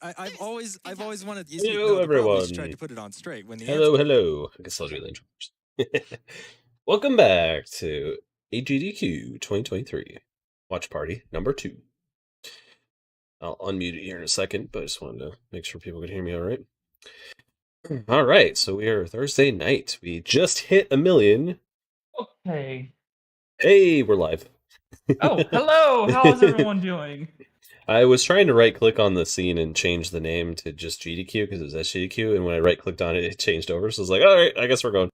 part. I've always wanted. Hello, the problem is you everyone. tried to put it on straight. When the Hello. I guess I'll do the intro first. Welcome back to AGDQ 2023. Watch party number 2. I'll unmute it here in a second, but I just wanted to make sure people could hear me all right. All right, so we are Thursday night. We just hit 1 million. Okay. Hey, we're live. Oh, hello. How is everyone doing? I was trying to right-click on the scene and change the name to just GDQ because it was SGDQ, and when I right-clicked on it, it changed over. So I was like, all right, I guess we're going.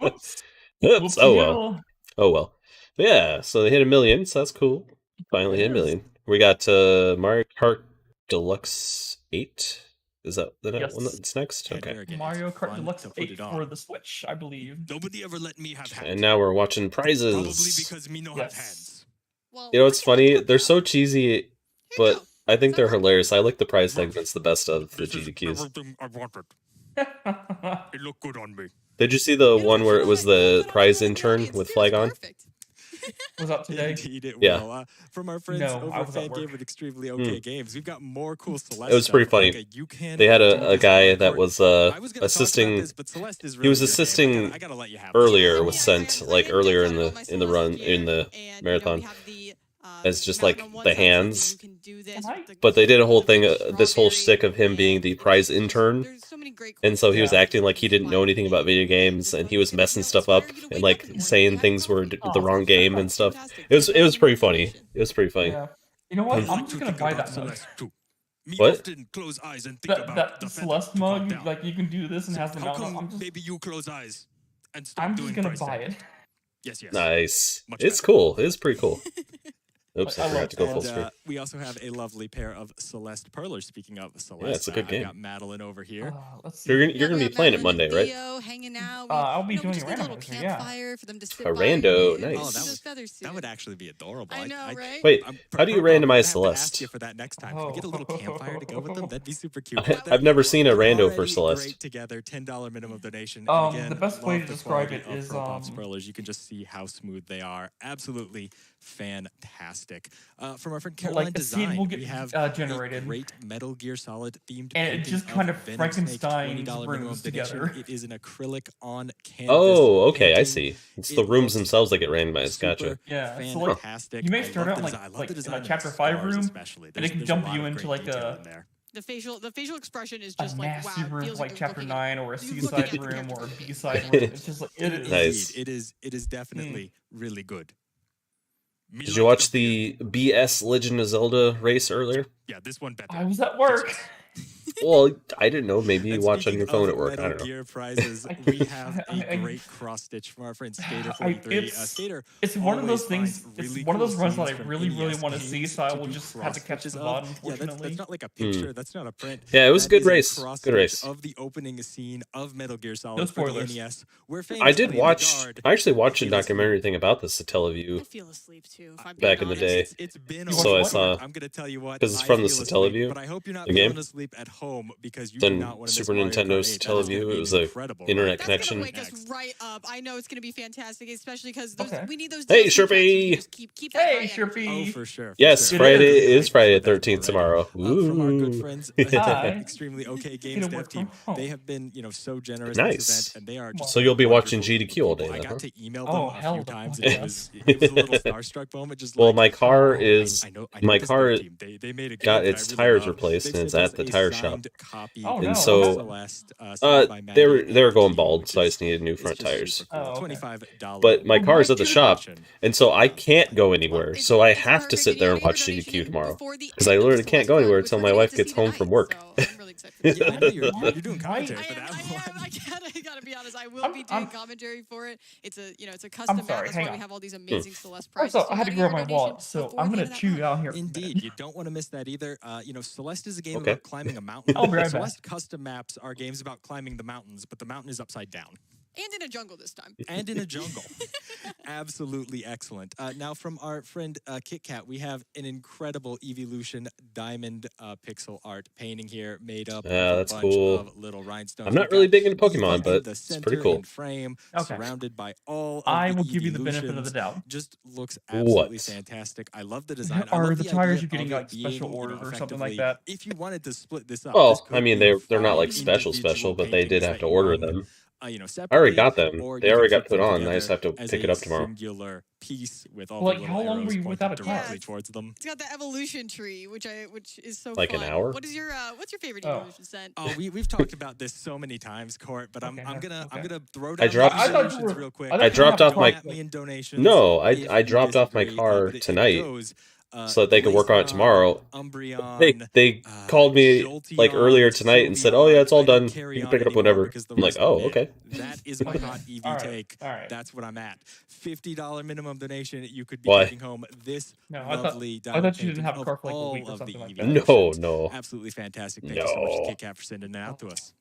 Whoops. Oops. Oh well. Oh well. But yeah, so they hit 1 million, so that's cool. Finally hit 1 million. We got Mario Kart Deluxe 8. Is that the one that's next? Okay. Mario Kart Deluxe 8 for the Switch, I believe. Nobody ever let me have hands. And now we're watching prizes. Probably because me no have hands. Well, You know what's funny? They're so cheesy, but I think they're hilarious. I like the prize segments the best of the GDQs. Everything I wanted. It looked good on me. Did you see the one where it was the prize intern with flag on? Was up today? Indeed it Yeah. will. From our friends No, I over was at Fan work. Game with Extremely Okay Games, we've got more cool Celeste. It was pretty stuff, funny. like a You Can They had Do a This guy Mario that Kart. was I was gonna talk about assisting. this, but Celeste is He really was good, man. assisting I gotta let you have this. earlier. Was sent like earlier in the run in the marathon as just like the hands. But they did a whole thing, this whole shtick of him being the prize intern, and so he was acting like he didn't know anything about video games, and he was messing stuff up and like saying things were the wrong game and stuff. It was pretty funny. It was pretty funny. Yeah. You know what? I'm just gonna buy that mug. What? Close eyes and think about That the Celeste mug, like you can do this and has the mount. maybe you close eyes and stop I'm doing just gonna price buy tag. it. Yes, yes. Nice. Much It's better. cool. It's pretty cool. Oops, I I forgot love to go that. full screen. We also have a lovely pair of Celeste Perlers. Speaking of Celeste, Yeah, it's a good game. I got Madeline over here. Let's see. You're gonna be playing it Monday, right? Hanging out. I'll be doing a a little randomizer, yeah. campfire for them to sit A by rando, and nice. Oh, that that would actually be adorable. I know, right? Wait, I'm how do you Bob, I'm gonna randomize have to Celeste? ask you for that next time. Can we get a little campfire to go with them? That'd be super cute. I've never seen a rando for Already Celeste. Great together, $10 minimum donation. The best way to describe it is, Bob's Perlers. You can just see how smooth they are. Absolutely fantastic. From our friend Caroline a scene Design, will get we have generated. a great Metal Gear Solid themed And it painting just kind of Venom Snake's Frankenstein's $20 minimum rooms donation. together. It is an acrylic on canvas. Oh, okay, I painting. see. It's It the rooms looks themselves that get randomized. Gotcha. super Yeah, so like fantastic. you may I start love out the in design. I love like the in design a of chapter the 5 stars room, especially. and it can There's jump a lot you of into great like detail a in there. The facial expression is just like nasty wow. room, Feels like you're chapter looking 9 or a you're looking seaside at the room character. or a B-side room. It's just like it is. Nice. It is definitely really good. Did you watch the BS Legend of Zelda race earlier? Yeah, this one better. I was at work. Well, I didn't know. Maybe you And watch on speaking your phone of at work. I Metal don't know. Gear prizes, we have a great cross stitch from our friend Skater 43. Skater, It's one of those always things. finds It's really one of cool those runs that I scenes from really NES want to see. games So I to will do just have cross to catch the stitches VOD. of. Yeah, Unfortunately, that's not like a picture. That's not a print. Yeah, it was a That good is race. cross Good stitch race. of the opening scene of Metal Gear Solid No for the spoilers. NES. Where I did famously watch. in the guard, I actually watched a feel asleep. documentary thing about this at I Teleview feel asleep too. If I'm back being in the honest. day. It's been You a watched So I what? saw I'm gonna tell you what. because it's I from the feel asleep, Teleview, but I hope you're not the game. feeling asleep at home because you It's do on not want to miss Super Mario Kart Nintendo's 8. That is gonna Teleview. be It was a incredible. internet That's connection. gonna wake us right up. I know it's gonna be fantastic, especially because Okay. we need those. Hey, DLC tracks. We Sherpy! can just keep that Hey, high energy. Sherpy. Oh, for sure. For Yes, sure. Friday is. is Friday I've heard that 13th already. tomorrow. From our good Ooh. friends, Hi. Extremely Okay Get Games to dev work team. from home. They have been, so generous Nice. in this event, and they are just So you'll be watching wonderful GDQ all day people. I then, got huh? to email Oh, them a hell few the times, fuck and yes. it was a little starstruck moment. Just Well, like, my car oh, is I know my this car dev team. They made a game got that I its really tires love. replaced, They've and it's sent at us the a tire shop. signed copy Oh, of no, And so, Celeste, signed by they Maddie were and going team, bald, which so I is- just needed new is front just tires. super cool. Oh, okay. $25. But my Oh, car's my at the too. shop, and so I can't go Well, anywhere. it's- So I it's have to perfect, sit and there you and got watch your GDQ donation tomorrow. before the Because I end of literally the can't go Celeste anywhere run until before my they wife get to gets see the home from night, work. so I'm really excited for this. Yeah, I know you're doing commentary I for am. that one. I gotta be honest. I will be doing I'm- commentary for it. It's a custom map. sorry, That's hang why we on. have all these amazing Celeste First prizes. off, So I had to you gotta grab get my your wallet, donation so before I'm the gonna end of that chew run. out here. Indeed, you don't want to miss that either. Celeste is a game Okay. about climbing a mountain. I'll be right back. Celeste custom maps are games about climbing the mountains, but the mountain is upside down. And in a jungle this time. And in a jungle. Absolutely excellent. Now, from our friend Kit Kat, we have an incredible Evolution diamond pixel art painting here, made up of that's a bunch cool. of little rhinestones. I'm not really big into Pokemon, but it's pretty cool. Frame, Okay. surrounded by all of I the will give you the benefit of the evolutions. doubt. Just looks absolutely What? fantastic. I love the design. I Are love the the tires idea you're getting of like it special being, ordered or something effectively, like that? if you wanted to split this up, Well, this could I mean, be they're not like 5 special, individual but they did paintings have that to you order own, them. Separately, I already got them. or They you already can got keep put them on. I together just have to as pick a it up tomorrow. singular piece with all Like, the how little long were arrows you without a pointed car? directly towards them. It's got the evolution tree, which is so Like fun. an hour? What is your what's your favorite Oh. evolution scent? Oh, we've talked about this so many times, Court, but I'm Okay, gonna okay. throw I down dropped- the I thought you evolutions were- real quick. I thought I you dropped were off my- At me in donations No, if I you dropped off my disagree, car but it tonight, goes, so that they could work on it Glaceon, tomorrow. Umbreon, They called me like Jolteon, earlier tonight and said, "Oh yeah, it's all Sylveon. I done. didn't You carry can on pick it up anymore whenever." because the I'm like, risk "Oh, of it. okay." That is my hot EV All right, take. all right. That's what I'm at. $50 minimum donation. You could be Why? taking home this No, I lovely thought diamond you didn't painting have a of car for like a all week or of the something like EV that. No, evolutions. no, Absolutely fantastic. Thank you so much to no. Kit Kat for sending it out to us.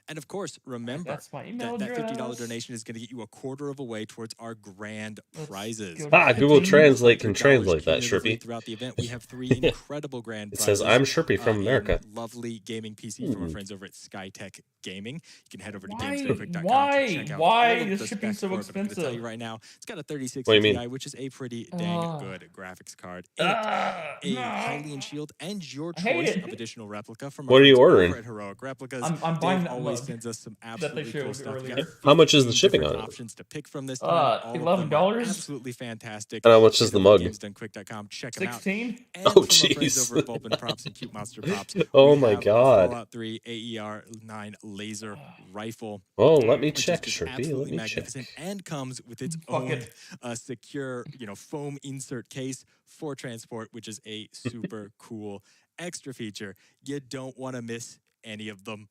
And of course, remember That's my email that $50 address. donation is going to get you a quarter of a way towards our grand Let's prizes. go Ah, to Google 15. Translate can $100 translate that, cumulatively Sherpy. Throughout the event, we have 3 incredible grand It prizes. says, "I'm Sherpy from in America." lovely gaming PC from our friends over at SkyTech Gaming. You can head over to Why? gamesgoquick.com Why? to check out Why all of is the shipping specs so for it, but I'm going to tell expensive? you right now, it's got a 3060 What do you mean? Ti, which is a pretty dang good graphics card. In it, a No. Hylian shield, and your I hate choice it. of additional replica from What our are you friends over ordering? at Heroic Replicas. I'm buying Dave that always mug sends us some that they absolutely showed cool stuff. We got earlier. How much is the 15 shipping different on it? options to pick from this time. All of them are $11? absolutely fantastic. And how much is Head the over to mug? GamesDoneQuick.com. Check them out. 16? And Oh, from our friends jeez. over at Bulb and Props and Cute Monster Props. Oh we my have a God. Fallout 3 AER-9 laser rifle. Oh, let me Which is check, just Sherpy. Let absolutely me magnificent check. and comes with its Fuck own it. secure, foam insert case for transport, which is a super cool extra feature. You don't want to miss any of them.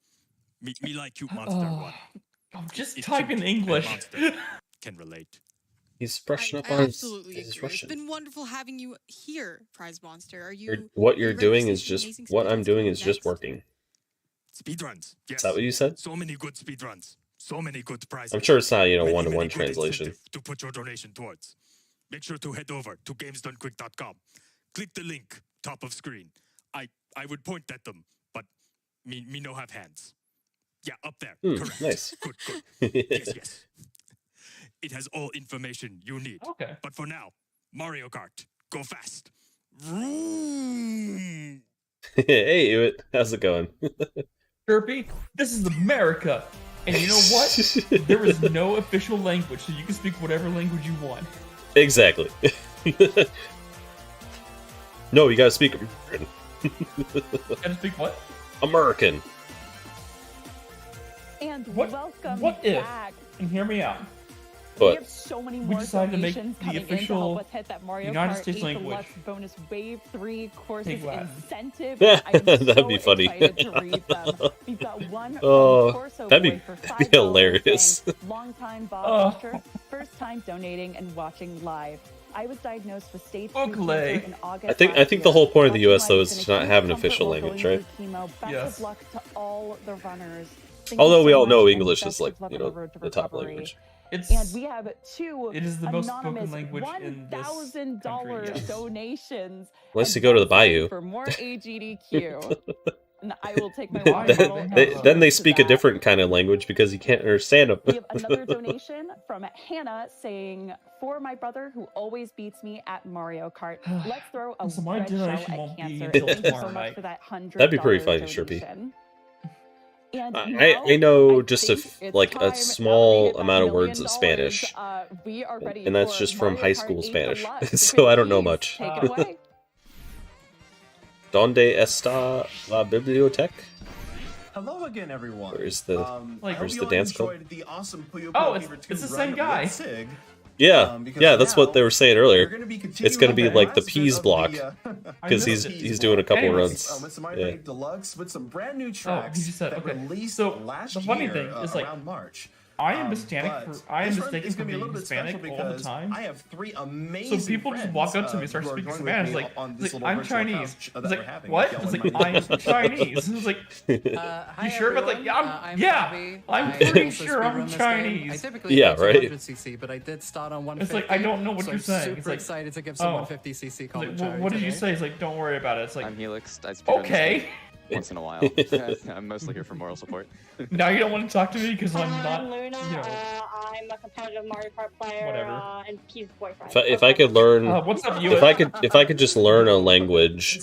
Me like Cute Monster one. Just It's type in cute, English. Monster can relate. He's brushing up I on absolutely his agree. It's Russian. been wonderful having you here, Prize Monster. Are you? What are you're you ready to doing see is some just amazing what I'm speedruns doing coming is just next? working. Speedruns. Yes. Is that what you said? So many good speedruns. So many good prizes. I'm sure it's not, Many, one-to-one many good translation. incentive to put your donation towards. Make sure to head over to gamesdonequick.com. Click the link top of screen. I would point at them, but me no have hands. Yeah, up there. Correct. Nice. Good. Yes. It has all information you need. Okay. But for now, Mario Kart, go fast. Vroom. Hey, Ewit. How's it going? Derpy, this is America. And you know what? There is no official language, so you can speak whatever language you want. Exactly. No, you gotta speak American. Gotta speak what? American. And What? welcome What if? back. And hear me out. We But have so many We more decided to make donations the coming in to official help us hit that Mario United Kart States 8 language. Deluxe bonus Wave 3 courses Take Latin. incentive. I am That'd so be funny. excited to read them. We've got one from Oh, Corso that'd be- Boy for that'd be $5 hilarious. saying, long-time Bob Oh. watcher, first time donating and watching live. I was diagnosed with stage 2 Ugly. cancer in August I think the last whole year. point of the Watching US though live is has to been a not huge have an comfort official while language, going right? through chemo. Best Yes. of luck to all the runners. Thank you Although we so all know much, and English best is like, of luck you on know, road to the top recovery. language. It's And we have 2 It is the most spoken anonymous language in this $1,000 country, yes. donations. Unless you go to the bayou. For more AGDQ. And I will take my Why? water bottle and Then they to speak a that. different kind of language because you can't understand We have them. another donation from Hannah saying, for my brother who always beats me at Mario Kart, let's throw a So my red shell donation at won't be cancer. until Thank you so tomorrow much night. for that $100 That'd be pretty funny, Sherpy. donation. And I now, know I just a think it's like time, a now that we small hit that amount of $1 words million, of Spanish, we are ready and that's for just from Mario high Kart school 8 Spanish, Deluxe. so I don't know Please much. Take it away. ¿Dónde está la biblioteca? Hello again, everyone. Where's the Like, I hope where's you the all dance club? enjoyed the awesome Puyo Oh, Puyo it's- Fever 2 it's the run same guy. with Sig. Yeah, Because yeah, that's what now they were saying we're earlier. gonna be It's gonna be continuing like the last bit peas of block the, because missed he's it. doing a couple Anyways, runs. with some Mario Yeah. Kart Deluxe with some brand new Oh, tracks he just said, that okay. released So, last the funny year thing is, like, around March. I am Hispanic I am mistaken for being Hispanic all the time. I have 3 amazing So people just walk up to me and start speaking Spanish, like I'm Chinese. It's like, what? It's like, I'm Chinese. It's like, you sure about like, I'm pretty sure I'm Chinese. Yeah, right. But I did start on 150. It's like, I don't know what you're saying. It's Super like, excited to give someone 50cc commentary. What did you say? It's like, don't worry about it. It's like, I'm Helix. I speak okay. once in a while. I'm mostly here for moral support. Now you don't want to talk to me because I'm not, Luna. you know. I'm a competitive Mario Kart player. Whatever. And P's boyfriend. If I could learn, what's up, you? if I could just learn a language,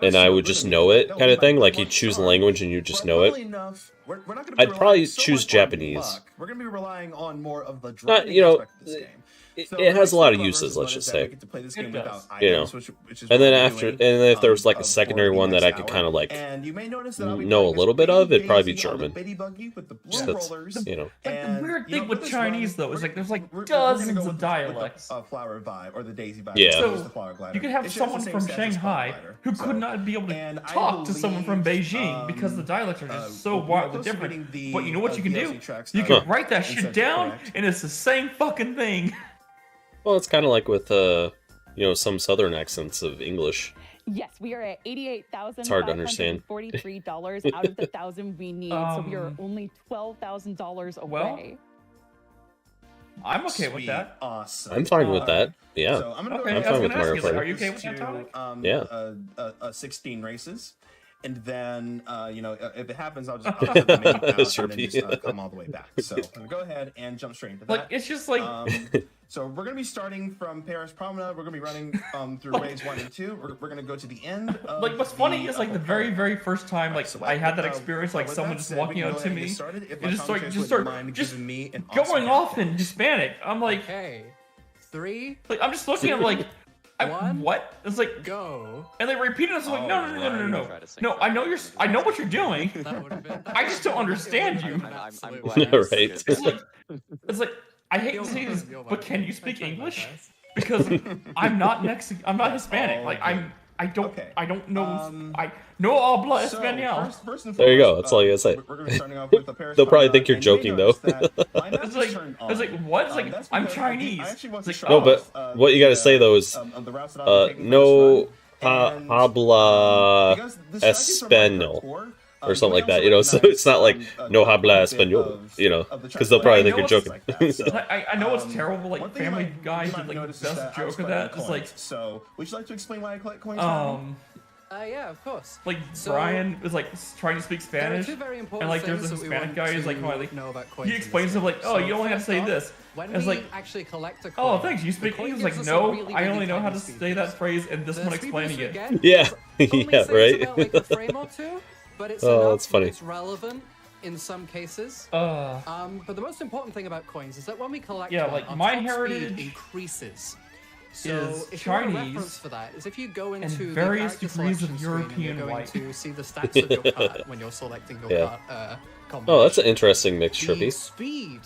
and I would just know it, kind of thing. Like you choose a language and you just know it. I'd probably choose Japanese. We're gonna be relying on more of the Not, you know, it has a lot of uses, let's just say. You know, and then after, and then if there was like a secondary one that I could kind of like know a little bit of, it'd probably be German. Just that's, you know. Like the weird thing with Chinese though is like there's like dozens of dialects. Flower vibe or the daisy vibe. Yeah. So you could have someone from Shanghai who could not be able to talk to someone from Beijing because the dialects are just so wildly different. But you know what you can do? You can write that shit down, and it's the same fucking thing. Well, it's kind of like with, you know, some southern accents of English. Yes, we are at $88,543 It's hard to understand. out of the 1,000 we need, so we are only $12,000 away. Well, I'm okay with that. Awesome. I'm fine with that. Yeah. So I'm gonna Okay, I'm I was fine with gonna ask Mario you, Kart. are you okay with that topic? Yeah. 16 races. And then, you know, if it happens, I'll just put the menu down Sure, and then just come all the way back. So I'm gonna go ahead and jump straight into that. Like it's just like so we're gonna be starting from Paris Promenade. We're gonna be running through waves 1 and 2. We're gonna go to the end. Of like what's funny is like the very first time like I had that experience, like someone just walking up to me and just going off in Hispanic. I'm like, Okay. 3. like I'm just looking at like. What? It's like Go. and they repeat it. It's like no. No, I know what you're doing. I just don't understand you. I'm Right. It's like I hate to say this, but can you speak English? Because I'm not Mexican. I'm not Hispanic. Like I don't know. I no habla español. First and There you go. foremost, That's all you gotta say. We're gonna be starting off with the Paris They'll probably Promenade, think you're and you may joking, notice though. that my map It's is like turned it's like on. what? It's like That's I'm because Chinese. I actually want to It's show like, No, off, but what you gotta say though is, the routes that I'll be taking for no this run. And, habla because the strategy for Mario Kart español. 4, Or something like we that, you know, also so it's not like recognize, no habla a bit español, you know, of the because they'll track. probably think I you're know joking. Like that, so, I know it's terrible. one Like thing Family Guy you did might like the notice is best that I joke was of that. collecting It's like coins. So would you like to explain why I collect coins? Ryan? Yeah, of course. Like So- Brian is like trying to speak There are Spanish, two very and important like there's a things that we Hispanic want guy who's like, to oh, like know about coins he in explains this it like, game. oh, So you only have to first say off, this. When And it's we like, actually collect a oh, coin, thanks. You the speak coin English? gives Like, us a no, really, I really only know how to tiny say speed that boost. phrase in this The one speed explaining boost we it. get Yeah, only yeah, saves right. about like a frame or two, but it's Oh, enough that's funny. that it's relevant in some cases. But the most important thing about coins is that when we collect Yeah, them, like, our my top heritage speed increases. So is if you want a Chinese reference for that, is if you go and into the various character degrees of selection screen and European you're going white. to see the stats of your card when you're selecting your Yeah. card combination. Oh, that's an interesting mix, The Trippy. speed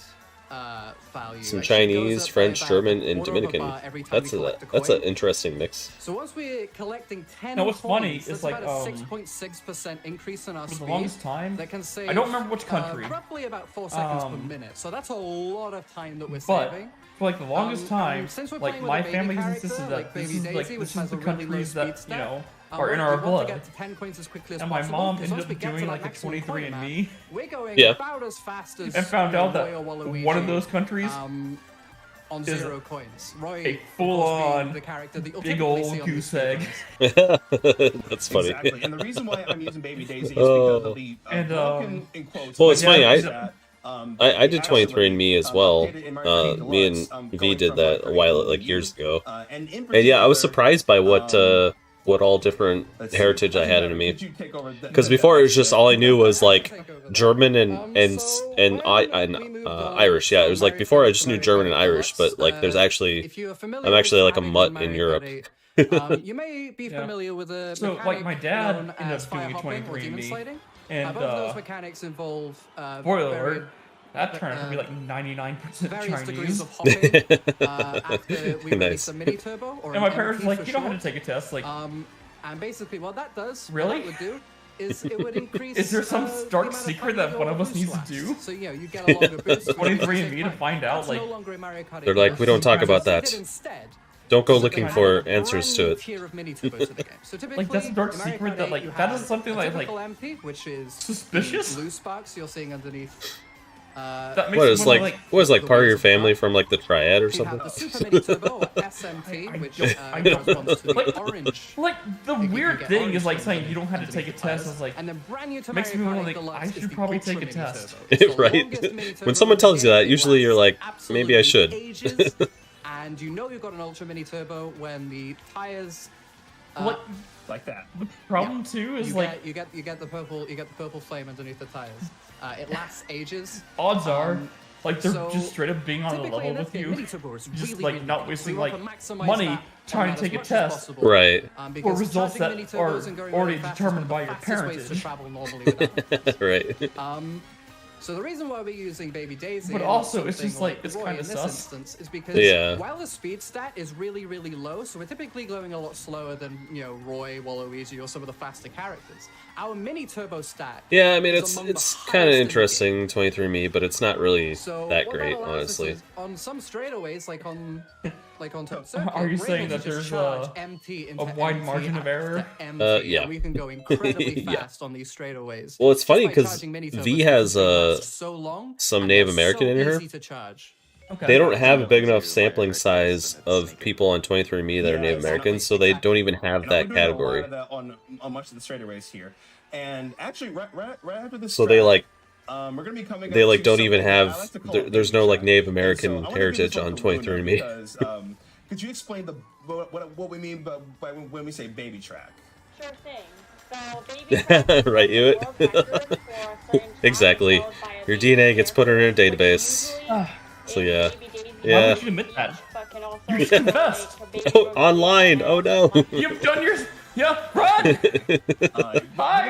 value Some actually goes Chinese, up by French, about German, a and quarter of a Dominican. bar every time That's we a collect a that's an coin. interesting mix. So once we're collecting 10 Now, what's coins, funny that's is, like, about a 6.6% increase in our For the speed. longest time, That can save I don't remember which country. roughly about 4 seconds per minute. So that's a lot of time that we're But saving. for like the longest time, and since we're like playing with my a baby family has character, insisted like that this Baby is Daisy, which the has a really countries low that speed you know stat, are in we our want to blood. get to 10 coins as quickly as And my possible, mom 'cause ended once up we get to doing that like a maximum point 23andMe, map, we're going Yeah. about as fast as and found out that Roy or Waluigi, one of those countries on is 0 coins. Roy, a of course, full-on being the character that you'll big typically old see on these goose egg. speedruns. That's funny. Exactly. And the reason why I'm using Baby Daisy is because of the And, broken, in quotes, Well, it's funny, that, I did 23andMe as well. updated in Mario Kart Me Deluxe, and V going did from that a grade while, one like to years ago. and in And yeah, I was particular, surprised by what all different let's see, heritage I had in could me. you take over the- Because the- before it was just all I knew was like Take over that. German and Irish. Yeah, it was like before I just knew German and Irish, but like there's actually If you are familiar I'm actually with like a mechanics mutt in Mario Europe. Kart 8, you may be Yeah. familiar with a So, mechanic like, my dad known ended as up doing a fire hopping or 23andMe, demon sliding. and, both of those mechanics involve spoiler very- alert, that turned out to be like 99% various degrees Chinese. of hopping after we Nice. release a mini turbo or And my an parents MP were like, for you don't have short. to take a test. Like, And basically what that does, Really? what that would do, is it would increase. Is there some dark secret that one of us needs to do? So you know, you get a longer boost. 23andMe to find out, like... They're like, we don't talk about that. Don't go looking for answers to it. Like, that's a dark secret that, like, that is something like MP, which is suspicious? Blue sparks you're seeing underneath. That makes what is like part of your family from like the Triad or something? The Super Mini Turbo, or SMT, which corresponds to the orange. Like, the weird thing is like saying you don't have to take a test. Is like, and then brand new to makes me want to like, I should probably take a test. Right? When someone tells you that, usually you're like, maybe I should. And you know you've got an Ultra Mini Turbo when the tires. Like that. The problem too is like you get the purple flame underneath the tires. It lasts ages. Odds are, like they're just straight up being on the level with you, just like not wasting like money trying to take a test, right? For results that are already determined by your parentage. Right. So the reason why we're using Baby Daisy, but also it's just like it's kind of sus, instance, is because while the speed stat is really low, so we're typically going a lot slower than Roy, Waluigi, or some of the faster characters. Our mini turbo stat. Yeah, I mean it's kind of interesting, 23andMe, but it's not really that great, honestly. On some straightaways, like on top circuit, are you saying that there's a wide margin of error? Yeah. We can go incredibly fast on these straightaways. Well, it's funny because V has some Native American in her. Okay. They don't have a big enough sampling size of people on 23andMe that are Native Americans, so they don't even have that category. On much of the straightaways here, and actually right after this. So they like. We're gonna be coming they like don't even have. There's no like Native American heritage on 23andMe. Could you explain what we mean by when we say baby track? Sure thing. So, baby right, you. Exactly. Your DNA gets put in a database. So yeah. Why would you admit that? You just confessed. Oh, online. Oh no. You've done your. Yeah, run. In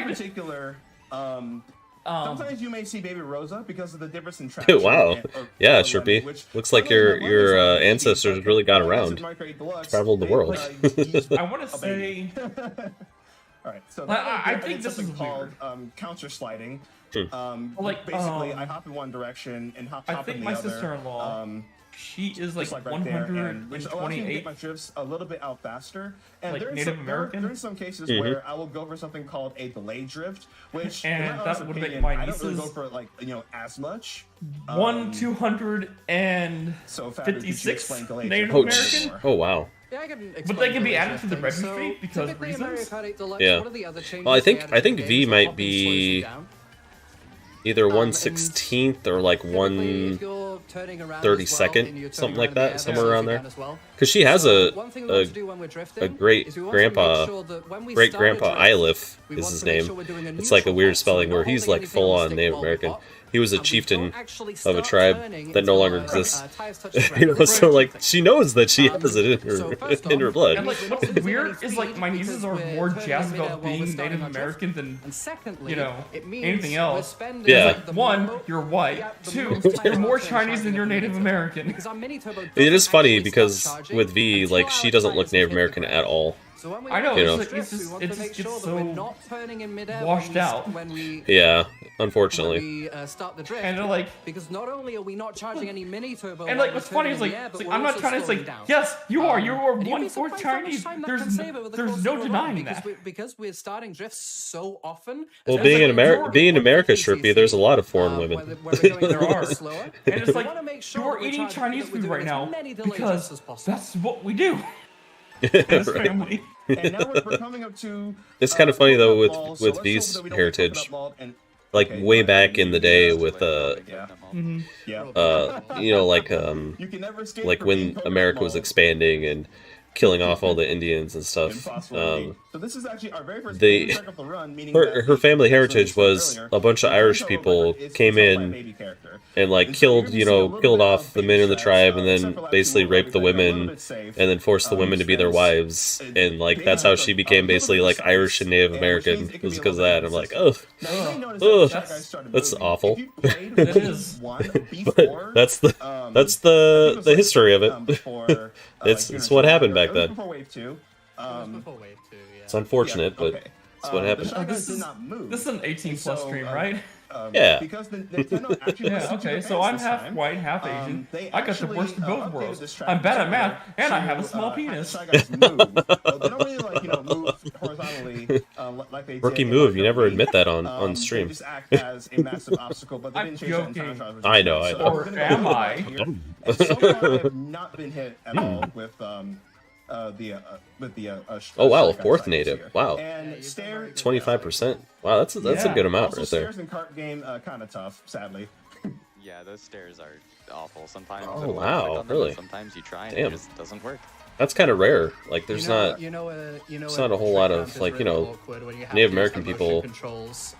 particular, sometimes you may see Baby Rosa because of the difference in traction. Wow. Yeah, Sherpy. Looks like your ancestors really got around. Traveled the world. I want to say. All right, so I think this is called counter sliding. Like basically, I hop in one direction and hop in the other. I think my sister-in-law, she is like 128. Get my drifts a little bit out faster. And like Native American. There are some cases where I will go for something called a delayed drift, which and that would make my nieces. I don't really go for like as much. 256 Native American. Oh wow. Yeah, but they can be added to the registry because reasons. Yeah. Well, I think V might be either 1/16th or like 1/32nd, something like that, somewhere around there. Because she has a great grandpa Ilif is his name. It's like a weird spelling where he's like full on Native American. He was a chieftain of a tribe that no longer exists. So like she knows that she has it in her blood. And like what's weird is like my nieces are more jazzed about being Native American than anything else. Yeah. Like, one, you're white. Two, you're more Chinese than you're Native American. It is funny because with V, like she doesn't look Native American at all. I know, it just gets so washed out. Yeah, unfortunately. And they're like, because not only are we not charging any mini turbo, and like what's funny is like I'm not trying to say yes, you are 1/4 Chinese. There's no denying that. Because we're starting drifts so often. Well, being in America, Sherpy, there's a lot of foreign women. There are, and it's like you're eating Chinese food right now because that's what we do. Right. And now we're coming up to. It's kind of funny though with V's heritage, like way back in the day with like when America was expanding and killing off all the Indians and stuff. So this is actually our very first check of the run, meaning her family heritage was a bunch of Irish people came in and like killed off the men in the tribe and then basically raped the women and then forced the women to be their wives, and like that's how she became basically like Irish and Native American. It was because of that. I'm like, that's awful. It is. But that's the history of it. It's what happened back then. Before Wave 2. It's unfortunate, but That's what happened. The shotgun did not move. This is an 18+ stream, right? Yeah. Because Nintendo actually okay, so I'm half white, half Asian. I got the worst of both worlds. I'm bad at math, and I have a small penis. They don't really move horizontally like they did. Rookie move. You never admit that on stream. They just act as a massive obstacle, but they didn't change that in time. I know. Or am I? And so far, I have not been hit at all with oh wow, fourth native. Here. Wow. And 25%. Wow, that's a good amount also, right there. Stairs in cart game kind of tough, sadly. Yeah, those stairs are awful sometimes. Oh wow, really? Sometimes you try and Damn. it just doesn't work. That's kind of rare. Like, there's not a whole lot of like Native American people. Just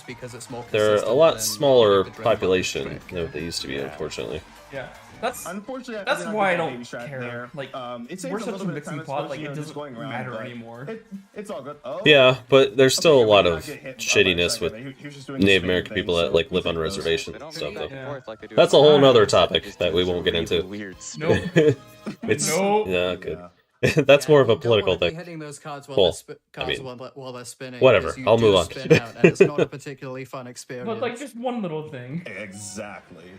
because it's more they're a lot smaller population than what they used to be, unfortunately. Yeah. That's unfortunately. why I don't care. There. Like, it's we're such a mixing pot. Like, it doesn't going around, matter anymore. It's all good. Oh. Yeah, but there's still a lot of shittiness with Native American people that like live on reservations and stuff. Though. That's a whole nother topic that we won't get into. Nope. It's nope. yeah, good. That's more of a political thing. Hitting those cards Well, while they're spinning. Whatever. I'll move on. Spin out, and it's not a particularly fun experience. But like just one little thing. Exactly.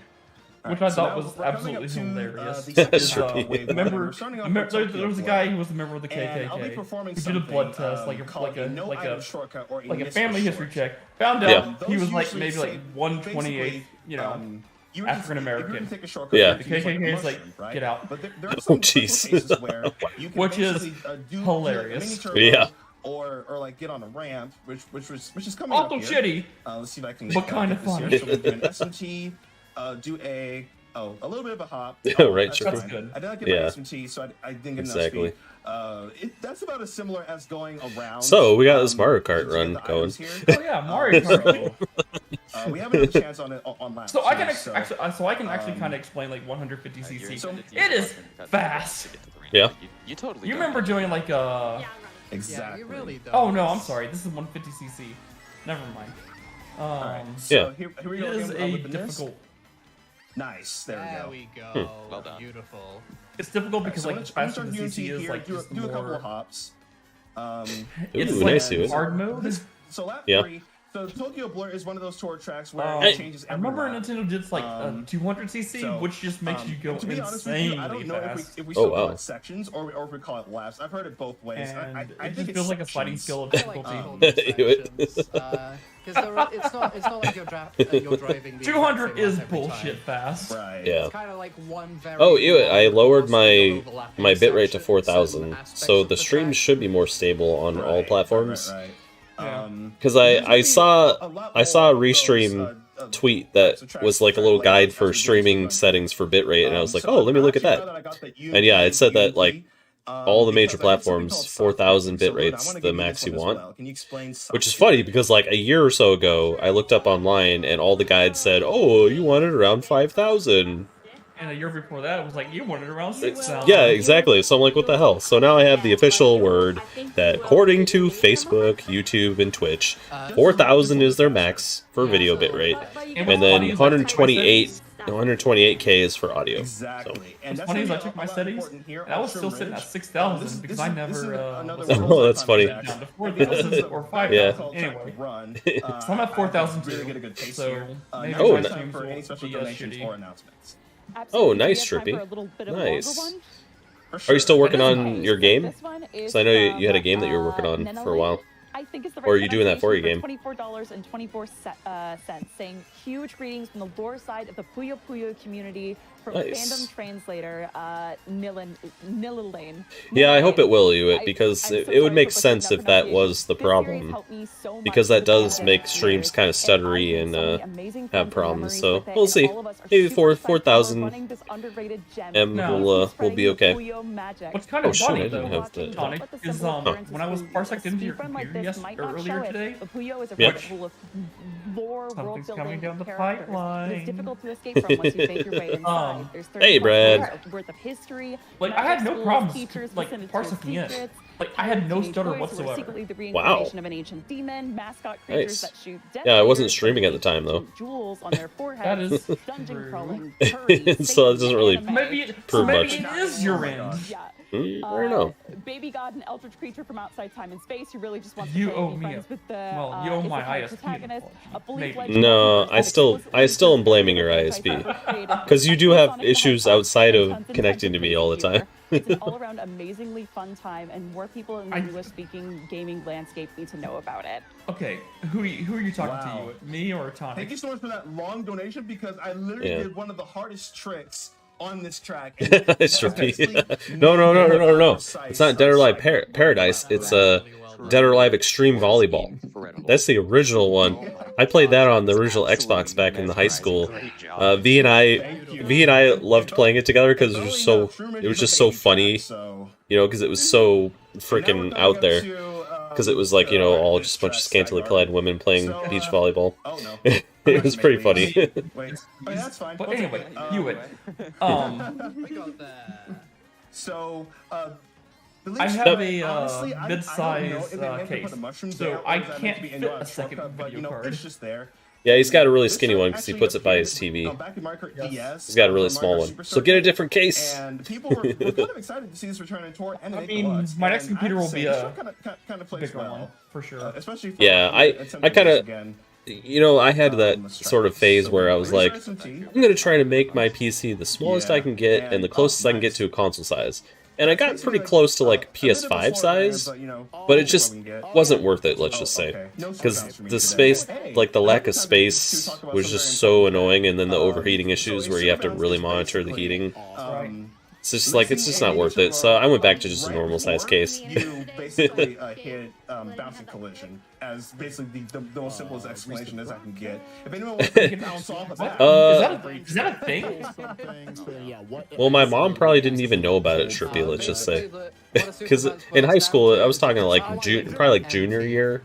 Which I thought was absolutely hilarious. There was a guy who was a member of the KKK who did a blood test, like a family history check. Found out he was like maybe like 128th, African American. Yeah. The KKK is like, get out. Oh jeez. Which is hilarious. Yeah. Or like get on a ramp, which is coming up awful here. shitty. Let's see if I can. But kind of funny. So we'll do an SMT. Do a little bit of a hop. Right, sure. That's good. I did not get my SMT, so I didn't get enough speed. That's about as similar as going around. So we got this Mario Kart run going. Oh yeah, Mario Kart. We haven't had a chance on it on last. So I can actually kind of explain like 150cc. So it is fast. Yeah. You totally. You remember doing like Exactly. Yeah, you really don't. Oh no, I'm sorry. This is 150cc. Never mind. So here we go. It is a difficult. Nice. There we go. Well done. Beautiful. It's difficult because like faster than CC is like do just a couple more. of hops. It's Ooh, like nice, hard mode. So lap 3. So Tokyo Blur is one of those tour tracks where it changes every I remember lap. Nintendo did like 200cc, which just makes you go to be honest with you, I don't know if we still call it sections or if we call it laps. I've heard it both ways. And I it think just feels like a sliding scale of difficulty. Because it's not like you're driving. 200 is bullshit fast. Right. Yeah. It's kind of like one very. Oh, I lowered my bitrate to 4,000, so the stream should be more stable on all platforms. Because I saw a restream tweet that was like a little guide for streaming settings for bitrate, and I was like, oh, let me look at that. And yeah, it said that like all the major platforms, 4,000 bit rate's the max you want. Which is funny because like a year or so ago, I looked up online and all the guides said, oh, you want it around 5,000. And a year before that, it was like, you wanted around 6,000. Yeah, exactly. So I'm like, what the hell? So now I have the official word that according to Facebook, YouTube, and Twitch, 4,000 is their max for video bitrate. And then 128K is for audio. Exactly. And what's funny is I checked my settings, and I was still sitting at 6,000 because I never. Oh, that's funny. Down to 4,000 or 5,000. Yeah. Anyway, so I'm at 4,000 too. So maybe oh, my streams will be shitty. Oh, nice, Trippy. Nice. Are you still working on your game? Because I know you had a game that you were working on for a while. I think it's the or are you doing that for your game? $24.24, saying huge greetings from the lore side of the Puyo Puyo community from fandom translator Nililane. Yeah, I hope it will, because it would make sense if that was the problem. Because that does make streams kind of stuttery and have problems. So we'll see. Maybe 4,000 M will be okay. What's kind of funny though, Tonic, is when I was parseced into your computer earlier today, something's coming down the pipeline. It's difficult to escape from once you make your way inside. There's 30 hey, Brad. worth of history. Like I had no problems like parsing in. Like I had no stutter whatsoever. Wow. Of an ancient demon, mascot creatures that shoot yeah, I wasn't streaming at the time though. Jewels on their that is dungeon crawling. So it doesn't really maybe prove maybe much. it is your end. Yeah. I don't know. Baby God, an eldritch creature from outside time and space who really just wants You to play owe and be me friends with the well, you owe my ISP protagonist. A maybe. No, I still am blaming your ISP because you do have issues outside of connecting to me all the time. It's an all-around amazingly fun time, and more people in the English-speaking gaming landscape need to know about it. Okay, who are you talking to? You, me or Tonic? Thank you so much for that long donation because I literally did one of the hardest tricks on this track. No. It's not Dead or Alive Paradise. It's Dead or Alive Extreme Volleyball. That's the original one. I played that on the original Xbox back in the high school. V and I loved playing it together because it was just so funny, you know, because it was so freaking out there. Because it was like, you know, all just a bunch of scantily clad women playing beach volleyball. It was pretty funny. That's fine. But anyway, Hewitt. So, I have a mid-size case, so I can't fit a second video card. It's just there. Yeah, he's got a really skinny one because he puts it by his TV. He's got a really small one. So get a different case. And people were kind of excited to see this return in tour. And I mean, my next computer will be a bigger one, for sure. Especially yeah, I kind of... You know, I had that sort of phase where I was like, I'm going to try to make my PC the smallest I can get and the closest I can get to a console size. And I got pretty close to like PS5 size, but it just wasn't worth it, let's just say. Because the space, like the lack of space was just so annoying, and then the overheating issues where you have to really monitor the heating. It's just like, it's just not worth it, so I went back to just a normal size case. You basically hit bouncing collision as basically the most simplest explanation as I can get. If anyone wants to bounce off of that, is that a thing? Well, my mom probably didn't even know about it, Shrippy, let's just say. Because in high school, I was talking like probably like junior,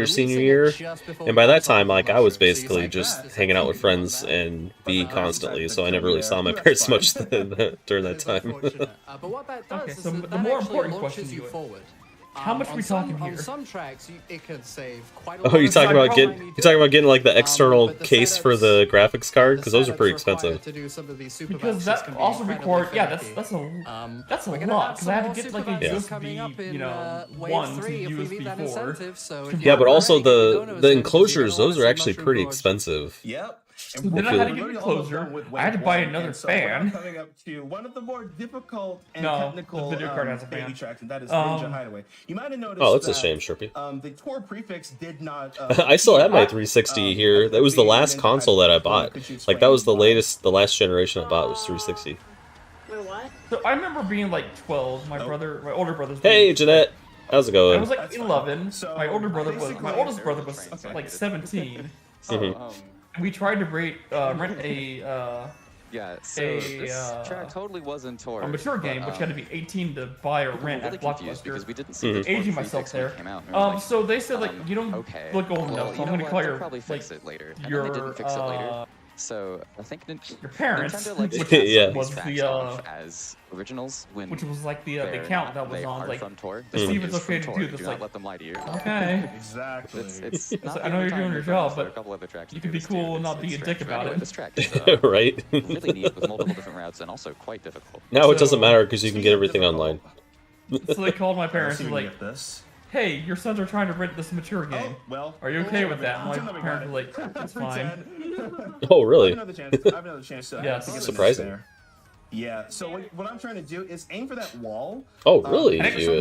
senior year, and by that time, like, I was basically just hanging out with friends and B constantly, so I never really saw my parents much during that time. Okay, so the more important question to you, how much are we talking here? On some tracks, it could save quite a lot. Oh, you talking about getting like the external case for the graphics card, because those are pretty expensive. Because that also requires, that's a lot, because I have to get like a USB, you know, 1 to USB 4. Yeah, but also the enclosures, those are actually pretty expensive. Yep. So then I had to get a closure. I had to buy another fan. Coming up to one of the more difficult and no, technical the video card has a fan. baby tracks, and that is Ninja Hideaway. You might have noticed. Oh, that's a shame, Shrippy. The tour prefix did not. I still have my 360 here. That was the last console that I bought. Like, that was the last generation I bought was 360. Wait, what? So I remember being like 12. My older brother's. Hey, Jeanette. How's it going? I was like 11. My oldest brother was like 17. We tried to rent a this track totally was in tour. A mature game, which had to be 18 to buy or rent at Blockbuster. Because we didn't see aging myself there. So they said like you don't look old enough, so I'm gonna call your probably fix it later. And your then they didn't fix it later. So I think your parents, Nintendo, like, was the as originals which was like the account that was on like from tour. To see if it's okay to do this. Do like, not let them lie to you. Okay. Exactly. It's I know you're doing your job, but you can be cool and not be a dick about it. This track is right. really neat with multiple different routes and also quite difficult. Now it doesn't matter because you can get everything online. So they called my parents and like, hey, your sons are trying to rent this mature game. Are you okay with that? And my parents were like, it's fine. Oh, really? I have another chance. Yes. Surprising. Yeah, so what I'm trying to do is aim for that wall. Oh, really?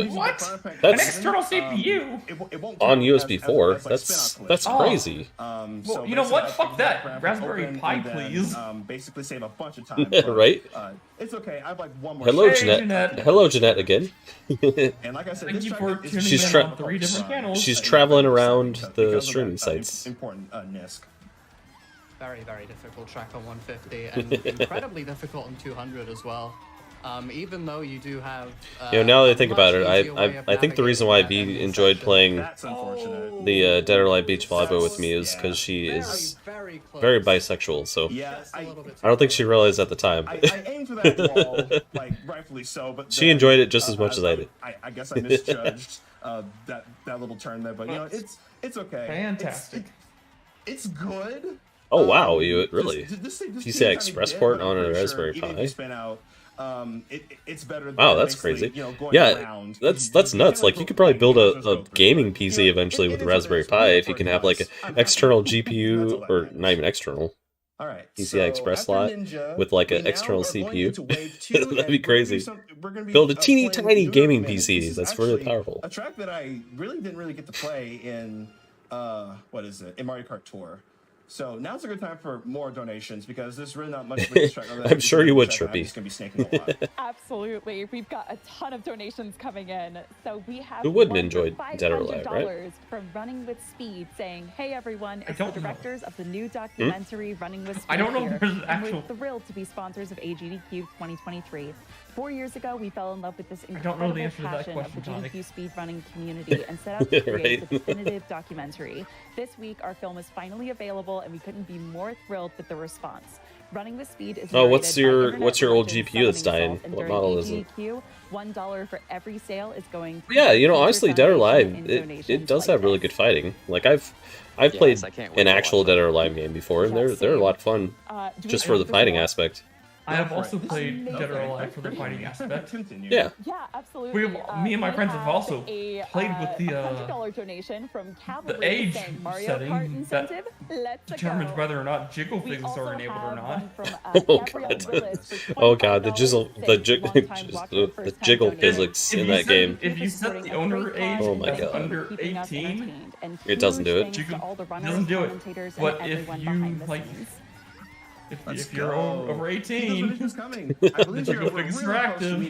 What? That's an external CPU? It won't on USB 4. That's crazy. Well, you know what? Fuck that. Raspberry Pi, please. Basically save a bunch of time. Right? It's okay. I have like one more. Hello, Jeanette. Hello, Jeanette again. And like I said, thank you for tuning in on 3 different channels. She's traveling around the streaming sites. Important NISC. Very, very difficult track on 150 and incredibly difficult on 200 as well. Even though you do have... you know, now that I think about it, I think the reason why V enjoyed playing the Dead or Alive Beach Volleyball with me is because she is very bisexual, so I don't think she realized at the time. I aimed for that wall, like, rightfully so, but she enjoyed it just as much as I did. I guess I misjudged that little turn there, but, you know, it's okay. Fantastic. It's good. Oh wow, you really? You say Express port on a Raspberry Pi? Spin out it's better. Wow, that's crazy. Going Yeah, around. that's nuts. Like you could probably build a gaming PC eventually with the Raspberry Pi if you can have like an external GPU, or not even external. All right, PCI Express slot Ninja, with like an external CPU. That'd be crazy. Build a teeny tiny gaming PC. That's really powerful. A track that I didn't get to play in what is it? In Mario Kart Tour. So now's a good time for more donations because there's really not much. I'm sure you would, Trippy. Absolutely, we've got a ton of donations coming in. So we have. Who wouldn't enjoy Dead or Alive, right? From Running with Speed, saying, "Hey everyone, it's the directors of the new documentary Running with Speed." I don't know if there's actual. We're thrilled to be sponsors of AGDQ 2023. 4 years ago, we fell in love with this incredible passion of the GDQ speedrunning community and set out to create the definitive documentary. This week, our film is finally available, and we couldn't be more thrilled with the response. Running with Speed is what's your old GPU that's dying? What model is it? $1 for every sale is going to yeah, honestly, Dead or Alive, it does have really good fighting. Like I've played an actual Dead or Alive game before, and they're a lot of fun just for the fighting aspect. I have also played Dead or Alive for the fighting aspect. Yeah. Yeah, absolutely. Me and my friends have also played with the $100 donation from the age setting that determines whether or not jiggle physics are enabled or not. Oh god, the jiggle physics in that game. If you set the owner age as under 18, it doesn't do it. It doesn't do it. But if you like. If you're over 18, the jiggle physics are active.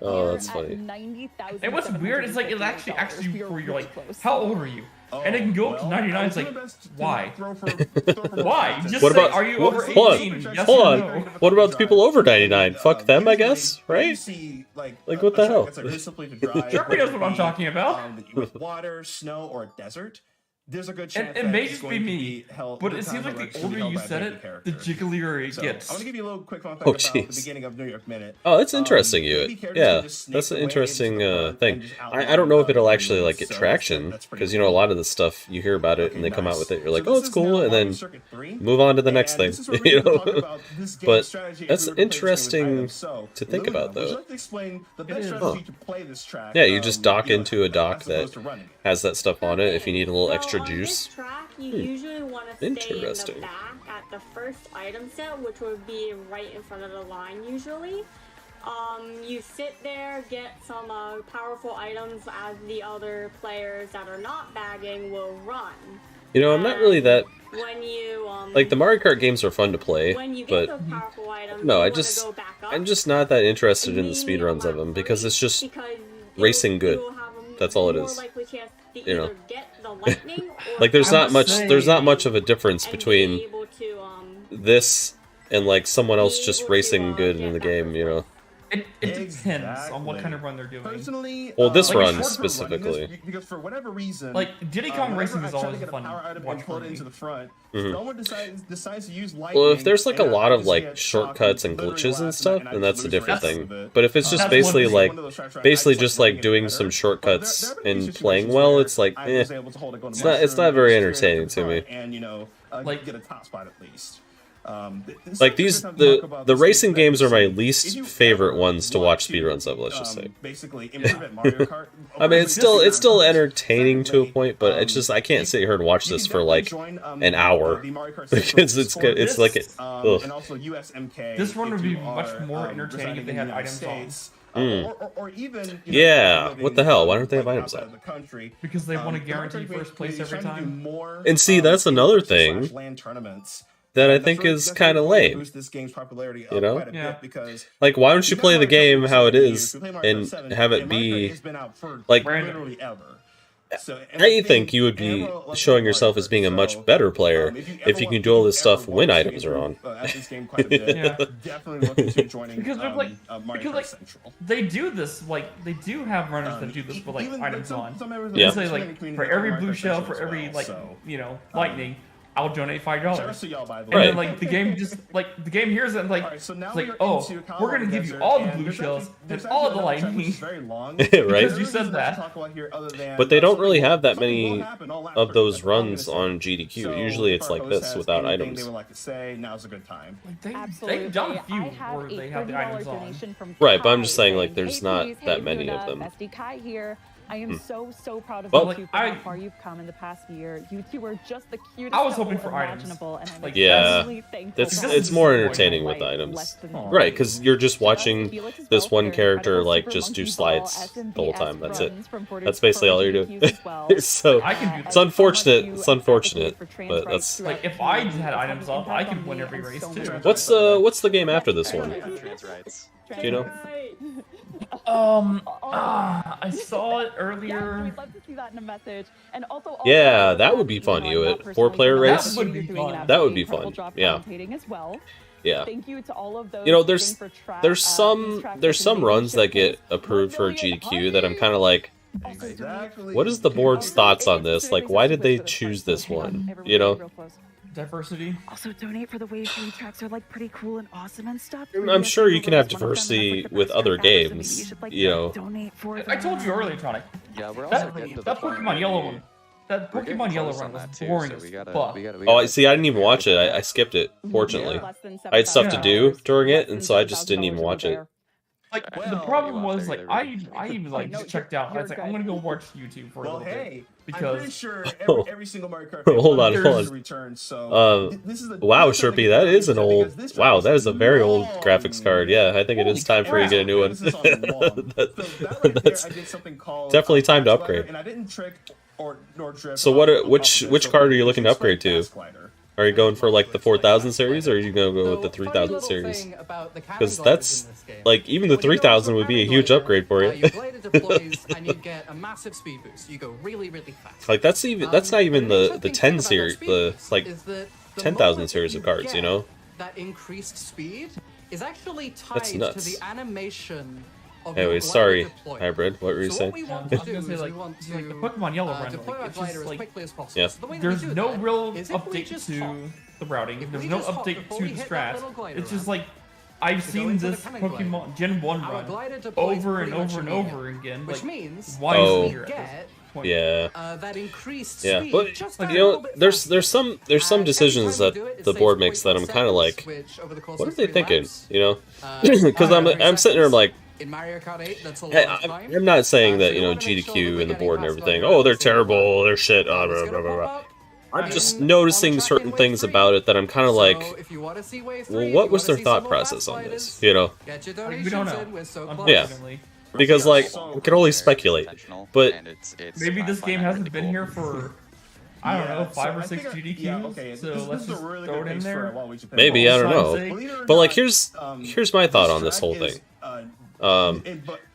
Oh, that's funny. And what's weird is like it actually asks you for your how old are you? And it can go up to 99. It's like, why? Why? Just say, are you over 18? Yes Hold or on. no? What about the people over 99? Fuck them, I guess, right? Like what the hell? Jeremy knows what I'm talking about. With water, snow, or desert. There's a good chance it may just be me, but it seems like the older you set it, the jigglier it gets. I want to give you a little quick fun fact about the beginning of New York Minute. Oh, that's interesting, yeah, that's an interesting thing. I don't know if it'll actually like get traction, because a lot of the stuff you hear about it and they come out with it, you're like, oh, it's cool, and then move on to the next thing, But that's interesting to think about, though. Yeah, you just dock into a dock that has that stuff on it if you need a little extra juice. This track, you usually want to stay in the back at the first item set, which would be right in front of the line usually. You sit there, get some powerful items as the other players that are not bagging will run. I'm not really that... When you, like, the Mario Kart games are fun to play, when you but... get those powerful items, no, I'm just not that interested in the speedruns of them, because it's just racing good. That's all it is. Like there's not much of a difference between this and like someone else just racing good in the game, It depends on what kind of run they're doing. Personally, well, this run specifically. Because for whatever reason, like Diddy Kong Racing is always a fun watch for me. Into the front. Someone decides to use lightning. Well, if there's like a lot of like shortcuts and glitches and stuff, then that's a different thing. But if it's just basically just like doing some shortcuts and playing well, it's like, it's not very entertaining to me. And like get a top spot at least. Like the racing games are my least favorite ones to watch speedruns of, let's just say. Basically, Mario Kart. I mean, it's still entertaining to a point, but it's just I can't sit here and watch this for like an hour because it's like it. And also USMK. This one would be much more entertaining if they had items on. Or even what the hell? Why don't they have items on? Because they want to guarantee first place every time. And see, that's another thing that I think is kind of lame. Yeah. Like, why don't you play the game how it is and have it be like? I think you would be showing yourself as being a much better player if you can do all this stuff when items are on. Because they do this, like they do have runners that do this with like items on. Yeah. Say like for every blue shell, for every lightning, I'll donate $5. To y'all, by the and way. then like the game just like the game hears it and like, so now it's like oh, we're gonna give you all the blue shells and all the lightning. Very long. Right? Because you said that. But they don't really have that many of those runs on GDQ. Usually it's like this without items. They would like to say now's a good time. They've done a few where they have the items on. Right, but I'm just saying like there's not that many of them. Here. I am so proud of Well, you two for how far you've come in the past year. You two are just the cutest I was hoping for imaginable, items. and I'm Yeah, thankful. it's more entertaining with items, right? Because you're just watching this one character like just do slides the whole time. That's it. That's basically all you're doing. So I can do it's unfortunate. It's unfortunate, but that's like if I had items up, I could win every race too. what's the game after this one? Do you know? I saw it earlier. We'd love to see that in a message. And also, Yeah, that would be fun, Hewitt. 4-player race? That would be fun. That would be fun. Yeah. As well. Yeah. Thank you to all of those. You know, there's some runs that get approved for GDQ that I'm kind of like, what is the board's thoughts on this? Like, why did they choose this one? You know? Diversity. Also, donate for the ways these tracks are like pretty cool and awesome and stuff. I'm sure you can have diversity with other games, you know. I told you earlier, Tronic. Yeah, we're also getting to the that point Pokemon where Yellow one. That we're getting Pokemon Yellow close run on was that too, boring so as we gotta- fuck. we Oh, gotta- see, I didn't even watch it. I skipped it, fortunately. I had stuff to do during it, and so I just didn't even watch it. Like the problem was like I even like just checked out. I was like I'm gonna go watch YouTube for a little bit because I'm pretty sure every single Mario Kart hold on. return, so Wow, Sherpy, that is an old. Wow, that is a very old graphics card. Yeah, I think it is time for you to get a new one. That's definitely time to upgrade. So which card are you looking to upgrade to? Are you going for like the 4000 series, or are you gonna go with the 3000 series? Because that's like even the 3000 would be a huge upgrade for you. And you get a massive speed boost. You go really fast. Like that's not even the 10 series, the like 10,000 series of cards, you know? That increased speed is actually tied to the animation. Anyways, sorry, Hybrid. What were you saying? We want to do is like, we want to like the Pokemon Yellow run. deploy our It's glider just as like quickly as possible. Yeah. So the way that there's we do no that real is if we update just to hop, the routing. if There's we no just hop update before to we the hit that strats. little glider It's just run, like I've go seen into the this cannon Pokemon glider. Gen 1 Our run glider deploys over and pretty much over and immediately, over again. which Like, means why Oh. is it here at this get point? Yeah. that increased Yeah, speed but just you a know, little bit there's faster. some decisions Every time we do that it, the it board saves makes that I'm 0.1 kind of like, seconds, which over the course what are of they 3 thinking? laps, You know? Because I'm sitting there, I'm like, in Mario Kart 8, that's a lot hey, of time. I'm not saying that So you we know wanna make sure that GDQ we're and the getting board and past everything. glider Oh, they're every single terrible. time. They're shit. It's Blah, gonna blah, blah, blah. pop up. I'm just on noticing track certain in wave things 3. about it that I'm kind of like, So if you want to see wave 3, well, if what you was wanna their see thought some more process fast on gliders, this? You know? Get your Like, we donations don't know. in, we're so close. Yeah. Unfortunately. Because like we can only speculate, but it's Maybe this game hasn't been here for I don't know Yeah, 5 so or I 6 think GDQs. So let's just throw it in there. maybe I don't know. Sake. But like here's my thought on this whole thing.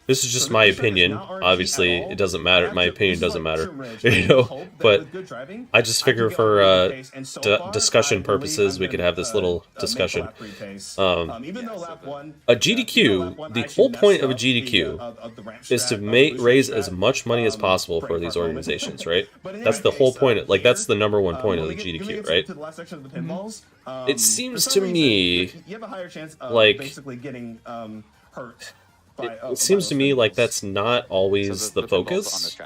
This is just my opinion. Obviously, it doesn't matter. My opinion doesn't matter, you know. But I just figure for discussion purposes, we could have this little discussion. A GDQ, the whole point of a GDQ is to raise as much money as possible for these organizations, right? That's the whole point. Like that's the #1 point of the GDQ, right? It seems to me like it seems to me like that's not always the focus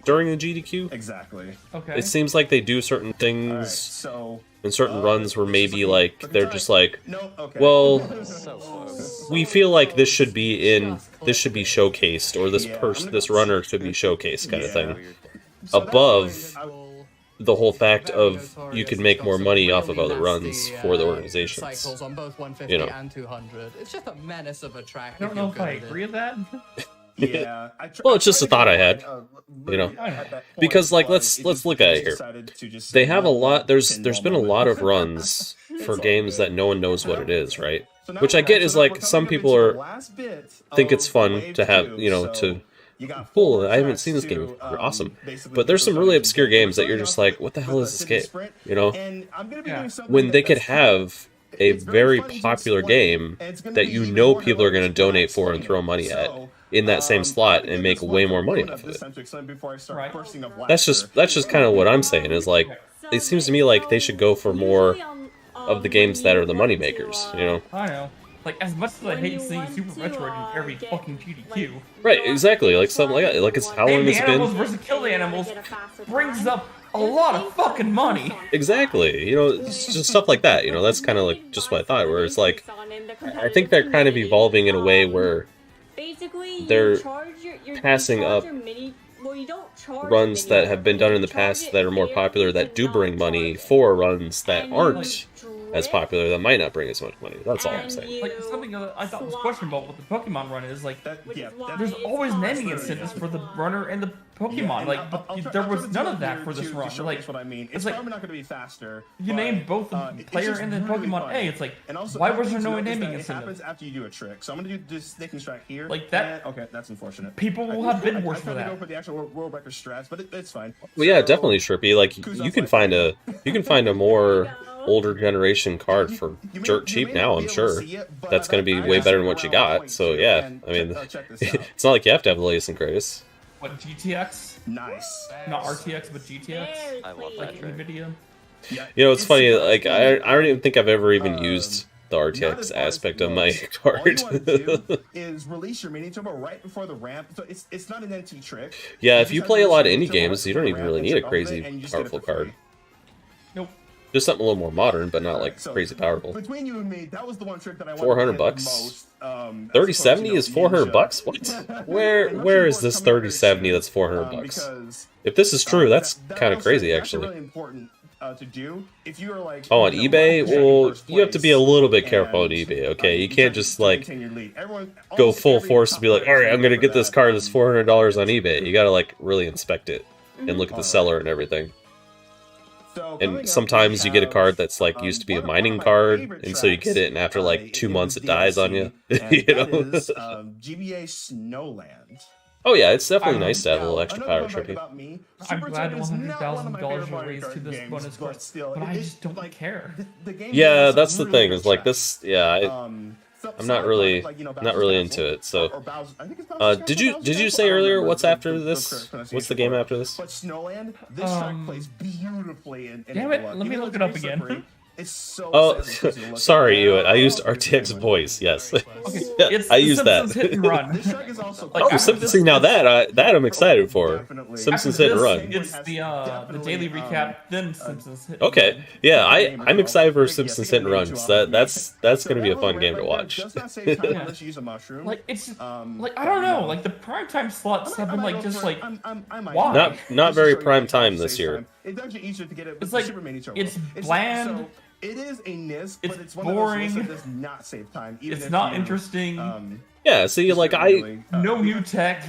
during the GDQ. Exactly. Okay. It seems like they do certain things in certain runs where maybe like they're just like, well, we feel like this should be showcased, or this runner should be showcased, kind of thing, above the whole fact of you could make more money off of other runs for the organizations. Cycles on both 150 You know. and 200. It's just a menace of a track. I don't know if I agree with that. Yeah. Well, it's just a thought I had, you know, because like let's look at it here. They have a lot. There's been a lot of runs for games that no one knows what it is, right? Which I get is like some people think it's fun to have, you know, to. Cool, I haven't seen this game. You're awesome. But there's some really obscure games that you're just like, what the hell is this game? You know? When they could have a very popular game that you know people are going to donate for and throw money at in that same slot and make way more money off of it. Right. That's just kind of what I'm saying is like, it seems to me like they should go for more of the games that are the money makers, you know? I know. Like, as much as I hate seeing Super Metroid in every fucking GDQ. Right, exactly, like something like that. Like, it's how long it's been. Animals versus Kill the Animals brings up a lot of fucking money. Exactly, you know, it's just stuff like that, you know, that's kind of like just what I thought, where it's like, I think they're kind of evolving in a way where they're passing up runs that have been done in the past that are more popular that do bring money for runs that aren't as popular that might not bring as much money. That's all I'm saying. Like, something that I thought was questionable with the Pokemon run is, like, there's always naming incentives for the runner and the Pokemon. Like, but there was none of that for this run. Like, what I mean. It's like, probably not going to be faster. You named both the player and the Pokemon A. It's like, why was there no naming incentive? It happens after you do a trick. So I'm going to do this Snaking Strike here. Like that. Okay, that's unfortunate. People will have been worse for that. I go for the actual world record strats, but it's fine. Well, yeah, definitely, Shrippy. Like, you can find a more older generation card for dirt cheap now, I'm sure. That's going to be way better than what you got. So, yeah, I mean, it's not like you have to have the latest and greatest. What, GTX? Nice. Not RTX, but GTX? I love that. Video. You know, it's funny, like, I don't even think I've ever even used the RTX aspect of my card. All you want to do is release your mini turbo right before the ramp, so it's not an NT trick. Yeah, if you play a lot of indie games, you don't even really need a crazy powerful card. Nope. Just something a little more modern, but not like crazy powerful. Between you and me, that was the one trick that I wanted 400 bucks. 3070 is 400 bucks. What? Where is this 3070 that's 400 bucks? If this is true, that's kind of crazy, actually. Really important to do. If you are like, oh, on eBay, well, you have to be a little bit careful on eBay. Okay, you can't just like go full force to be like, all right, I'm gonna get this card that's $400 on eBay. You gotta like really inspect it and look at the seller and everything. And sometimes you get a card that's like used to be a mining card, and so you get it, and after like 2 months it dies on you. You know? GBA Snowland. Oh yeah, it's definitely nice to have a little extra power tripping. I'm glad $100,000 were raised to this bonus card, but I just don't care. Yeah, that's the thing. Is like this. Yeah, I'm not really into it. So, did you say earlier what's after this? What's the game after this? But Snowland, this track plays beautifully. Damn it! Let me look it up again. It's so oh, sorry, Ewan. I used RTX voice. Yes, yeah, I used that. Hit and run. Oh, see now that I'm excited for. Simpsons Hit and Run. It's the daily recap, then Simpsons Hit. Okay, yeah, I'm excited for Simpsons Hit and Run. So that's gonna be a fun game to watch. Like it's like I don't know, like the primetime slots have been like just like why? Not very prime time this year. It's actually easier to get it. It's like it's bland. It is a NIS, but it's boring. One of those that does not save time. Even it's not interesting. Yeah, see, like no new tech.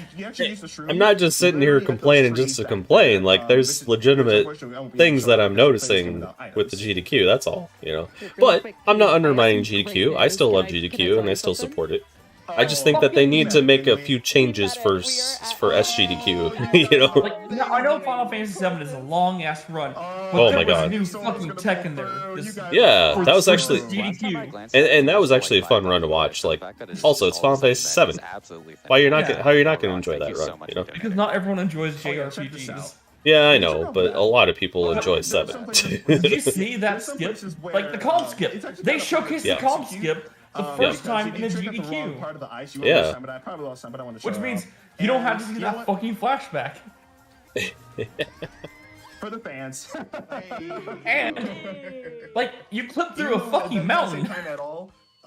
I'm not just sitting here complaining just to complain. Like, there's legitimate things that I'm noticing with the GDQ. That's all, you know. But I'm not undermining GDQ. I still love GDQ and I still support it. I just think that they need to make a few changes for SGDQ, you know? Like, I know Final Fantasy VII is a long-ass run, but oh my god, new fucking tech in there. Yeah, that was actually... And that was actually a fun run to watch. Like, also, it's Final Fantasy VII. How are you not going to enjoy that run, you know? Because not everyone enjoys JRPGs. Yeah, I know, but a lot of people enjoy 7. Did you see that skip? Like, the calm skip. They showcased the calm skip the first time in a GDQ. Yeah. Which means you don't have to see that fucking flashback. For the fans. And, like, you clip through a fucking mountain.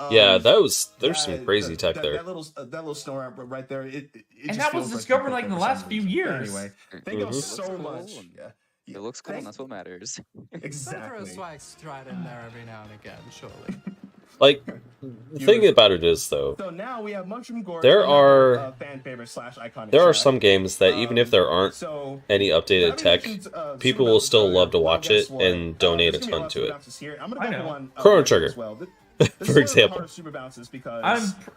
Yeah, there's some crazy tech there. That little snow ramp right there. And that was discovered like in the last few years. Anyway, thank you so much. It looks cool, and that's what matters. Exactly. Throw swag stride in there every now and again, surely. Like, the thing about it is, though, so now we have Mushroom Gorge, there are iconic some games that even if there aren't any updated tech, people will still love to watch it and donate a ton to it. I know. Chrono Trigger, for example.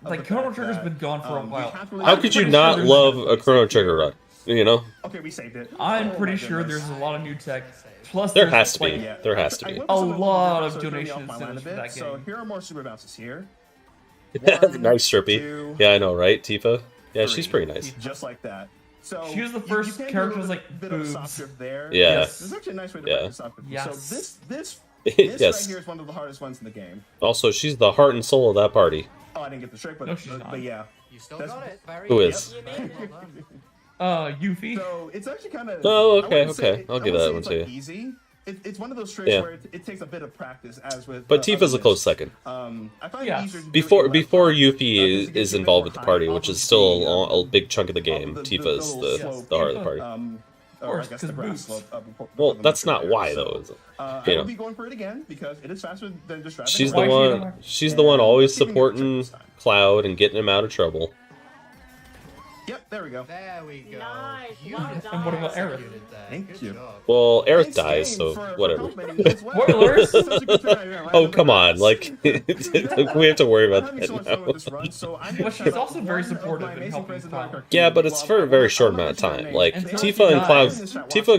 Like, Chrono Trigger's been gone for a while. How could you not love a Chrono Trigger run? You know? Okay, we saved it. I'm pretty sure there's a lot of new tech. Plus, there has to be. There has to be. A lot of donation incentives for that game. So here are more super bounces here. Nice, Strippy. Yeah, I know, right, Tifa? Yeah, she's pretty nice. Just like that. So she was the first character with like bit boobs. of a soft drift there. Yeah. Yes. There's actually a nice way to break the soft drift. Yes. So this Yes. right here is one of the hardest ones in the game. Also, she's the heart and soul of that party. Oh, I didn't get the trick, but, No, she's not. but yeah. You still got it. Very Who good. is? You made it. Well done. Yuffie. So it's actually kind of. Oh, okay. I'll give that one to you. Easy. It's one of those tricks where it takes a bit of practice, as with. But Tifa's a close second. I find it easier to do Before it in left Yuffie is involved with the party, which is still a big chunk of the game. Tifa's the heart of the party. Or I guess the grass slope. Well, that's not why though, is it? I will be going for it again because it is faster than just driving. She's the one. She's the one always supporting Cloud and getting him out of trouble. Yep, there we go. There we go. Nice. You Well did done. And what about Aerith? Thank you. Well, Aerith dies, so whatever. Spoilers! Oh, come on! Like, we have to worry about that now. But she's also very supportive in helping Cloud. Yeah, but it's for a very short amount of time. Like Tifa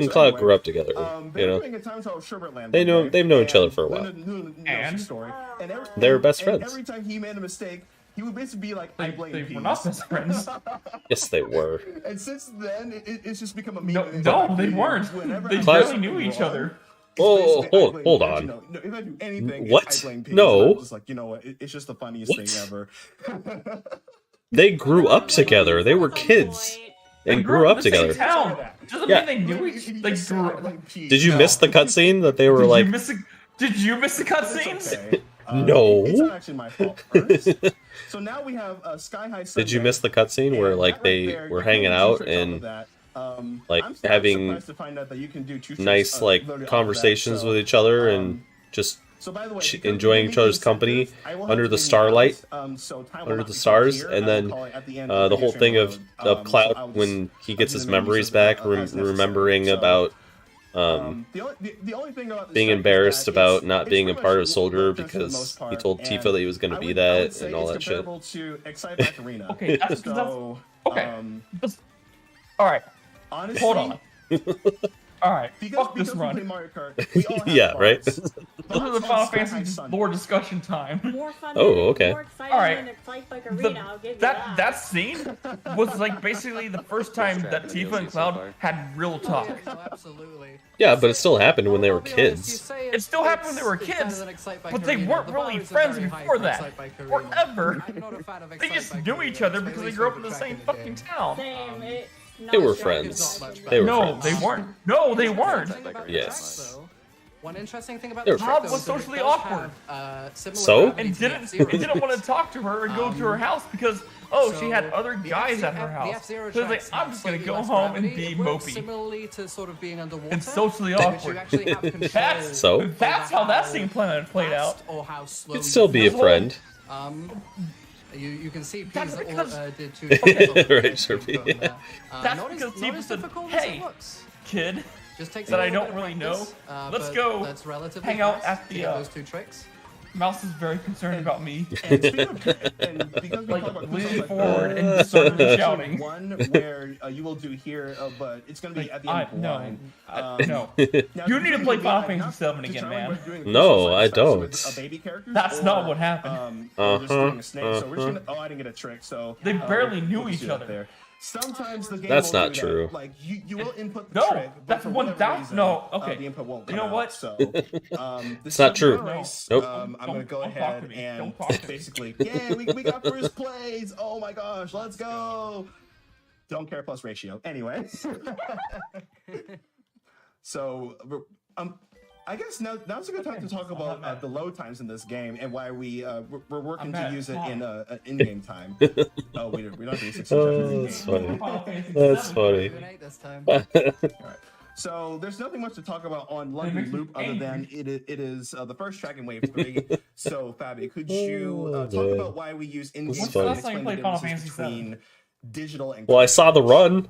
and Cloud grew up together. You know, they've known each other for a while. And They're best friends. Every time he made a mistake, he would basically be like, "I blame They Peace." were not best friends. Yes, they were. And since then, it's just become a meme. No, they weren't. They barely knew each other. Oh, hold on. If I do anything, What? I blame Peace. No. I'm just like, you know what? It's just the funniest thing ever. They grew up together. They were kids and grew up in the same together. town. Doesn't Yeah. mean they knew each. They grew up. Did you miss the cutscene that they were like? Did you miss the cutscenes? Okay. No. It's not actually my fault. Ernest. So now we have Sky High. Did you miss the cutscene where like they were hanging out and like having nice like conversations with each other and just enjoying each other's company under the starlight, under the stars, and then the whole thing of Cloud when he gets his memories back, remembering about being embarrassed about not being a part of a soldier because he told Tifa that he was going to be that and all that shit. Okay, that's okay. All right, hold on. All right, fuck this run. Yeah, right. This is the Final Fantasy lore discussion time. More fun. Oh, okay. More exciting All right. than Excite Bike Arena, I'll give you That scene was like basically the first time that Tifa and Cloud had real talk. Absolutely. Yeah, but it still happened when they were kids. It still happened when they were kids, but they weren't really friends before that. Forever. They just knew each other because they grew up in the same fucking town. Same. They were friends. They were No, friends. they weren't. No, they weren't. Yes. One interesting thing about They're the trick, was though, socially is that it does awkward. have, similar So? gravity And to didn't F-Zero and didn't want to talk to her and go to her house because she had other the guys at her the house. F-Zero So it's like tracks I'm have just gonna slightly go less home and gravity. be It works mopey. Similarly to sort of being underwater. And socially but awkward. You actually have control That's So? That's how that scene plan played out. or how slow You'd still be a you friend. You can see That's Peas because- did two. Right, sure, yeah. That's not because as, not Tifa as said, difficult as "Hey, it looks. kid, Just takes that a I little don't bit of really know. practice, Let's but go that's relatively hang out fast at to the, get those two tricks. Mouse is very concerned about me." And speaking of, and because we Like, talk about leaning Crucial forward Like, and started there's shouting. One where you will do here, but it's going to be at the end of the No, line. no. Now, You need to play Final not Fantasy VII again, determined man. whether doing No, Crucial I Side Effects with, don't. baby characters That's or, not what happened. or just doing a snake. So we're just gonna. Oh, I didn't get a trick. So They barely knew we'll each do that other. there. Sometimes the game That's will not do true. That. Like you will input the No, trick, but that's for 1,000 whatever reason, no, okay. the input won't You come know what? out. So It's not true. Race, Nope. I'm gonna Don't- go don't talk ahead to me. and Don't talk to me. basically, yeah, we got first place. Oh my gosh, let's go. Don't care plus ratio. Anyway, so I guess now's a good time to talk about the load times in this game and why we're working to use it in in-game time. Oh, we don't do 16 Oh, that's funny. That's funny. This time. All right. So there's nothing much to talk about on London Loop other than it is the first track in Wave 3. So Fabi, could you talk about why we use in-game That's time and funny. explain the differences between digital and Well, I saw the run.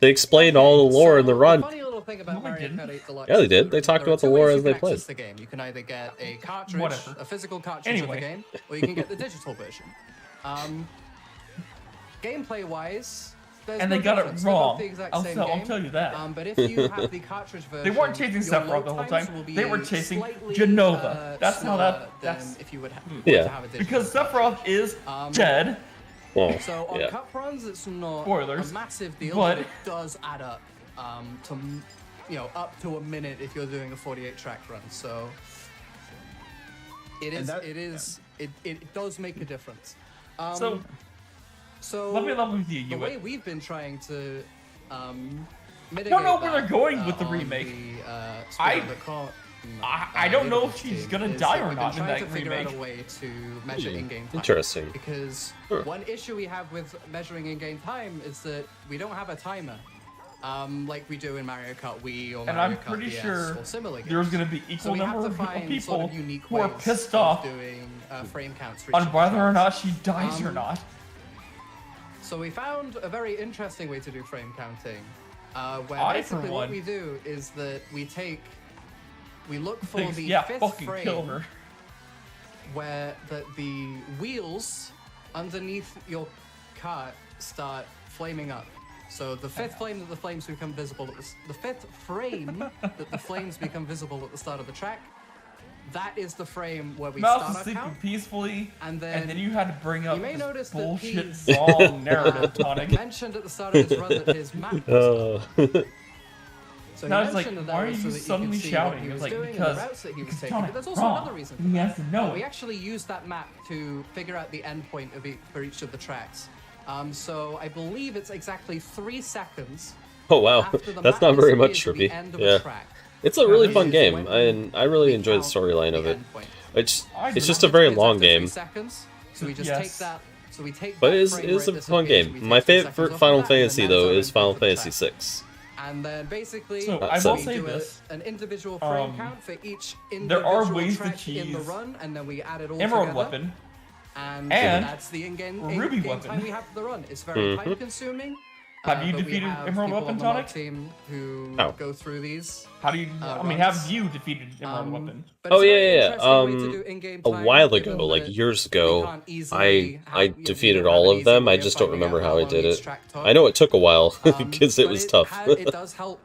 They explained all the lore in the run. Funny little thing about Mario Kart 8 Deluxe. Yeah, they did. They talked There are about the two lore ways as you they can played. access the game. You can either get a cartridge, Whatever. a physical cartridge of the game, or you can get the digital version. Gameplay-wise, there's And no they got it difference. They're both wrong. the exact I'll same tell game. you that. But if you have the cartridge version, They weren't chasing your Sephiroth load the whole times time. will be They were chasing slightly, Genova. That's how slower that's than if you would have, Yeah. to have a digital because version. Sephiroth is dead. Well, so on cup runs, it's not Spoilers, a massive deal, but it does add up to, you know, up to a minute if you're doing a 48-track run. So it does make a difference. So let me level with you. The way we've been trying to mitigate I don't know where they're going with the remake. I don't know if she's gonna die or not in that remake. Figure out a way to measure in-game time. Interesting. Because one issue we have with measuring in-game time is that we don't have a timer, like we do in Mario Kart Wii or Mario Kart DS or similar games. There's gonna be equal number of people who are pissed off doing frame counts on whether or not she dies or not. So we found a very interesting way to do frame counting, where basically what we do is that we look for the fifth frame where the wheels underneath your cart start flaming up. So the fifth frame that the flames become visible at the fifth frame that the flames become visible at the start of the track, that is the frame where we start our count. Peacefully, and then you had to bring up this bullshit song narrative, Tonic. Mentioned at the start of his run that his map was up. So I was like, why are you suddenly shouting? It was like, because Tonic, but there's also another reason. He has to know. We actually used that map to figure out the endpoint for each of the tracks. So I believe it's exactly 3 seconds. Oh wow, that's not very much, Ruby. Yeah, it's a really fun game, and I really enjoy the storyline of it. It's just a very long game. So we just take that. So we take. But it is a fun game. My favorite Final Fantasy though is Final Fantasy VI. And then basically, so I will say an individual frame count for each individual there are ways to track cheese in the run, and then we add it all Emerald together. Weapon. And that's the in-game time we have for the run. It's very time-consuming. Have you defeated Emerald Weapon, Tonic? Team who go through these. How do you? I mean, have you defeated Emerald Weapon? Oh yeah. A while ago, like years ago, I defeated all of them. I just don't remember how I did it. I know it took a while because it was tough. It does help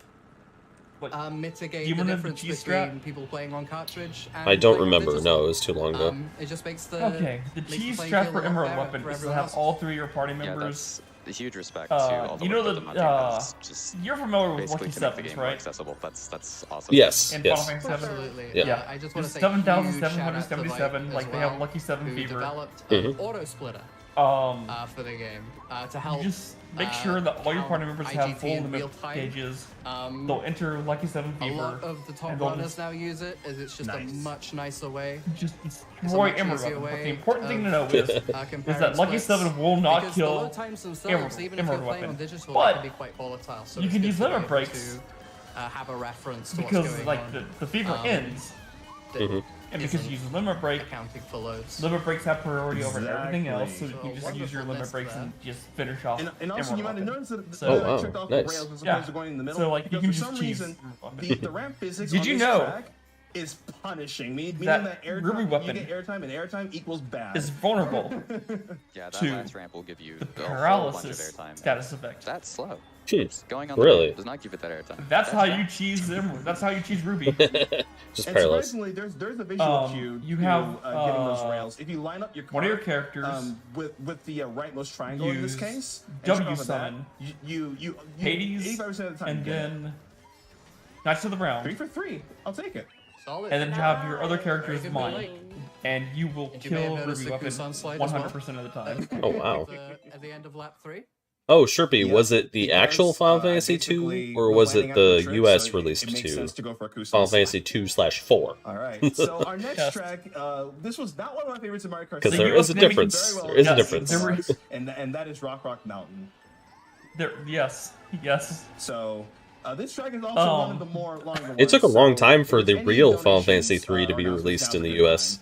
mitigate the difference between people playing on cartridge and I don't remember. No, it was too long ago. It just makes the cheese strap for Emerald Weapon is to have all 3 of your party members. A huge respect to all the work that you're familiar with Lucky Sevens, right? Accessible. That's awesome. Yes. And yes. Final Fantasy 7. Absolutely. Yeah. I just want to say 7,777. Like they have Lucky 7 Fever. Developed an auto splitter. For the game to help. Just make sure that all your party members have full limit gauges. They'll enter Lucky 7 Fever. A lot of the top runners now use it, as it's just a much nicer way. Just destroy Emerald Weapon. But the important thing to know is that Lucky 7 will not kill Emerald Weapon. But you can use limit breaks have a reference to because like the fever ends. And because you use a limit break, accounting for loads. Limit breaks have priority over everything else, so you just use your limit breaks and just finish off. And also, you might have noticed that I checked off the rails as opposed to going in the middle. So like you can just for some reason, the ramp physics on this track is punishing, meaning that Ruby Weapon you get airtime, and airtime equals bad. Is vulnerable yeah, that to last ramp will give you the a paralysis whole bunch of airtime. status effect. That's slow. Jeez. Going on the really? does not give it that airtime. That's how you cheese Emerald. That's how you cheese Ruby. Just and paralyzed. surprisingly, there's a visual cue you have getting those rails. If you line up your card, one of your characters with the rightmost triangle in this case, W summon you Hades 85% of the time, and then Knights of the Realm. 3 for 3. I'll take it. Solid. And then you have your other character's mine, and you will kill Ruby Weapon 100% of the time. Oh wow. At the end of lap 3. Oh, Sherpy, was it the actual Final Fantasy 2, or was it the US released 2? Final Fantasy 2/4. Alright, so our next track, this was not one of my favorites in Mario Kart. Because there is a difference. There is a difference. And that is Rock Mountain. Yes. So, this track is also one of the more longer ones. It took a long time for the real Final Fantasy 3 to be released in the US.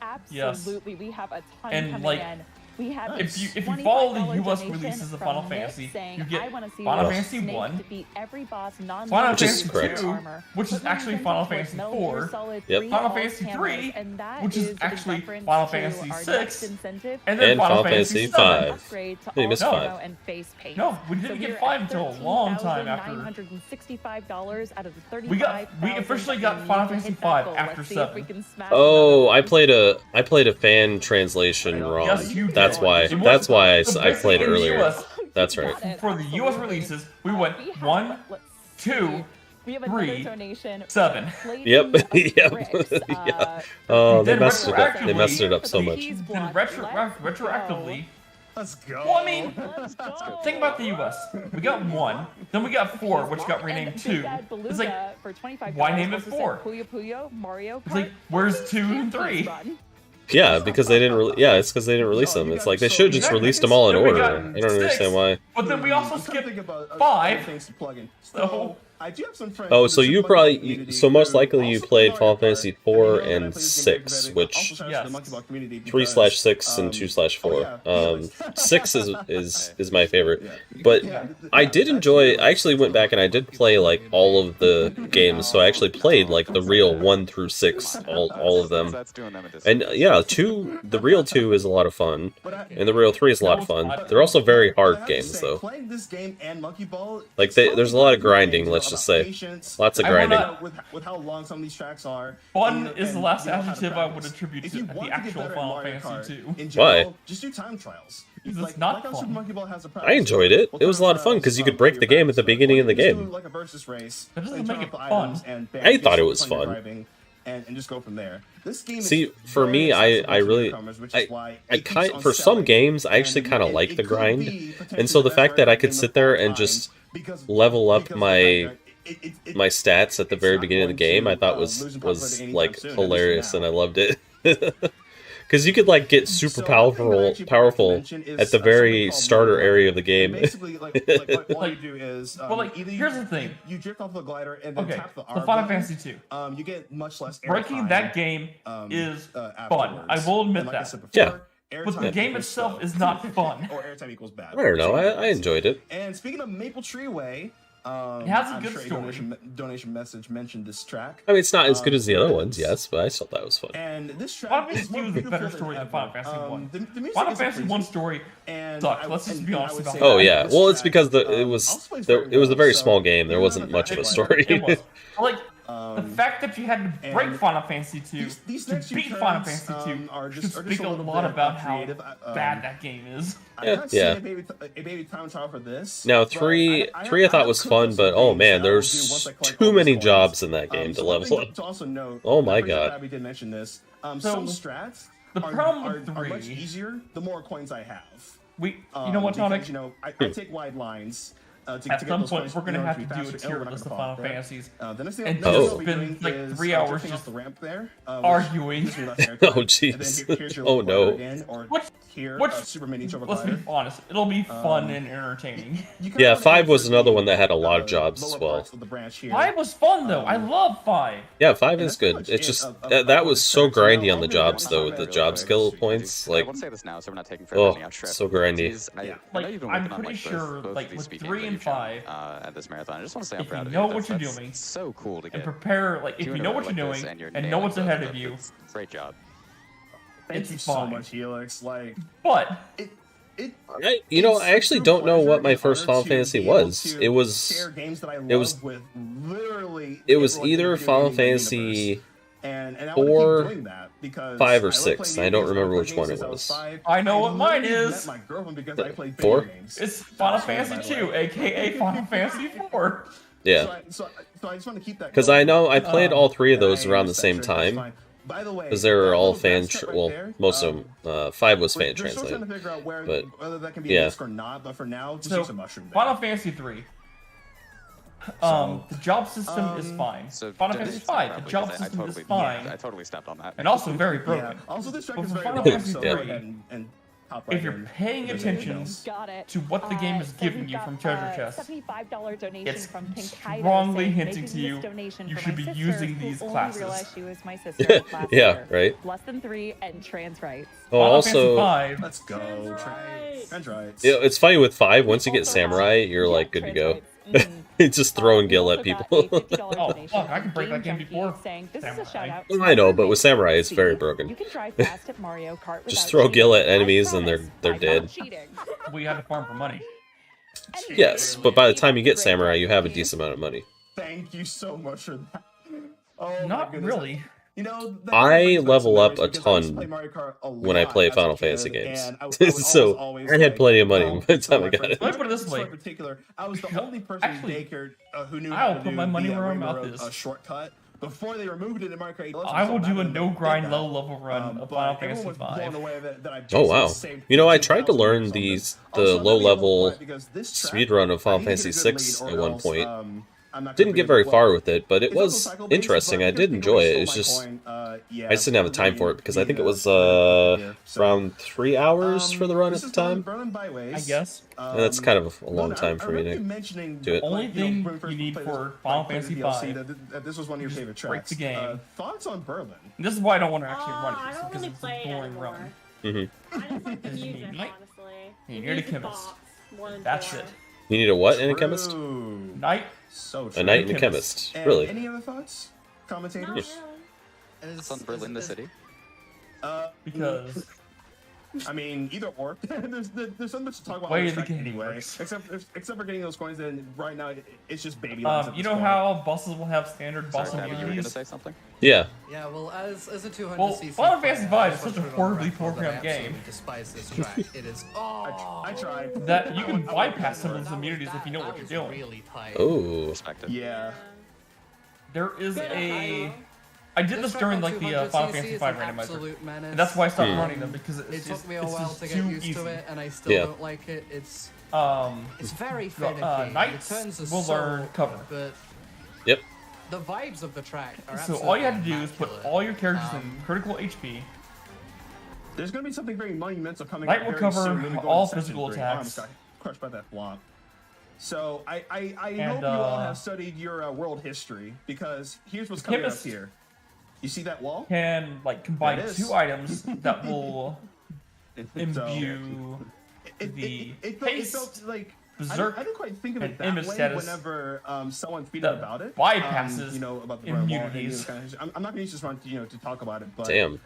Absolutely, we have a ton coming in. We have if you follow the US releases of Final Fantasy, you get Final Fantasy 1, Final Fantasy 2, which is actually Final Fantasy 4, Final Fantasy 3, which is actually Final Fantasy 6, and then Final Fantasy 5. You missed 5. No, we didn't get 5 until a long time after. We officially got Final Fantasy 5 after 7. Oh, I played a fan translation wrong. Yes, you did. That's why. That's why I played earlier. US, that's right. For the US releases, we went 1, 2, 3, 7. Yep. Yep. Yeah. Oh, they messed it up. They messed it up so much. Then retroactively. Let's go. Well, I mean, think about the US. We got 1, then we got 4, which got renamed 2. It's like, why name it 4? It's like, where's 2 and 3? Yeah, because they didn't. Yeah, it's because they didn't release them. It's like they should have just released them all in order. I don't understand why. But then we also skipped 5. So. I do have some friends. Oh, so you probably, so most likely you played Final Fantasy 4 and 6, which 3/6 and 2/4. 6 is my favorite, but I did enjoy. I actually went back and I did play like all of the games, so I actually played like the real 1 through 6, all of them. And yeah, the real 2 is a lot of fun, and the real 3 is a lot of fun. They're also very hard games though. Like there's a lot of grinding. Let's just say lots of grinding. With how long some of these tracks are. Fun is the last adjective I would attribute to the actual Final Fantasy 2. Why? Just do time trials. It's not fun. I enjoyed it. It was a lot of fun because you could break the game at the beginning of the game. Like a versus race. That doesn't make it fun. I thought it was fun. And just go from there. This game See, for me, I really, for some games, I actually kind of like the grind, and so the fact that I could sit there and just level up my stats at the very beginning of the game, I thought was like hilarious, and I loved it. Because you could like get super powerful at the very starter area of the game. Basically, what you do is, here's the thing: you drift off the glider and then tap the R so Final Fantasy 2. You get much less. Breaking that game is fun. I will admit that. Yeah. But the game itself is not fun. Or airtime equals bad. I don't know. I enjoyed it. And speaking of Maple Tree Way. It has a good story. Donation message mentioned this track. I mean, it's not as good as the other ones, yes, but I still thought that was fun. And this track Final Fantasy 2 is a better story than Final Fantasy 1. Final Fantasy 1 story sucked. Let's just be honest about that. Oh yeah, well it's because it was a very small game. There wasn't much of a story. Like the fact that you had to break Final Fantasy 2 to beat Final Fantasy 2 should speak a lot about how bad that game is. Yeah. A baby time trial for this. Now 3 I thought was fun, but oh man, there's too many jobs in that game to level up. Oh my god. We did mention this. So, some strats are much easier the more coins I have. You know what, Tonic? I take wide lines. At some point, we're going to have to do a tier list of Final Fantasies. And just spend like 3 hours just arguing. Oh jeez. Oh no. Let's be honest, it'll be fun and entertaining. Yeah, 5 was another one that had a lot of jobs as well. 5 was fun though. I love 5. Yeah, 5 is good. It's just that was so grindy on the jobs though, with the job skill points. Like, I say this now, so we're not taking oh, so grindy. Like, I'm pretty sure, like with 3 and 5, at this marathon, I just want to say I'm proud if of you know what you're doing, so cool to get. And prepare, like if you know what you're doing and know what's ahead of you, great job. Thank you so much, Helix. Like, but I actually don't know what my first Final Fantasy was. It was either Final Fantasy 4, 5, or 6. I don't remember which one it was. I know what mine is. 4? It's Final Fantasy 2, aka Final Fantasy 4. Yeah. So I just want to keep that. Because I know I played all 3 of those around the same time. By the way, because they were all fan, most of them. 5 was fan translated. But whether that can be a risk or not, but for now, just use a mushroom. Final Fantasy 3. The job system is fine. Final Fantasy 5, the job system is fine. I totally stepped on that. And also very broken. Yeah. Also, this track but is for very Final Fantasy 3, if you're paying attention to what the game is giving you from treasure chests, it's strongly hinting to you you should be using these classes. Yeah, right. Less than 3 and trans rights. Oh, also, let's go. Trans rights. Yeah, it's funny with 5. Once you get Samurai, you're like good to go. It's just throwing gil at people. Oh, fuck, I can break that game before Samurai. I know, but with Samurai, it's very broken. Just throw gil at enemies and they're dead. We had to farm for money. Yes, but by the time you get Samurai, you have a decent amount of money. Thank you so much for that. Oh, not really. I level up a ton when I play Final Fantasy games. So I had plenty of money by the time I got it. Let me put it this way. I was the only person in daycare who knew I'll put my money where my mouth is. A shortcut. Before they removed it in Mario Kart 8 Deluxe, I will do a no-grind low-level run of Final Fantasy V. Oh wow! You know, I tried to learn the low-level speedrun of Final Fantasy VI at one point. Didn't get very far with it, but it was interesting. I did enjoy it. It's just I just didn't have the time for it because I think it was around 3 hours for the run at the time. I guess. And that's kind of a long time for me to do it. Only thing you need for Final Fantasy V. This was one of your favorite tracks. Break the game. Thoughts on Berlin? This is why I don't want to actually run it I don't because really it's a play boring anymore. run. Mm-hmm. I just like the music, honestly. You're the chemist. That's it. You need a what and a chemist? Knight. So a knight and a chemist. Really? Any other thoughts, commentators? It's on Berlin, the city. Because. I mean, either or. there's so much to talk about. Why the anyway? Except for getting those coins, and right now it's just baby. You know how buses will have standard boss immunities? You were gonna say something? Yeah. Yeah, well, as a 200cc. Well, Final Fantasy V is such a horribly programmed game. Despise this track. It is. Oh. I tried. That you can bypass some of those immunities if you know what you're doing. Really tight. Oh. Yeah. There is a. I did this during like the Final Fantasy V randomizer, and that's why I stopped running them because it took me a while to get used to it, and I still don't like it. It's very finicky. Knights will learn cover. But yep. The vibes of the track are so all you have to do is put all your characters in critical HP. There's going to be something very monumental coming. Knight will cover all physical attacks. Oh, crushed by that flop. So I hope you all have studied your world history because here's what's coming up here. You see that wall? Can like combine two items that will imbue the haste, like berserk, I didn't quite think of it that way whenever someone tweeted about it. Bypasses about the immunities. I'm not going to use this run to talk about it, but damn.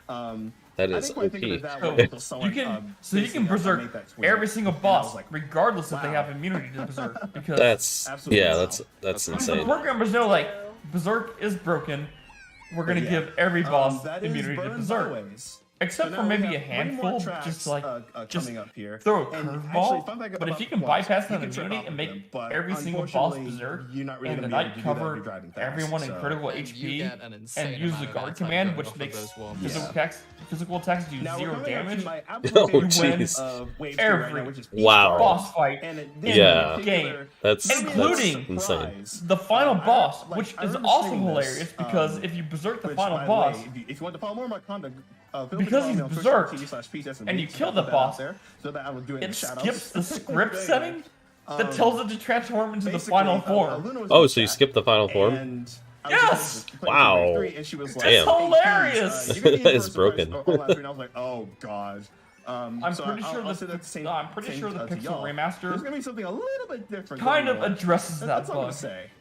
That is OP. So you can berserk every single boss, regardless if they have immunity to berserk. Because that's insane. The programmers know like berserk is broken. We're gonna give every boss immunity to berserk. Except for maybe a handful, just like throw a curveball. But if you can bypass that immunity and make every single boss berserk, and the Knight cover everyone in critical HP, and use the guard command, which makes physical attacks do 0 damage, oh, you win every boss fight in the game, including the final boss, which is also hilarious because if you berserk the final boss, if you want to follow more of my conduct. Because he's berserked and you kill the boss, it skips the script setting that tells it to transform into the final form. Oh, so you skip the final form? Yes! Wow. It's hilarious! That is broken. I was like, oh god. I'm pretty sure the Pixel Remaster there's gonna be something a little bit different. Kind of addresses that bug.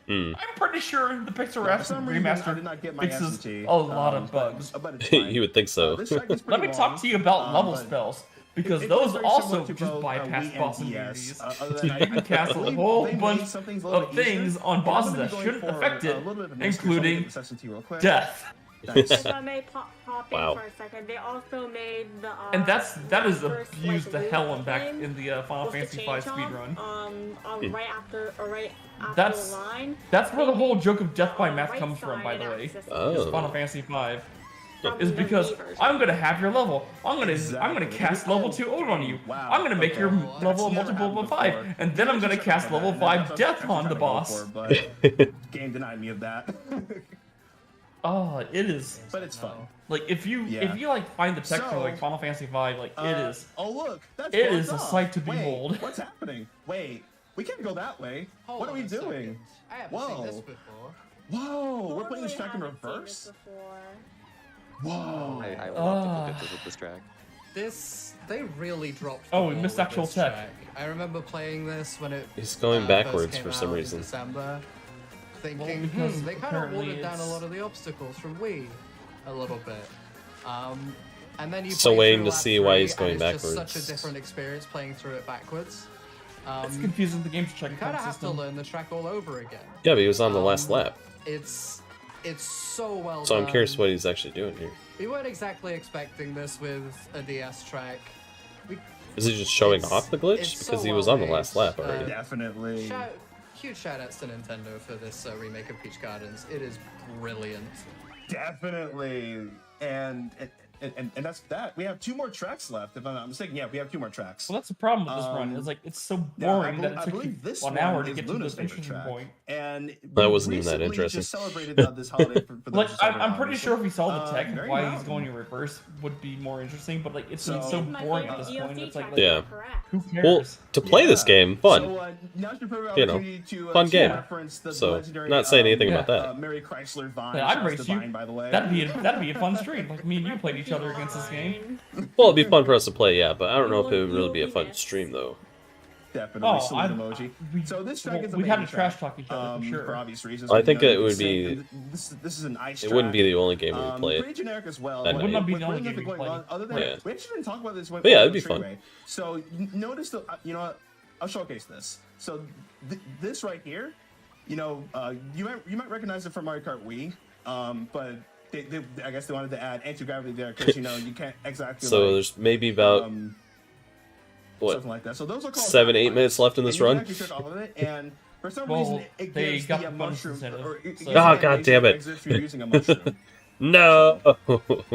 Mm. I'm pretty sure the Pixel Remaster fixes a lot of bugs. You would think so. Let me talk to you about level spells. Because those also just bypass boss immunities. You can cast a whole bunch of things on bosses that shouldn't affect it, including death. If I may pop in for a second, they also made the and that is abused the hell and back in the Final Fantasy V speedrun. Right after that's the line. That's where the whole joke of death by math comes from, by the way. Is Final Fantasy V. Is because I'm gonna have your level. I'm gonna cast level 2 OoT on you. I'm gonna make your level a multiple of 5, and then I'm gonna cast level 5 death on the boss. Game denied me of that. Oh, it is. But it's fun. Like if you like find the text for like Final Fantasy V, like it is. Oh look, that's it is a sight to behold. What's happening? Wait, we can't go that way. What are we doing? I haven't seen this before. Whoa, we're playing this track in reverse. Whoa! I love to visit this track. They really dropped. Oh, we missed actual tech. Track. I remember playing this when it. He's going backwards for some reason. December, thinking they kind of watered down a lot of the obstacles from Wii, a little bit. And then you. So waiting to see why he's going backwards. It's just such a different experience playing through it backwards. It's confusing the game's check. You kind of have to learn the track all over again. Yeah, but he was on the last lap. It's It's so well done. So I'm curious what he's actually doing here. We weren't exactly expecting this with a DS track. Is he just showing off the glitch? Because he was on the last lap already. Definitely. Huge shout-outs to Nintendo for this remake of Peach Gardens. It is brilliant. Definitely. And that's that. We have 2 more tracks left, if I'm not mistaken. Yeah, we have 2 more tracks. Well, that's the problem with this run. It's like it's so boring that it took you 1 hour to get to this interesting point. And that wasn't even that interesting. Just celebrated this holiday for like I'm pretty sure if we saw the tech of why he's going in reverse would be more interesting, but like it's so boring at this point. It's like yeah. Who cares? Well, to play this game, fun. So, you know, fun game. So, not saying anything about that. Mary Chrysler Vine. Yeah, I'd race you. By the way. That'd be a fun stream. Like me and you played each other against this game. Well, it'd be fun for us to play, yeah, but I don't know if it would really be a fun stream though. Definitely, salute emoji. So this track is we'd have to trash talk each other for sure. For obvious reasons. I think it would be. This is an ice track. It wouldn't be the only game we would play. Pretty generic as well. It would not be the only game we play. Other than we actually didn't talk about this. But yeah, it'd be fun. So notice the you know what? I'll showcase this. So this right here, you know, you might recognize it from Mario Kart Wii, but. I guess they wanted to add anti-gravity there because, you know, you can't exactly. So there's maybe about what, something like that. So those are called 7-8 minutes left in this run. And for some reason, it gives the mushroom. Oh, god damn it! No.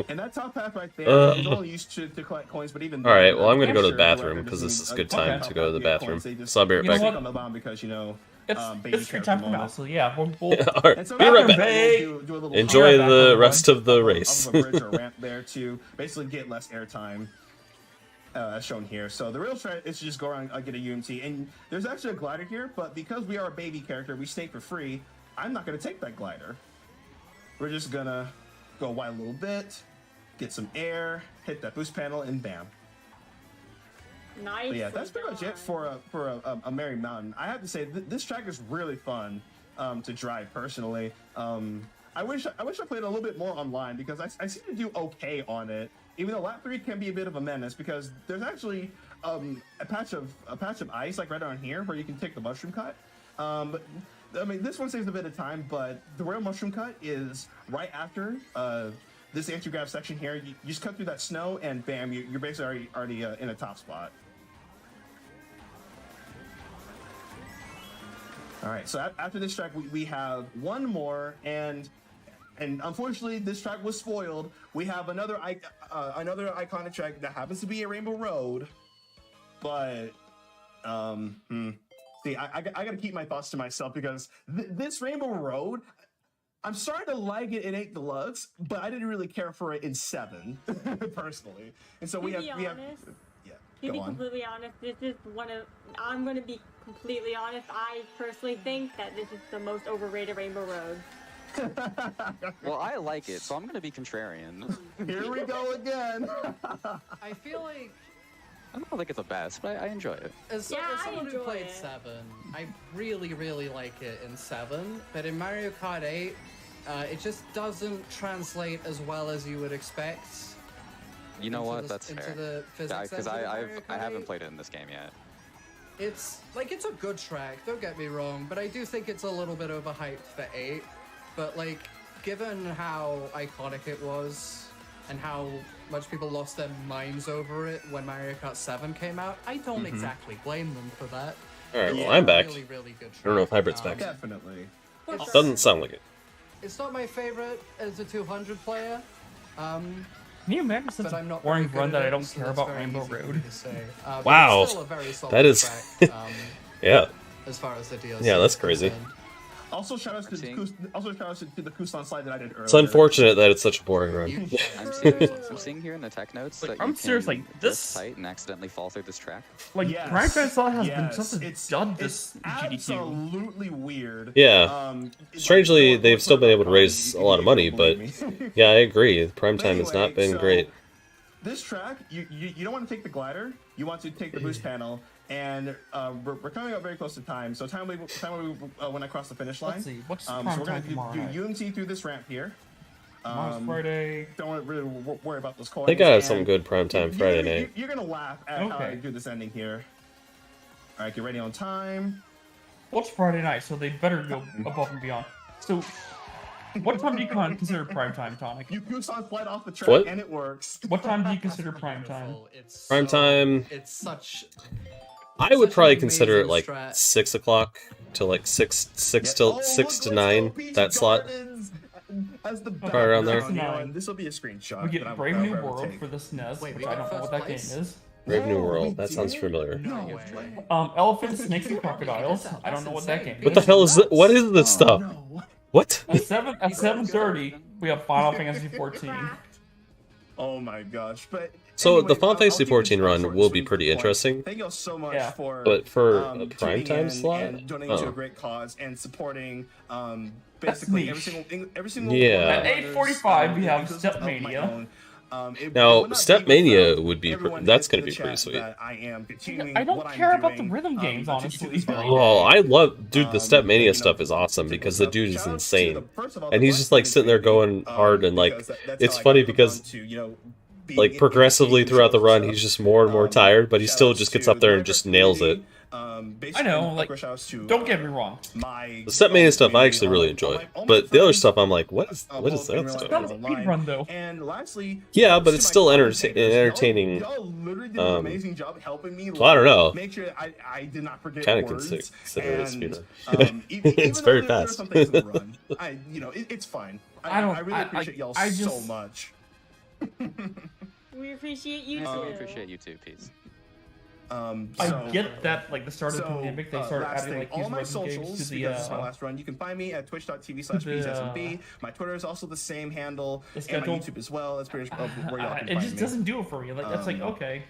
And that top half right there is only used to collect coins, but even. All right. Well, I'm gonna go to the bathroom because this is a good time to go to the bathroom. So I'll be right back. Because you know. It's free time for mouse, so yeah, we'll right, be right back. Enjoy the rest of the race. A bridge or ramp there to basically get less airtime, as shown here. So the real strat is to just go around and get a UMT. And there's actually a glider here, but because we are a baby character, we stay for free. I'm not going to take that glider. We're just going to go wide a little bit, get some air, hit that boost panel, and bam. Nice. But yeah, that's pretty much it for a Merry Mountain. I have to say this track is really fun to drive personally. I wish I played a little bit more online because I seem to do okay on it. Even though lap 3 can be a bit of a menace because there's actually a patch of ice like right on here where you can take the mushroom cut. But I mean this one saves a bit of time, but the real mushroom cut is right after this anti-grav section here. You just cut through that snow and bam, you're basically already in a top spot. All right, so after this track, we have one more, and unfortunately, this track was spoiled. We have another iconic track that happens to be a Rainbow Road, but see, I gotta keep my thoughts to myself because this Rainbow Road, I'm starting to like it in 8 Deluxe, but I didn't really care for it in 7, personally. And so we have. To be completely honest, this is I'm going to be completely honest, I personally think that this is the most overrated Rainbow Road. Well, I like it, so I'm going to be contrarian. Here we go again. I feel like... I don't think it's the best, but I enjoy it. As someone who played 7, I really, really like it in 7, but in Mario Kart 8, it just doesn't translate as well as you would expect. You know what? That's fair. The physics because I haven't played it in this game yet. It's a good track, don't get me wrong, but I do think it's a little bit overhyped for 8. But like, given how iconic it was and how much people lost their minds over it when Mario Kart 7 came out, I don't exactly blame them for that. All right, well, I'm back. Really, really good track. I don't know if Hybrid's back. Definitely. Doesn't sound like it. It's not my favorite as a 200 player. Can you imagine such a boring run that I don't care about Rainbow Road? Wow, that is... track, yeah. As far as the DLC. Yeah, that's crazy. Also, shout out to the Kusan slide that I did earlier. It's unfortunate that it's such a boring run. I'm serious. I'm seeing here in the tech notes that I'm serious, like this tight and accidentally fall through this track. Like Prime Slot has been such a dud this GDQ. Absolutely weird. Yeah. Strangely, they've still been able to raise a lot of money, but yeah, I agree. Primetime has not been great. This track, you don't want to take the glider. You want to take the boost panel. And we're coming up very close to time. So time when I cross the finish line. Let's see. What's the so we're going to do UMT through this ramp here. Friday. Don't really worry about those coins. They got some good primetime Friday night. You're going to laugh at how I do this ending here. All right, get ready on time. What's Friday night? So they better go above and beyond. So What time do you consider prime time, Tonic? You slide off the track and it works. What time do you consider prime time? Prime time. It's such. I would probably consider it like 6 o'clock to like 6 to 9. That slot. As the probably around there. This will be a screenshot. We get Brave New World for the SNES, which I don't know what that game is. Brave New World. That sounds familiar. No Elephants, snakes, and crocodiles. I don't know what that game is. What the hell is it? What is this stuff? What? At 7:30, we have Final Fantasy 14. Oh my gosh! But so anyway, the Final Fantasy 14 run will be pretty interesting. Thank you all so much for. But for a prime time slot, and donating to a great cause and supporting basically every single. Yeah. At 8:45, we have Step Mania. Now, Step Mania would be that's going to be pretty sweet. I don't care about the rhythm games, honestly. Oh, I love, dude. The Step Mania stuff is awesome because the dude is insane, and he's just like sitting there going hard, and like it's funny because like progressively throughout the run, he's just more and more tired, but he still just gets up there and just nails it. I know, like, don't get me wrong. The Step Mania stuff I actually really enjoy, but the other stuff I'm like, what is that stuff? It's not a speedrun though. Yeah, but it's still entertaining. Well, I don't know. Kind of consider it a speedrun. It's very fast. It's fine. I really appreciate y'all so much. We appreciate you too. We appreciate you too, peace. I get that, like, the start of the pandemic, they started adding, like, these rhythm games to the, this is my last run. You can find me at twitch.tv/PSMB. My Twitter is also the same handle, and my YouTube as well. That's pretty much where y'all can find me. It just doesn't do it for me. Like, that's like, okay.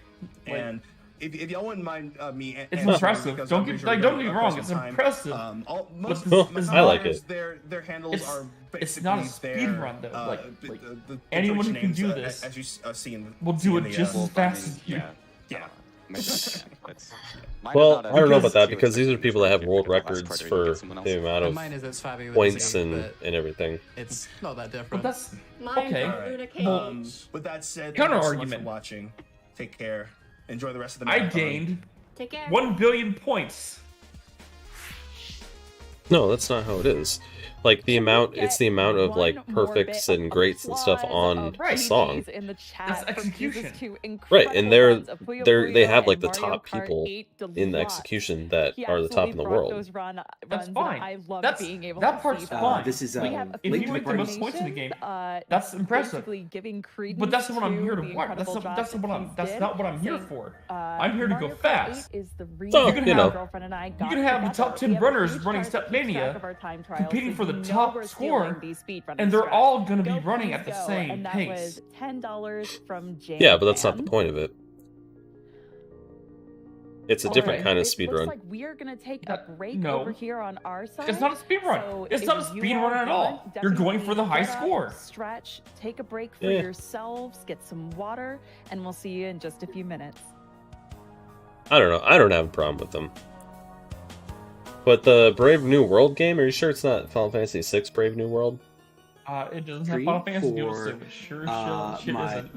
And if y'all wouldn't mind me... It's impressive. Don't get me wrong, it's impressive. I like it. Their handles are basically it's not a speedrun, though. Like anyone who can do this will do it just as fast as you. Yeah. Well, I don't know about that because these are people that have world records for the amount of points and everything. It's not that different. But that's okay. Well, with that said, counter thank you so much argument. for watching. Take care. Enjoy the rest of the night. I gained 1 billion points. No, that's not how it is. Like the amount, it's the amount of like perfects and greats and stuff on a song. That's execution. Right, and they have like the top people in the execution that are the top in the world. That's fine. That part's fine. This is if you make the most points in the game, that's impressive. But that's what I'm here to watch. That's not what I'm here for. I'm here to go fast. So, you can have the top 10 runners running Step Mania competing for the top score, and they're all going to be running at the same pace. Yeah, but that's not the point of it. It's a different kind of speedrun. Like we're gonna take a break over here on our side. It's not a speedrun. So it's not a speedrun at all. You're going for the high score. Stretch, take a break for yourselves, get some water, and we'll see you in just a few minutes. I don't know. I don't have a problem with them. But the Brave New World game, are you sure it's not Final Fantasy VI Brave New World? It doesn't have Final Fantasy DLC, so it sure isn't.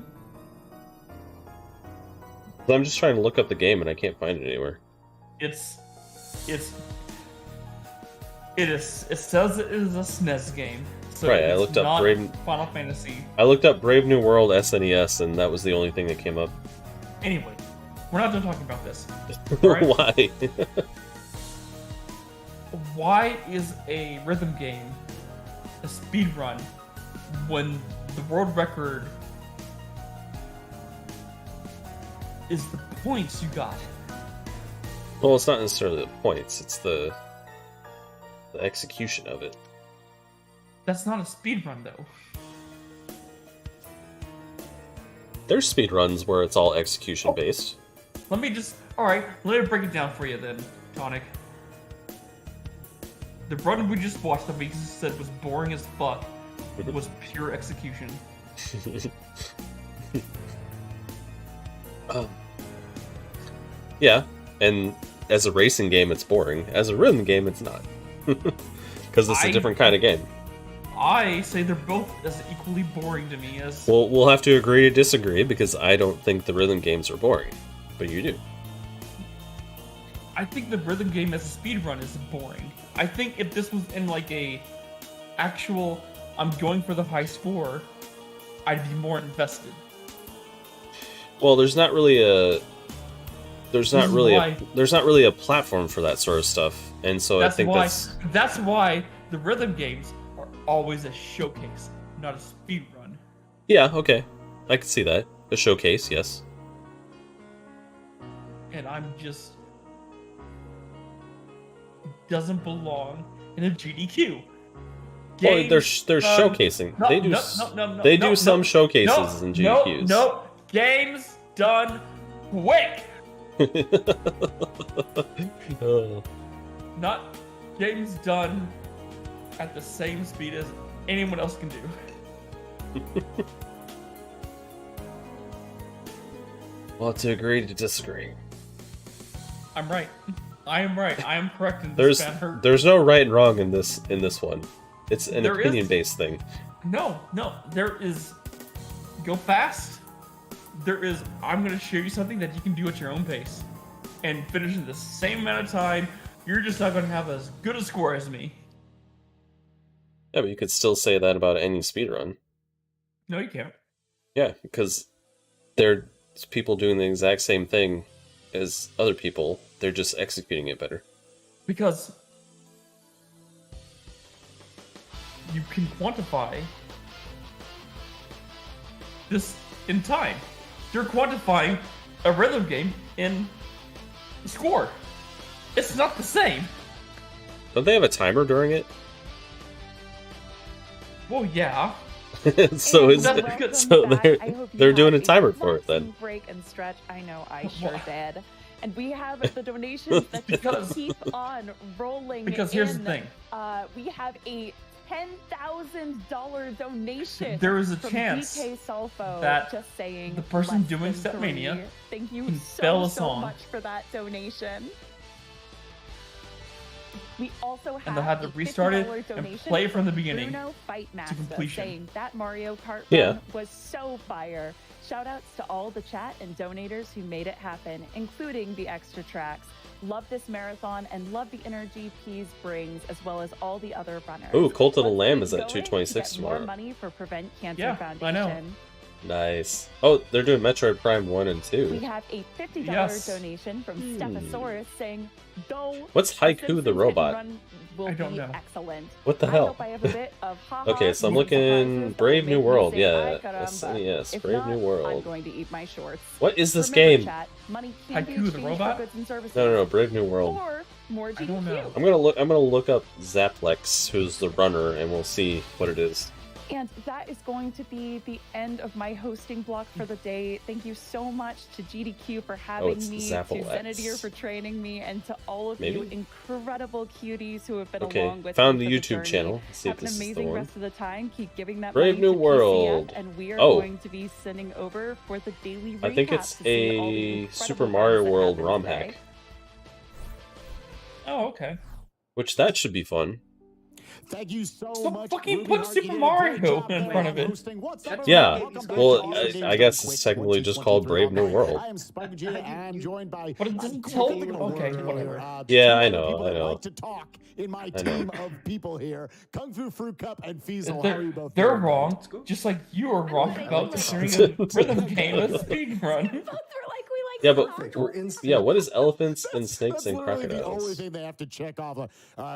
I'm just trying to look up the game and I can't find it anywhere. It says it is a SNES game. So right, I looked up Final Fantasy. I looked up Brave New World SNES and that was the only thing that came up. Anyway, we're not done talking about this. Right? Why? Why is a rhythm game a speedrun when the world record is the points you got? Well, it's not necessarily the points, it's the execution of it. That's not a speedrun, though. There's speedruns where it's all execution based. Alright, let me break it down for you then, Tonic. The run we just watched that we said was boring as fuck was pure execution. Yeah, and as a racing game it's boring. As a rhythm game it's not. Because it's a different kind of game. I say they're both as equally boring to me as... Well, we'll have to agree to disagree because I don't think the rhythm games are boring. But you do. I think the rhythm game as a speedrun is boring. I think if this was in like a actual I'm going for the high score, I'd be more invested. Well, there's not really a platform for that sort of stuff, and so I think that's why the rhythm games are always a showcase, not a speed run. Yeah, okay, I can see that. A showcase, yes. And I'm just doesn't belong in a GDQ. Well, they're showcasing. They do some showcases in GDQs. No, games done quick. Not games done at the same speed as anyone else can do. Well, to agree to disagree. I'm right. I am right. I am correct in this. There's no right and wrong in this one. It's an opinion-based thing. No. There is go fast. There is I'm going to show you something that you can do at your own pace and finish in the same amount of time. You're just not going to have as good a score as me. Yeah, but you could still say that about any speedrun. No, you can't. Yeah, because there's people doing the exact same thing as other people. They're just executing it better. Because you can quantify this in time. You're quantifying a rhythm game in score. It's not the same. Don't they have a timer during it? Well, yeah. so they're doing a timer for it then. Break and stretch. I know I sure did. And we have the donations that just keep on rolling. Because here's the thing. We have a $10,000 donation. There is a chance that just saying the person doing Stepmania thank you so much for that donation. We also have and they'll have to restart it and play from the beginning Bruno Fight to completion. Saying that Mario Kart run was so fire. Shoutouts to all the chat and donators who made it happen, including the extra tracks. Love this marathon and love the energy Peas brings, as well as all the other runners. Ooh, Cult of the Lamb is at 226 tomorrow. More money for Prevent Cancer Foundation. I know. Nice. Oh, they're doing Metroid Prime 1 and 2. We have a $50 donation from Stephosaurus saying, what's Haiku the Robot? I don't know. Excellent. What the hell? I have a bit of okay, so I'm looking Brave New World. Yeah. Yes, Brave New World. I'm going to eat my shorts. What is this game? Haiku the Robot? No, Brave New World. I don't know. I'm gonna look up Zaplex, who's the runner, and we'll see what it is. And that is going to be the end of my hosting block for the day. Thank you so much to GDQ for having me, to Zenadier for training me, and to all of you incredible cuties who have been along with me. Found the YouTube channel. Let's see if this is the one. Have an amazing rest of the time. Keep giving that Brave New World. PCF, and we are going to be sending over for the daily recap. I think it's a Super Mario World ROM hack. Oh, okay. Which that should be fun. Thank you so much. Fucking put Super Mario in front of it. Yeah. Well, I guess it's technically just called Brave New World. I am Spike G, and I'm joined by but it doesn't tell the okay, whatever. Yeah, I know. I like to talk in my team of people here. Kung Fu Fruit Cup and Fiesel. They're wrong, just like you are wrong about considering a rhythm game as a speed run. Yeah, but what is elephants and snakes and crocodiles? The only thing they have to check off.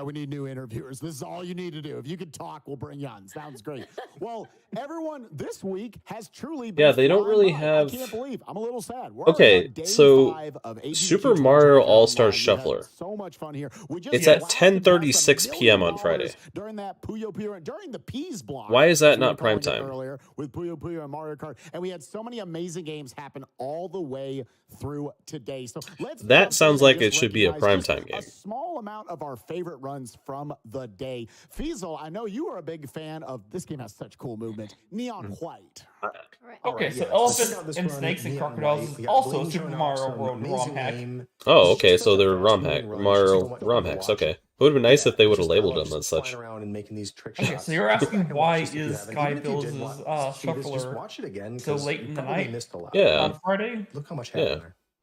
We need new interviewers. This is all you need to do. If you can talk, we'll bring you on. Sounds great. Well, everyone this week has truly been they don't really have. I can't believe. I'm a little sad. Okay, so Super Mario All-Star Shuffler. So much fun here. It's at 10:36 p.m. on Friday. During that during the Peas block. Why is that not prime time? Earlier with Puyo Puyo and Mario Kart, and we had so many amazing games happen all the way through today. So that sounds like it should be a primetime game. A small amount of our favorite runs from the day. Fiesel, I know you are a big fan of this game. Has such cool movement. Neon White. Okay, so elephants and snakes and crocodiles is also a Super Mario World ROM hack. Oh, okay, so they're Mario ROM hacks. Okay, it would have been nice if they would have labeled them as such. Okay, so you're asking why is Sky Bill's Shuffler so late in the night? Yeah. On Friday? Look how much happened there.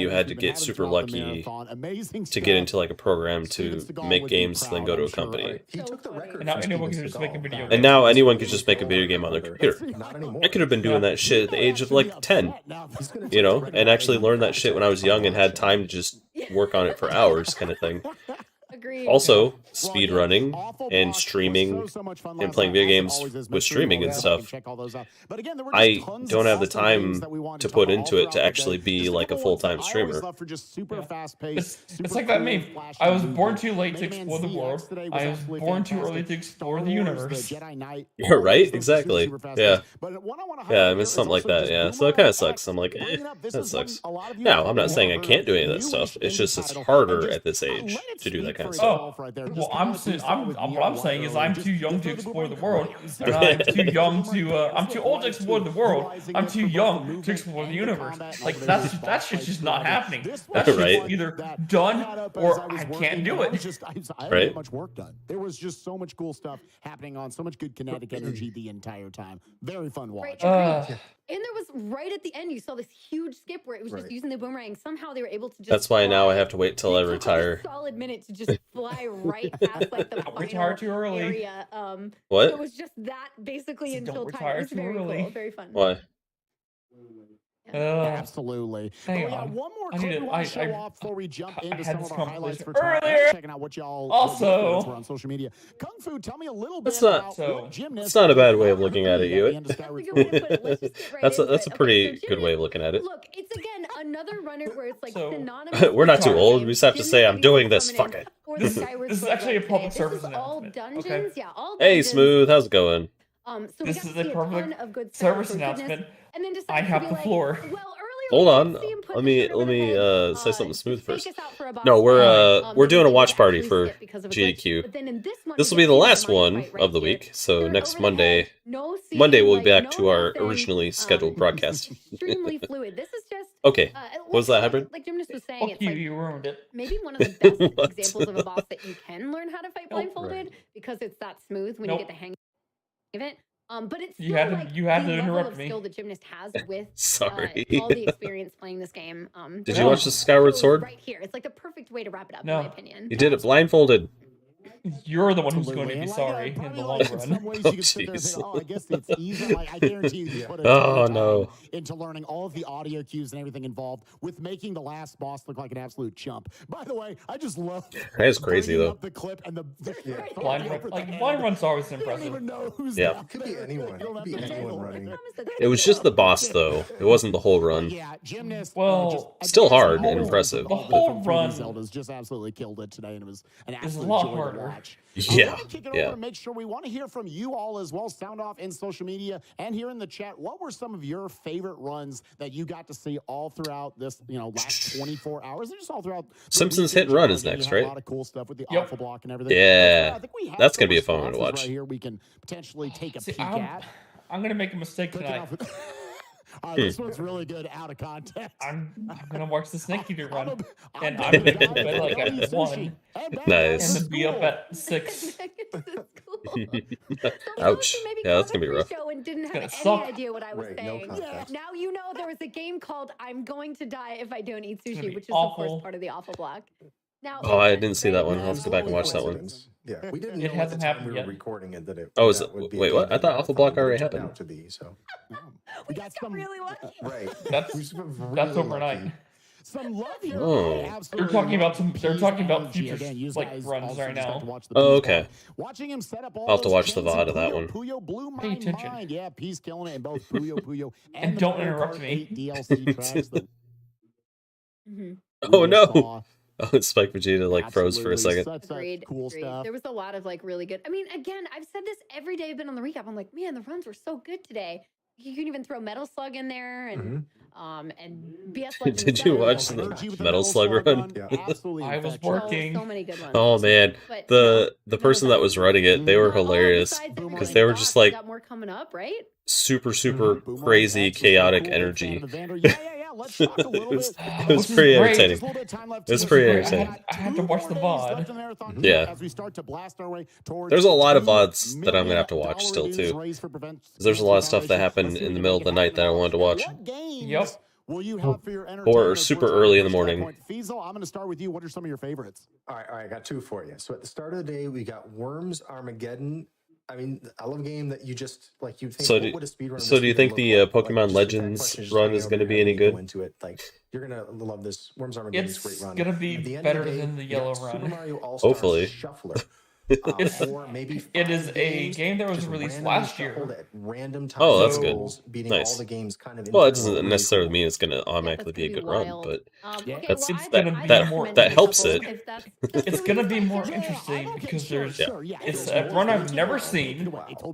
you had to get super lucky to get into like a program to make games, then go to a company. And now anyone can just make a video game. And now anyone can just make a video game on their computer. I could have been doing that shit at the age of like 10, you know, and actually learned that shit when I was young and had time to just work on it for hours, kind of thing. Also, speed running and streaming and playing video games with streaming and stuff. I don't have the time to put into it to actually be like a full-time streamer. It's like that meme. I was born too late to explore the world. I was born too early to explore the universe. You're right, exactly. Yeah. Yeah, I miss something like that, yeah. So it kind of sucks. I'm like, that sucks. Now, I'm not saying I can't do any of that stuff. It's just it's harder at this age to do that kind of stuff. Well, what I'm saying is I'm too young to explore the world, and I'm too young to. I'm too old to explore the world. I'm too young to explore the universe. Like that shit's just not happening. That shit's Right. either done or I can't do it. Right. Much work done. There was just so much cool stuff happening on so much good kinetic energy the entire time. Very fun watch. And there was right at the end, you saw this huge skip where it was just using the boomerang. Somehow they were able to just. That's why now I have to wait till I retire. A solid minute to just fly right past like the retire too early. Area. What? So it was just that basically until time. retire It was too very early. cool, very fun. Why? Absolutely. Hang we on. got one more I clip need we to- want to show off before we jump into some of our highlights for tonight. earlier. Checking out what y'all Also, on social media. Kung Fu, tell me a little bit That's not- about So- what gymnasts. It's not a bad way of looking at it, you. That's a good way to put it. Let's just get right That's into a it. pretty So good way of looking at it. Look, it's again another runner where it's like So- synonymous. We're not with too the old. game. We just have to say I'm doing this. Coming Fuck in it. for the This Skyward is Sword actually a Red public Day. service This is all announcement, dungeons. okay? Yeah, all Hey, dungeons. Smooth. How's it going? So we This got to is see a a public ton of good service stuff, so goodness. announcement. And then I decided have to the be floor. Like, well, earlier Hold we on. did see him put Let the me tournament say something to smooth take first. us out for a box No, we're fight. doing a But watch we party actually for skipped because of a glitch. GDQ. But then in this one, This we will be get the to see last mind one fight right of the here. week. So Third next overhead, Monday, no scene, Monday we'll be like, back no to our nothing. originally scheduled broadcast. Extremely fluid. This is just Okay. What was that, like, Hybrid? Like Gymnast was saying, Fuck it's you, like you ruined it. maybe one of the best What? examples of a boss that you can learn how to fight blindfolded because it's that smooth when you get the hang of it. But it's still like you had the to level interrupt of me. skill that Gymnast has with Sorry. all the experience playing this game. Did you watch the Skyward shows Sword? right here? It's like the perfect way to wrap it up, No. in my opinion. You did it blindfolded. You're the one who's going to be sorry in the long In some run. ways, Oh, you could sit there and jeez. think, oh, I guess it's easy. Like, I guarantee you put a Oh, ton of no. time into learning all of the audio cues and everything involved with making the last boss look like an absolute chump. By the way, I just love That is crazy, bringing though. up the clip and the Blind run's always You don't impressive. even know who's Yeah. down Could be there. anyone. You don't have Could be to anyone know. running. It was just the boss, though. It wasn't the whole run. Yeah, Gymnast. Well, Still hard and impressive. The whole run Zelda's just absolutely killed it today, and it was an is a absolute lot joy to harder. watch. Yeah, I want to kick it yeah. over and make sure we want to hear from you all as well. Sound off in social media and here in the chat. What were some of your favorite runs that you got to see all throughout this, last 24 hours? And just all throughout. Simpsons Hit and Run is next, right? A lot of cool stuff with the Yep. alpha block and everything. Yeah, I think we have that's some gonna be a fun one to responses watch. Right here, we can potentially take a See, peek I'm at. gonna make a mistake Cooking tonight. off with- All right, this one's really good out of context. I'm gonna watch the Snake Eater run, and I'm I'm gonna gonna go to dive bed like into at sushi. 1 And back Nice. and then be up at 6. Ouch. Yeah, that's gonna be rough. Show and didn't have gonna any suck. idea what I was Right, no saying. context. Now you know there was a game called "I'm Going to Die If I Don't Eat gonna Sushi," be which is awful. of course part of the awful block. Now, Oh, I didn't see that one. I'll have to go back and watch that one. Yeah, we didn't It know at the hasn't time happened we were yet. recording it that it. Oh, is that it? would be Wait, a what? game I thought that Alpha we Block found, but it already turned happened. out to be, so. We got some really lucky. Right. That's We were really that's overnight. lucky. Some love here. Oh. I They're absolutely talking about love some. They're Peas talking about energy. future Again, you like guys runs also right just got now. to watch the Oh, Peas okay. block. Watching him set up all I'll have to those watch the chains VOD and of that Puyo, one. Puyo blew my Pay attention. mind. Yeah, Peas killing it in both Puyo Puyo And the don't Mario interrupt Kart me. 8 DLC tracks that Oh we no! saw. Oh, Spike Vegeta like froze for a Absolutely. second. Such Agreed. cool agreed. stuff. There was a lot of like really good. I mean, again, I've said this every day I've been on the recap. I'm like, man, the runs were so good today. You can even throw Metal Slug in there and BS Legend. Did you watch the Metal Slug run? Absolutely I was infectious. working. So many good ones. Oh man, But, the person that was running it, they were hilarious besides because everything they were else, just we like got more coming up, right? super Boomerang crazy X was so chaotic cool. Big fan energy. of Evander. Yeah. Let's talk a little It was, bit. it was Which is pretty great. entertaining. Just a little bit of time left It was to pretty go. entertaining. I had to watch the VOD. Yeah. As we start to blast our way towards There's a lot of 2 VODs that I'm gonna have to watch still, million too. raise for prevent- 'Cause there's a lot of stuff that Let's happened see if in the we middle can of the get night that I wanted to watch. What games Yep. will you have for your Or entertainment super towards early in the that morning. point? Fiesel, I'm going to start with you. What are some of your favorites? All right, I got two for you. So at the start of the day, we got Worms Armageddon I mean, I love a game that you just like. You think, So what would a speedrun? do you think the Pokemon Legends run is going to be any good? Into it, like you're gonna love this. Worms Armageddon's It's great run. gonna be better than the Yellow Run. Super Mario All-Star Hopefully. Shuffler. Or maybe it is a game that was released last year. At random times. Oh, that's good. Nice. All the games kind of well, it doesn't necessarily mean it's going to automatically be a good run, but that helps it. It's going to be more interesting because there's it's a run I've never seen. Oh, I'm so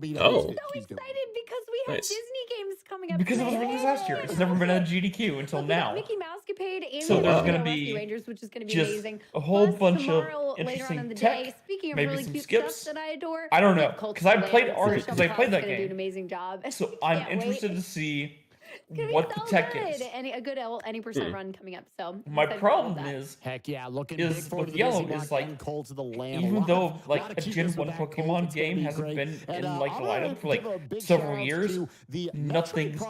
excited because we have nice. Disney games coming up. Because it was released last year. It's never been a GDQ until now. Mickey Mousecapade and so there's going to be be Rangers, which is going to be just amazing. a whole Plus, bunch of tomorrow, interesting later on in the tech. day, speaking of Maybe really some cute skips. stuff that I adore, I don't know because I played that Do game. an amazing job. So I'm interested to see what the tech is. A good any percent run coming up. So my problem is, heck yeah, looking is big with Yellow is like, even though like a Gen 1 Pokemon game hasn't been in like the lineup for like several years, nothing's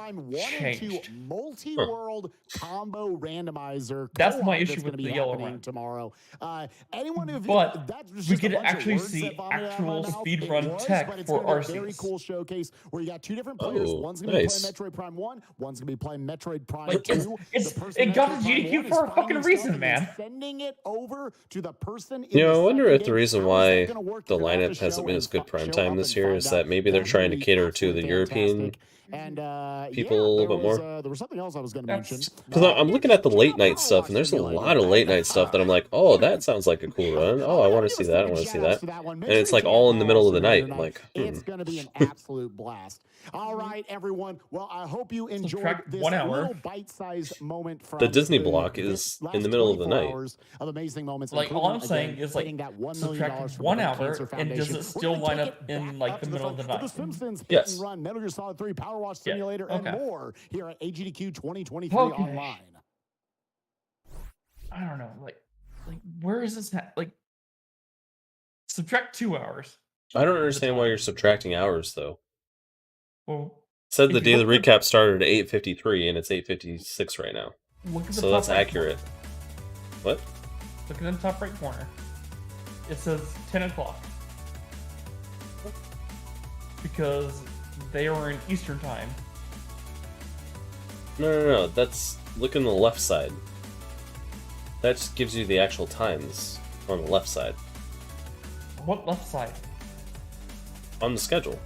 changed. Multi-world combo randomizer. That's my issue with the Yellow Run tomorrow. But we get to actually see actual speedrun tech for Arceus. Very cool showcase where you got two different players. One's going to be playing Metroid Prime 1. One's going to be playing Metroid Prime 2. It got the GDQ for a fucking reason, man. Sending it over to the person. I wonder if the reason why the lineup hasn't been as good primetime this year is that maybe they're trying to cater to the European people a little bit more. There was something else I was going to mention. Because I'm looking at the late night stuff, and there's a lot of late night stuff that I'm like, oh, that sounds like a cool run. Oh, I want to see that. I want to see that. And it's like all in the middle of the night. I'm like, it's going to be an absolute blast. All right, everyone. Well, I hope you enjoyed this little bite-sized moment from the Disney block is in the middle of the night. Of amazing moments. Like all I'm saying is like subtract 1 hour, and does it still line up in like the middle of the night? The Simpsons yes. Run, Metal Gear Solid 3, Power Wash Simulator, and more here at AGDQ 2023 okay. online. I don't know, like where is this at? Like subtract 2 hours. I don't understand why you're subtracting hours though. Well, said the daily recap started at 8:53 and it's 8:56 right now. So that's accurate. What? Look in the top right corner. It says 10 o'clock. Because they are in Eastern time. No. That's look on the left side. That just gives you the actual times on the left side. What left side? On the schedule.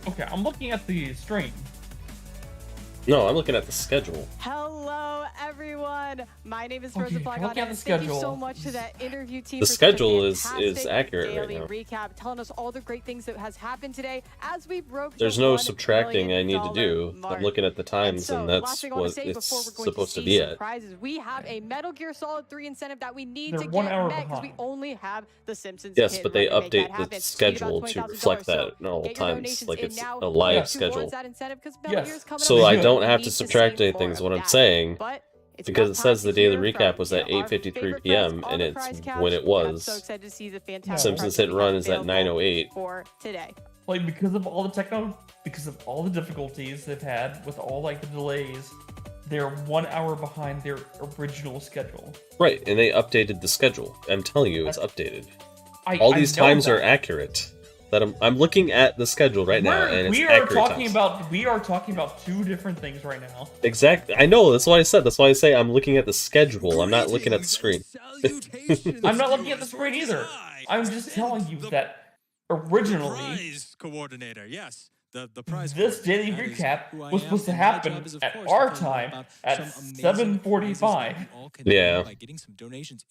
Okay, I'm looking at the stream. No, I'm looking at the schedule. Hello, everyone. My name is Rosa Blackon. Thank you so much to that interview team. The schedule is accurate right now. Recap, telling us all the great things that has happened today as we broke. There's no subtracting I need to do. I'm looking at the times, and that's what it's supposed to be at. We have a Metal Gear Solid 3 incentive that we need to get met because we only have the Simpsons. Yes, but they update the schedule to reflect that at all times, like it's a live schedule. Yes. So I don't have to subtract anything is what I'm saying, because it says the daily recap was at 8:53 p.m. and it's when it was. Simpsons Hit Run is at 9:08 for today. Like because of all the difficulties they've had with all like the delays, they're 1 hour behind their original schedule. Right, and they updated the schedule. I'm telling you, it's updated. All these times are accurate. That I'm looking at the schedule right now, and it's accurate times. We are talking about two different things right now. Exactly. I know. That's why I said. That's why I say I'm looking at the schedule. I'm not looking at the screen. I'm not looking at the screen either. I'm just telling you that originally, coordinator. Yes. The prize this daily recap was supposed to happen at our time at 7:45. Yeah.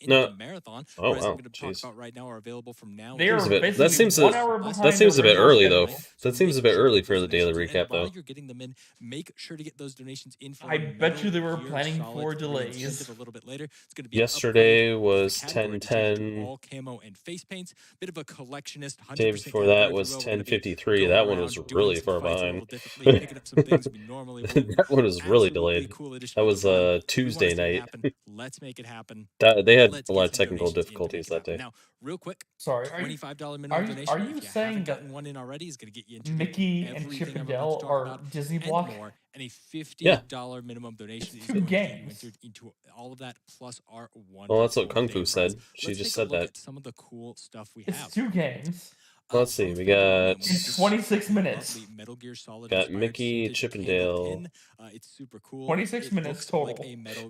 No. Marathon. Oh wow. Jeez. Right now are available from now. That seems a bit early though. That seems a bit early for the daily recap though. You're getting them in. Make sure to get those donations in. I bet you they were planning for delays. A little bit later. It's going to be yesterday was 10:10. All camo and face paints. Bit of a collectionist. Day before that was 10:53. That one was really really far behind. That one was really delayed. That was Tuesday night. Let's make it happen. They had a lot of technical difficulties that day. Now, real quick, sorry, $25 minimum donation. Are you saying that one in already is going to get you into Mickey and Chip and Dale are Disney Block? And a $50 minimum donation. It's 2 games. Into all of that plus our one. Well, that's what Kung Fu said. She just said that. Some of the cool stuff we have. It's 2 games. Let's see. We got 26 minutes. Metal Gear Solid got Mickey, Chip and Dale. It's super cool. 26 minutes total.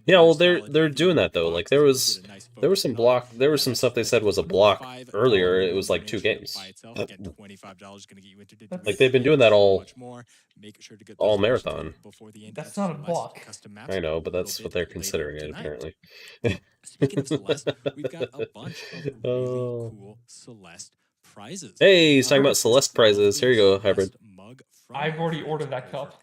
Yeah, well, they're doing that though. Like there was some block. There was some stuff they said was a block earlier. It was like 2 games. Like they've been doing that all marathon. That's not a block. I know, but that's what they're considering it apparently. Speaking of Celeste, we've got a bunch of really cool Celeste prizes. Hey, he's talking about Celeste prizes. Here you go, Hybrid. I've already ordered that cup.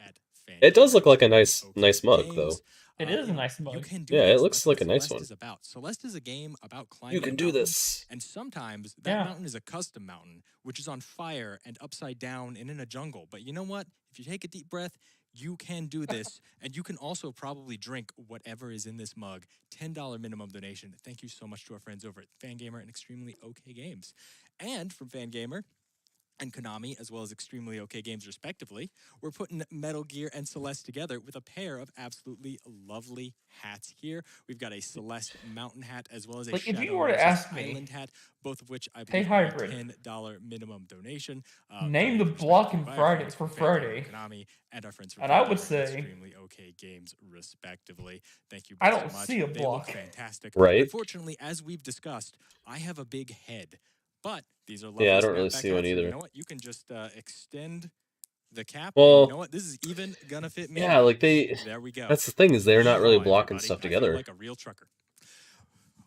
It does look like a nice mug, though. It is a nice mug. Yeah, it looks like a nice one. Celeste is a game about climbing. You can do this. And sometimes that mountain is a custom mountain, which is on fire and upside down and in a jungle. But you know what? If you take a deep breath, you can do this, and you can also probably drink whatever is in this mug. $10 minimum donation. Thank you so much to our friends over at Fangamer and Extremely OK Games. And from Fangamer and Konami, as well as Extremely OK Games, respectively, we're putting Metal Gear and Celeste together with a pair of absolutely lovely hats here. We've got a Celeste mountain hat as well as a if you were to ask me, Island hat, both of which I believe are $10 minimum donation. Name the block in Friday for Friday. Konami and our friends from I would say Extremely OK Games, respectively. Thank you. I don't so much. see a They block. look fantastic. Right. Unfortunately, as we've discussed, I have a big head. But these are lovely. Yeah, I don't really see one either. You know what? You can just extend the cap. Well, you know what? This is even gonna fit me. Yeah, like they. There we go. That's the thing is they're not really blocking stuff together. Like a real trucker.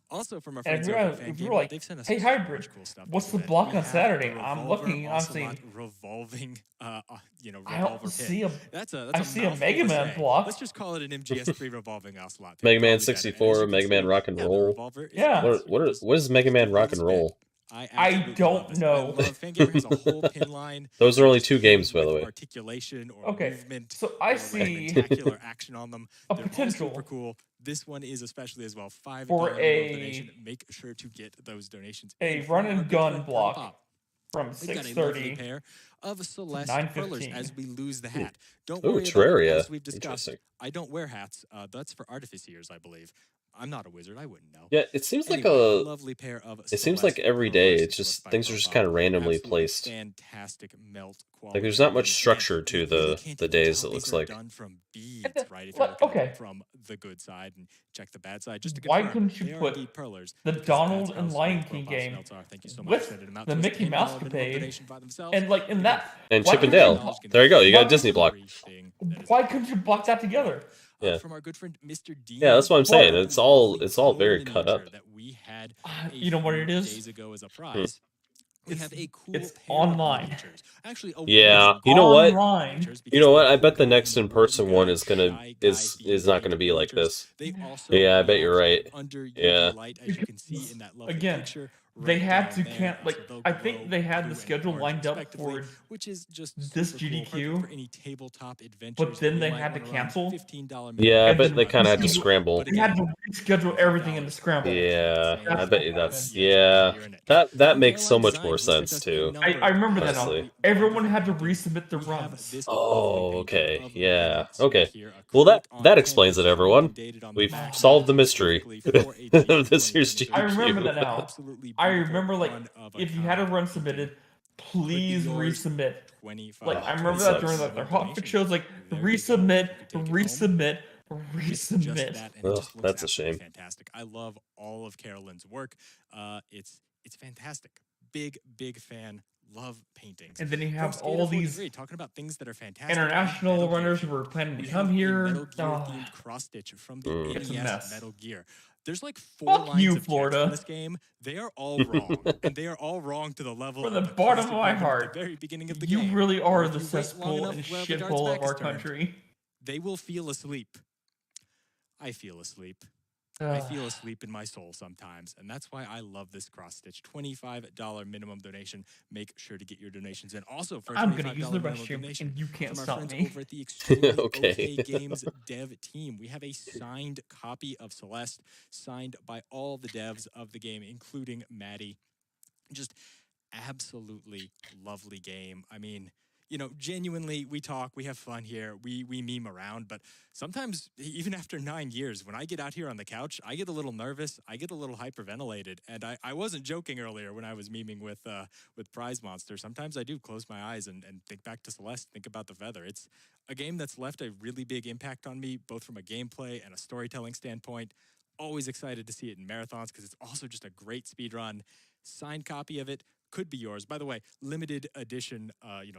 Also from our and friends if you're like, hey Hybrid, cool stuff what's the block on Saturday? I'm looking, I'm seeing revolving, revolver I don't pit. see a. That's I see a Mega Man block. Let's just call it an MGS3 revolving ocelot. Mega Man 64, Mega Man Rock and Roll. Yeah. What is Mega Man Rock and Roll? I don't know. Fangamer has a whole pin line. Those are only 2 games, by the way. Articulation or movement. So I see spectacular action on them. A They're potential. Super cool. This one is especially as well. $5 for a donation. Make sure to get those donations. A run and gun block from 6:30 pair of Celeste 9:15 as we lose the hat. Don't Ooh, worry Terraria. about it, as we've discussed. I don't wear hats. That's for artificers, I believe. I'm not a wizard. I wouldn't know. Yeah, it seems like a lovely pair of. It seems like every day it's just things are just kind of randomly placed. Fantastic melt quality. Like there's not much structure to the days. It looks like. Done from beads, right? Okay. From the good side and check the bad side. Just to why confirm, couldn't you put the Donald and Lion King game with the Mickey Mouse Capade and like in that and Chip and Dale? There you go. You got a Disney block. Why couldn't you block that together? Yeah. From our good friend Mr. D. Yeah, that's what I'm saying. It's all very cut up. That we had you know what it is? Days ago as a prize. We have a cool it's online. Actually, yeah, you know what? Online. You know what? I bet the next in-person one is not gonna be like this. Yeah, I bet you're right. Yeah. Again, they had to I think they had the schedule lined up for which is just this GDQ, for any tabletop adventures, but then they had to cancel. Yeah, I bet they kind of had to scramble. They had to reschedule everything in the scramble. Yeah, I bet you that's that makes so much more sense too. I remember that now. Everyone had to resubmit the runs. Oh, okay, yeah, okay. Well, that explains it, everyone. We've solved the mystery of this year's GDQ. I remember that now. I remember, like, if you had a run submitted, please resubmit. Like, I remember that during their hotfix shows, like, resubmit. Ugh, that's a shame. Fantastic. I love all of Carolyn's work. It's fantastic. Big fan. Love painting. And then you have all these talking about things that are fantastic. International runners who were planning to come here. Cross stitch from the NES Metal Gear. There's like 4 lines of Florida. in this game. They are all wrong, and they are all wrong to the level. From the bottom of my heart, at the very beginning of the you game. really are the cesspool and shithole of our country. They will feel asleep. I feel asleep. I feel asleep in my soul sometimes, and that's why I love this cross-stitch. $25 minimum donation. Make sure to get your donations in. Also, for a I'm $25 gonna use the minimum restroom, donation and you can't from our stop friends me. over at the Extremely Okay. OK Games dev team, we have a signed copy of Celeste, signed by all the devs of the game, including Maddie. Just absolutely lovely game. I mean, you know, genuinely, we talk, we have fun here, we meme around, but sometimes, even after 9 years, when I get out here on the couch, I get a little nervous, I get a little hyperventilated, and I wasn't joking earlier when I was memeing with Prize Monster. Sometimes I do close my eyes and think back to Celeste, think about the feather. It's a game that's left a really big impact on me, both from a gameplay and a storytelling standpoint. Always excited to see it in marathons, because it's also just a great speed run. Signed copy of it could be yours. By the way, limited edition,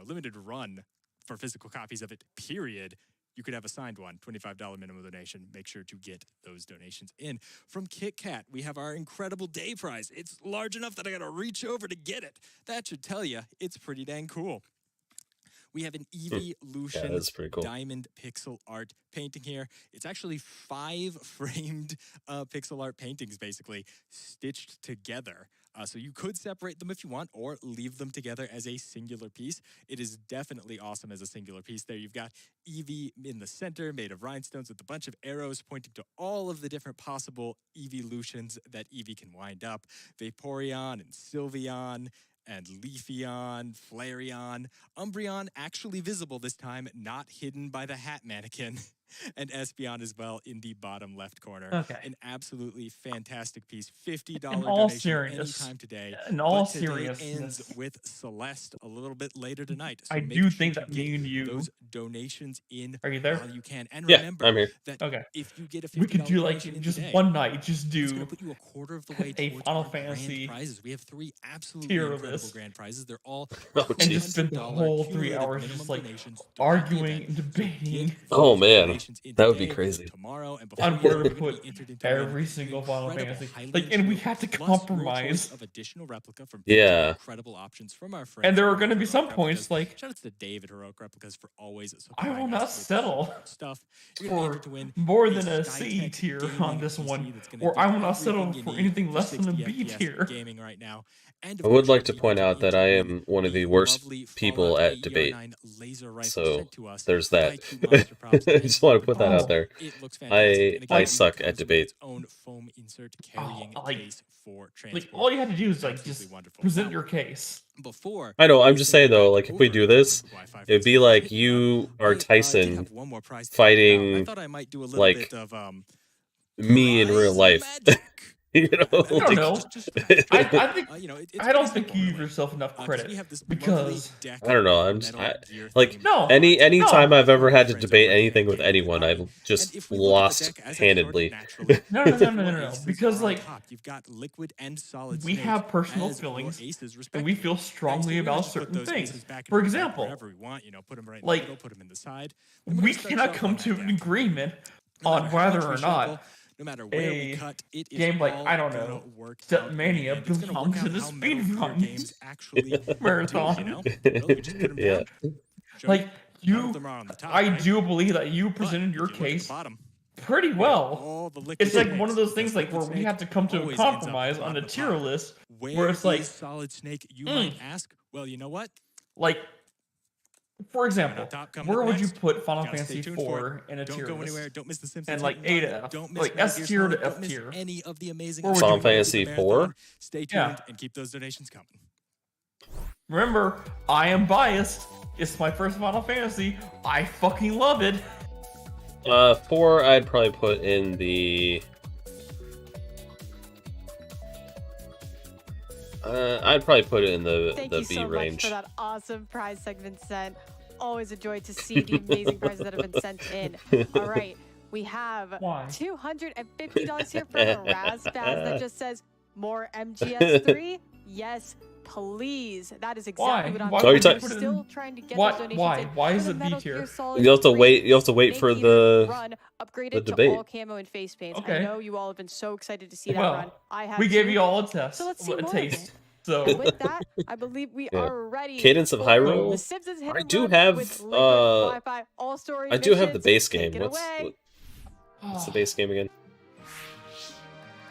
limited run for physical copies of it, period. You could have a signed one, $25 minimum donation. Make sure to get those donations in. From Kit Kat, we have our incredible day prize. It's large enough that I gotta reach over to get it. That should tell you it's pretty dang cool. We have an Evolution cool. diamond pixel art painting here. It's actually 5 framed pixel art paintings, basically, stitched together. So you could separate them if you want, or leave them together as a singular piece. It is definitely awesome as a singular piece there. You've got Eevee in the center, made of rhinestones, with a bunch of arrows pointing to all of the different possible evolutions that Eevee can wind up. Vaporeon and Sylveon, and Leafeon, Flareon, Umbreon actually visible this time, not hidden by the hat mannequin, and Espeon as well in the bottom left corner. Okay. An absolutely fantastic piece. $50 In all donation anytime today. In all but today seriousness, ends with Celeste a little bit later tonight. So I make do sure think to that get me and you those donations in. Are you there? While you can. And Yeah, remember I'm here. that Okay. if you get a $50 We could do like donation in just today, one night, just it's do going to put you a quarter of the way a towards Final our grand Fantasy prizes. We have 3 absolutely tier of incredible this. grand prizes. They're all and just spend the whole 3 hours just like arguing and debating. Oh man, that would be crazy. Tomorrow and On before where you to know, put be entered into every win single an Final incredible, Fantasy. highly Like, and we engineered, had to plus your compromise. choice of additional replica from Yeah. incredible options from our friends. And there are at going to be Heroic some Replicas. points like, Shout out to Dave at Heroic Replicas for always I will supplying not us with settle stuff. You're gonna for enter to win more than a C Skytech tier gaming on this PC one, that's gonna or do I will not everything settle you for need anything for less than a 60 B FPS tier. gaming right now. And I of would course, like you'll to be point entered out that into I win am one of the the worst lovely people Fallout at debate. AER9 laser rifle So sent to us there's by that. Cube Monster Props. I just want to put that Oh. out there. It looks fantastic. And I again, it suck comes at with debate. its own foam insert carrying like- case for transport. Like, all you had to do is like Absolutely just wonderful. present Now, your case. before I know. I'm we just send saying you though, back like if we over do this, to Wi-Fi it'd be Festival, like you are I did Tyson, have one more prize to fighting, pick out. I thought I might do a little like, bit of me in real prize life. magic. You know, I don't like- know. Just I think you know, it's I don't pretty think simple, you give really. yourself enough 'Cause credit we have this because lovely deck I don't know. of I'm just metal I, gear like themed No. any No. time I've ever had to Friends debate over at anything with Gaming anyone, Hobby. I've just And if we look at the lost deck as a chart, handedly. naturally, No. your aces Because are on like top. You've got liquid and solid we snake have personal as your feelings, aces, and we respectively. feel Right, so strongly we're gonna about just put certain those things. aces back in For the deck example, wherever we want, you know, put them right in like, the middle, put them in the side. Then we're we gonna start cannot shuffling come that to deck. an agreement No on matter how whether much we or shuffle, not no matter where we a cut, it is game like, all I don't gonna know, work Step out Mania and it's gonna work belongs out in a how Metal Gear speedrun games actually marathon. do, you know? Really, we just put them Yeah. down. Show Like, you. None of you, them are on the top, I right? do believe that you But presented if your you look at the case bottom, pretty we have well. all the liquid It's like one snakes, of those because things like liquid where we snake have to come to a always ends up at compromise the on bottom a of the tier pile. list Where where it's like, is solid snake, you might ask? Well, you know what? like, for example, top coming where up would you next. put Final Gotta stay Fantasy tuned for IV in a Don't tier go list? anywhere. Don't miss the Simpsons. And like Hit and A Run. to F, Don't miss like Metal S Gear tier Solid. to Don't F miss tier. any of the amazing Where would Final you episodes of the Fantasy marathon. 4? Stay tuned Yeah. and keep those donations coming. Remember, I am biased. It's my first Final Fantasy. I fucking love it. 4 I'd probably put in the I'd probably put it in the Thank the you B so range. much for that awesome prize segment sent. Always a joy to see the amazing prizes that have been sent in. All right, we have Why? $250 here from Razbaz that just says, more MGS3? Yes, please. That is exactly what I'm Why So you're doing. ta- We're still trying to get Why- those donations why? in Why for is the it B Metal tier? Gear Solid You have to 3 wait. You have to wait for Snake the Eater run upgraded the to debate. all camo and face paints. I Okay. know you all have been so excited to see that Well, run. I have we gave too. you all a test, So let's see a more of taste. it. So With that, I believe we Yeah. are ready. Cadence of for Hyrule. The Simpsons Hit I and do Run have, with Liquid Wi-Fi All-Story I do have the missions. base Take game. it What's away. the base game again?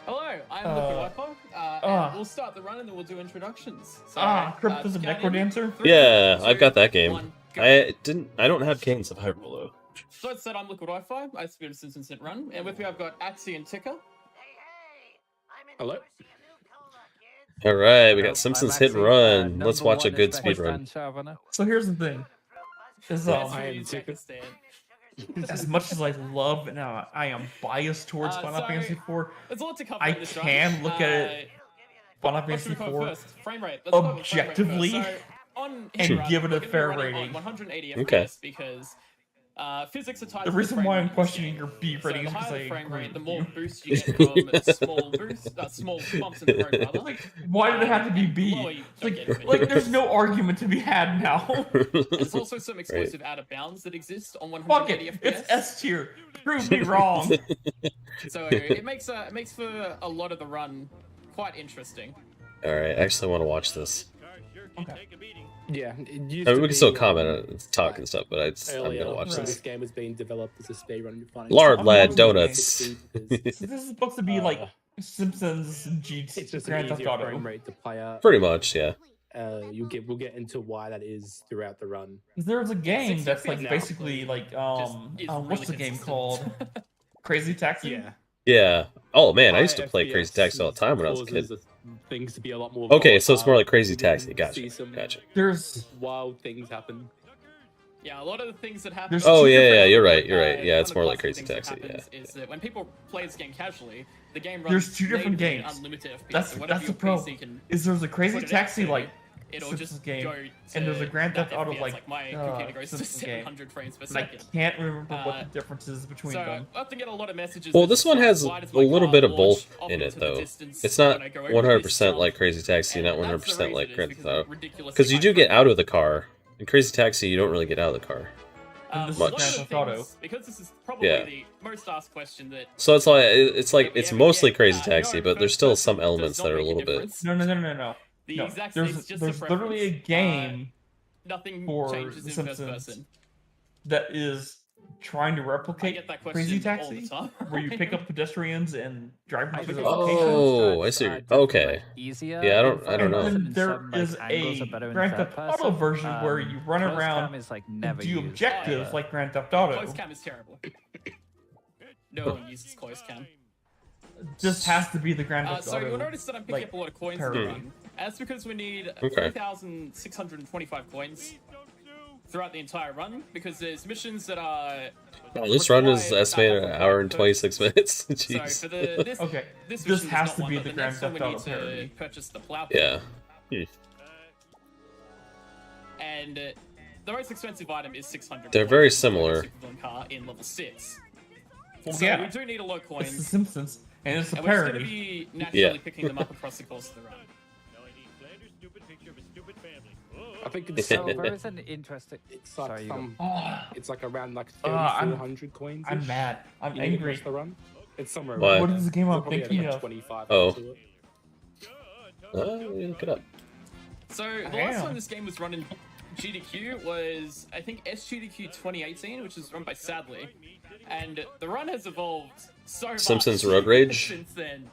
Hello, I'm Liquid Wi-Fi, and we'll start the run and then we'll do introductions. So, Crypt is a Necrodancer? Yeah, I've got that game. I don't have Cadence of Hyrule though. So as said, I'm Liquid Wi-Fi. I used to be on a Simpsons Hit Run, and with me I've got Axie and Ticker. Hello. All right, we got Simpsons Hit and Run. Let's watch a good speed run. So here's the thing: is as much as I love and I am biased towards Final Fantasy IV, I can look at it, Final Fantasy IV, objectively and give it a fair rating. 180 okay. FPS because physics are tied the to reason why I'm questioning your B rating is because because I frame agree rate, the with more you. boost you get from small bumps in the road, rather. Like, why did it have to be B? Like there's no argument to be had now. There's also some explosive out of bounds that exist on 180 FPS. It's S tier. Prove me wrong. So it makes for a lot of the run quite interesting. All right, I actually want to watch this. Okay. Yeah, we can still comment and talk and stuff, but I'm gonna watch this this. game was being developed as a speedrun. Lard Lad Donuts. This is supposed to be like Simpsons GT Grand Theft Auto. Frame rate to play out. Pretty much, yeah. We'll get into why that is throughout the run. There's a game that's like basically like what's the game called? Crazy Taxi. Yeah. Yeah. Oh man, I used to play Crazy Taxi all the time when I was a kid. Things to be a lot more okay, so it's more like Crazy Taxi. Gotcha. Gotcha. There's wild things happen. Yeah, a lot of the things that happen. Oh yeah, you're right. You're right. Yeah, it's more like Crazy Taxi. Yeah. Is that when people play this game casually, the game runs. There's two different games. Unlimited FPS. That's the problem. Is there's a Crazy Taxi like it'll just game, go and there's a Grand Theft Auto like my computer goes to 700 frames per second. I can't remember what the difference is between them. I have to get a lot of messages. Well, this one has a little bit of both in it, though. It's not 100% like Crazy Taxi, not 100% like Grand Theft Auto. Because you do get out of the car. In Crazy Taxi, you don't really get out of the car. Much. Because this is probably the most asked question that. So it's mostly Crazy Taxi, but there's still some elements that are a little bit. No. There's literally a game nothing for changes The in first Simpsons person. that is trying to replicate Crazy Taxi, all the time. where you pick up pedestrians and drive them to the Oh, I see. Okay. Easier. Yeah, I don't know. And there is a Grand Theft Auto version where you run around and do objectives like Grand Theft Auto. Close cam is terrible. No one uses close cam. Just has to be the Grand Theft Auto. So you'll notice that I'm picking up a lot of coins in the run. That's because we need 3,625 coins throughout the entire run, because there's missions that are... Oh, this run is estimated an hour and 26 minutes. Jeez. So for this has to be the Grand Theft Auto parody. Purchase the plow. Yeah. And the most expensive item is 600. They're very similar. Car in level 6. Well, so yeah. we do need a lot of coins. It's The Simpsons, and it's a and parody. we're just going to be naturally picking them up across the course of the run. I think it's there's an interesting. It's like Sorry, it's like around like 3,400 coins. I'm mad. I'm angry. The run. It's somewhere. What? What is the game I'm thinking of? 25 oh. Look it up. So the last time this game was run in GDQ was, I think, SGDQ 2018, which was run by Sadly, and the run has evolved so much Simpsons Road Rage since then.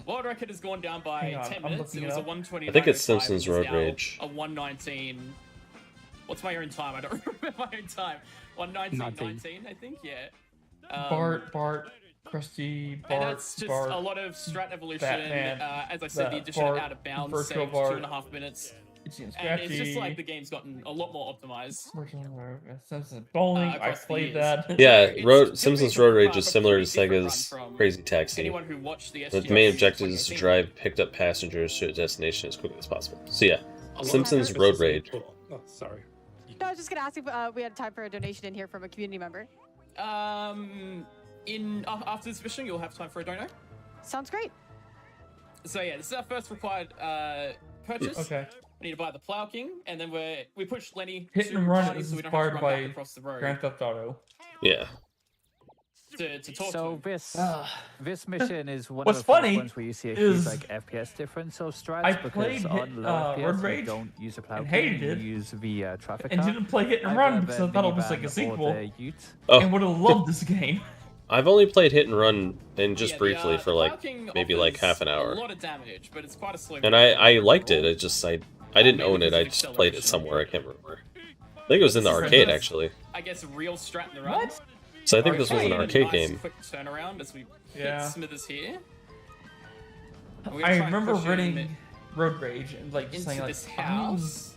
World record has gone down by 10 minutes. It was a 129. I think it's Simpsons Road Rage. A 119. What's my own time? I don't remember my own time. 119.19, I think. Yeah. Bart, Krusty, Bart, and that's just Bart, a lot of strat evolution. Batman, as I said, the addition of out of bounds saved Bart, 2.5 minutes. And it's just like the game's gotten a lot more optimized. Simpsons Bowling, I played that. Yeah, Simpsons Road Rage is similar to Sega's Crazy Taxi. Anyone who watched the main objective is to drive picked up passengers to a destination as quickly as possible. So yeah, Simpsons Road Rage. Oh, sorry. No, I was just gonna ask if we had time for a donation in here from a community member. After this mission, you'll have time for a dono. Sounds great. So yeah, this is our first required purchase. Okay. We need to buy the Plow King, and then we pushed Lenny. Hit and Run is inspired by Grand Theft Auto. Yeah. To talk so to this mission is one What's of the funny ones where you see a huge like FPS difference of strats. I because played on low FPS Road Rage you don't use a Plow and King, hated it, you use the traffic and car. didn't play Hit and Run because I thought it was like a sequel, Oh. and would have loved this game. I've only played Hit and Run and just briefly for like King maybe like half an a hour. lot of damage, but it's quite a slow And I liked it. I didn't own it. I just played it somewhere. I can't remember. I think it was in the arcade actually. I guess real strat in the run. What? So I think this was an arcade nice game. Quick turnaround as we hit Smithers here. I remember running Road Rage and like into saying like, this house.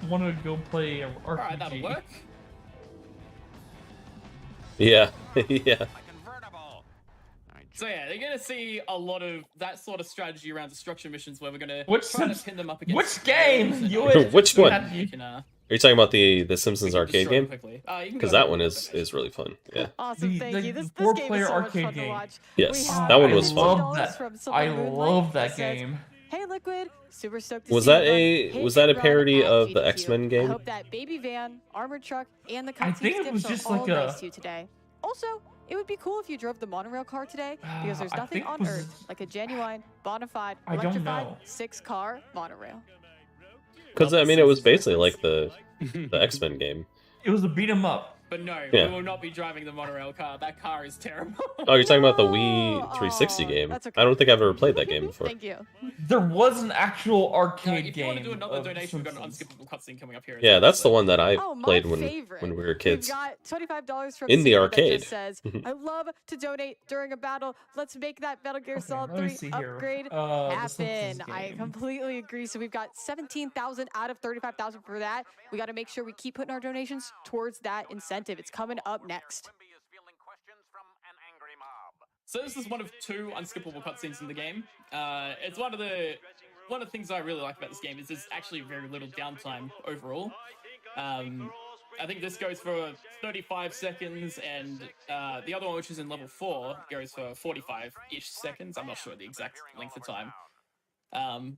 I wanted to go play an RPG. Alright, that'll work. Yeah, yeah. So yeah, they're gonna see a lot of that sort of strategy around destruction missions where we're gonna try to pin them up against. Which game? Which one? Are you talking about the Simpsons arcade game? Because that one is really fun. Yeah. Awesome, thank you. This four-player game is so much arcade fun to game. watch. Yes, that one was fun. I love that game. Hey Liquid, super stoked to Was see that you a parody of the X-Men game? I hope that baby van, armored truck, and the I cutscene think it was skips just are all like a- nice to you today. Also, it would be cool if you drove the monorail car today, because there's I nothing think it on was- Earth like a genuine, bona fide, I don't electrified, know. 6-car monorail. Because I mean, it was basically like the X-Men game. It was a beat 'em up. But no, Yeah. we will not be driving the monorail car. That car is terrible. Oh, you're talking about the Wii 360 game? that's I don't think I've ever played that game before. Thank you. There was an actual arcade If you game. want to do another of donation, we've got an Simpsons. unskippable cutscene coming up here. Yeah, that's the one that I Oh, my played when favorite. we were kids. We've got $25 from In the Steve that arcade. just says, I love to donate during a battle. Let's make that Metal Gear Solid let me 3 see here. upgrade The Simpsons happen. I game. completely agree. So we've got 17,000 out of 35,000 for that. We got to make sure we keep putting our donations towards that incentive. It's coming up next. So this is one of 2 unskippable cutscenes in the game. It's one of the things I really like about this game is there's actually very little downtime overall. I think this goes for 35 seconds, and the other one, which is in level 4, goes for 45-ish seconds. I'm not sure the exact length of time.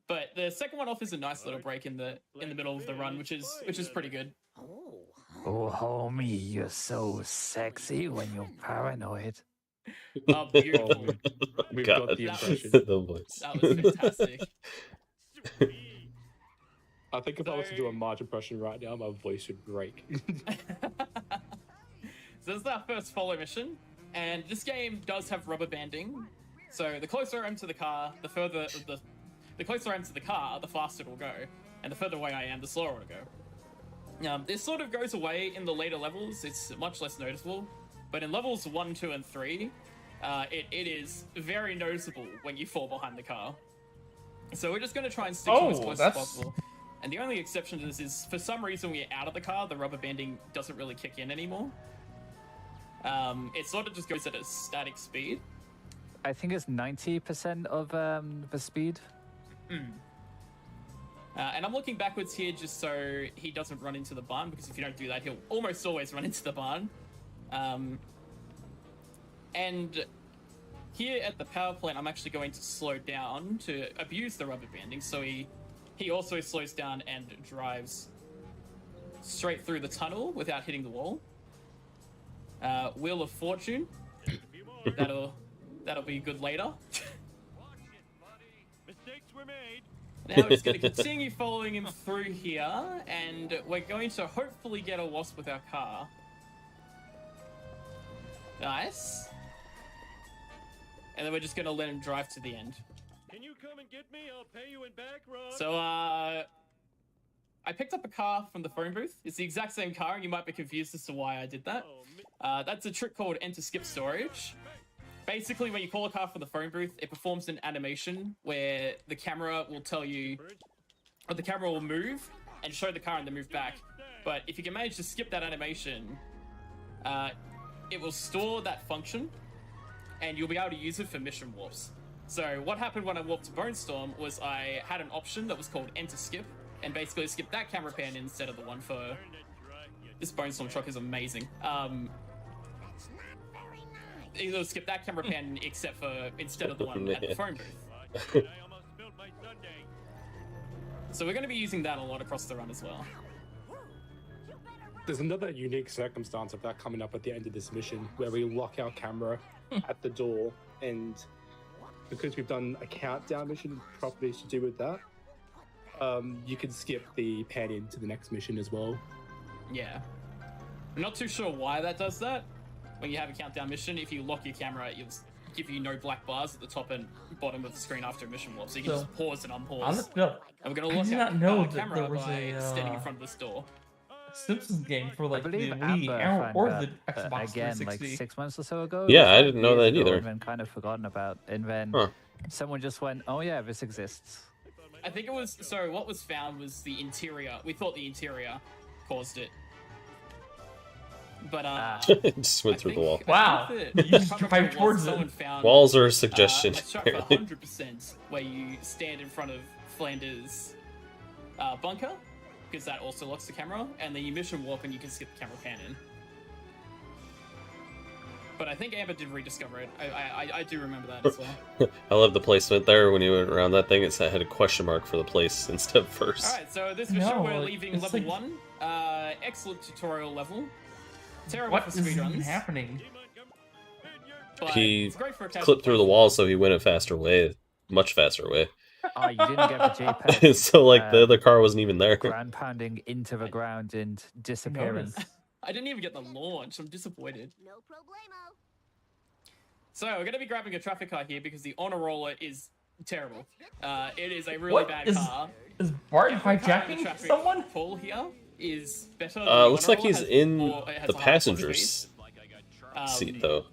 But the second one offers a nice little break in the middle of the run, which is pretty good. Oh, homie, you're so sexy when you're paranoid. Oh, beautiful. We've God. got the impression. The voice. That was fantastic. I think if I was to do a Marge impression right now, my voice would break. So this is our first follow mission, and this game does have rubber banding. So the closer I am to the car, the closer I am to the car, the faster it'll go, and the further away I am, the slower it'll go. This sort of goes away in the later levels. It's much less noticeable, but in levels 1, 2, and 3, it is very noticeable when you fall behind the car. So we're just going to try and stick to as close as possible. And the only exception to this is, for some reason, when you're out of the car, the rubber banding doesn't really kick in anymore. It sort of just goes at a static speed. I think it's 90% of the speed. And I'm looking backwards here just so he doesn't run into the barn, because if you don't do that, he'll almost always run into the barn. And here at the power plant, I'm actually going to slow down to abuse the rubber banding, so he also slows down and drives straight through the tunnel without hitting the wall. Wheel of Fortune. That'll be good later. Now we're just going to continue following him through here, and we're going to hopefully get a wasp with our car. Nice. And then we're just going to let him drive to the end. Can you come and get me? I'll pay you in back rub. So, I picked up a car from the phone booth. It's the exact same car, and you might be confused as to why I did that. That's a trick called enter skip storage. Basically, when you call a car from the phone booth, it performs an animation where the camera will tell you, or the camera will move and show the car and then move back. But if you can manage to skip that animation, it will store that function, and you'll be able to use it for mission warps. So what happened when I warped to Bone Storm was I had an option that was called enter skip, and basically skip that camera pan instead of the one for... This Bone Storm truck is amazing. Either skip that camera pan except for instead of the one at the phone booth. So we're going to be using that a lot across the run as well. There's another unique circumstance of that coming up at the end of this mission, where we lock our camera at the door, and because we've done a countdown mission properly to do with that, you can skip the pan in to the next mission as well. Yeah. I'm not too sure why that does that. When you have a countdown mission, if you lock your camera, it'll give you no black bars at the top and bottom of the screen after a mission warp, so you can just pause and unpause. And we're gonna lock our camera by standing in front of this door. Simpsons game for like the Wii or the Xbox again 360. like 6 months or so ago. Yeah, I didn't know that either. And then kind of forgotten about, and then someone just went, "Oh yeah, this exists." I think it was what was found was the interior. We thought the interior caused it, but it just went through the wall. Wow, you just drive towards it. Walls are a suggestion. A shot for 100% where you stand in front of Flanders' bunker. Because that also locks the camera, and then you mission warp and you can skip the camera pan in. But I think Amber did rediscover it. I do remember that as well. I love the placement there. When you went around that thing, it had a question mark for the place instead of first. Alright, so this mission we're leaving level 1. Excellent tutorial level. Terrible for speedruns. What is happening? He clipped through the wall, so he went a faster way. Much faster way. Oh, you didn't get the JPEG. So, like, the other car wasn't even there. Ground pounding into the ground and disappearing. I didn't even get the launch. I'm disappointed. No problemo. So, we're going to be grabbing a traffic car here because the honor roller is terrible. It is a really bad car. Is Bart hijacking someone? Pull here is better. Looks like he's in the passenger's seat, though.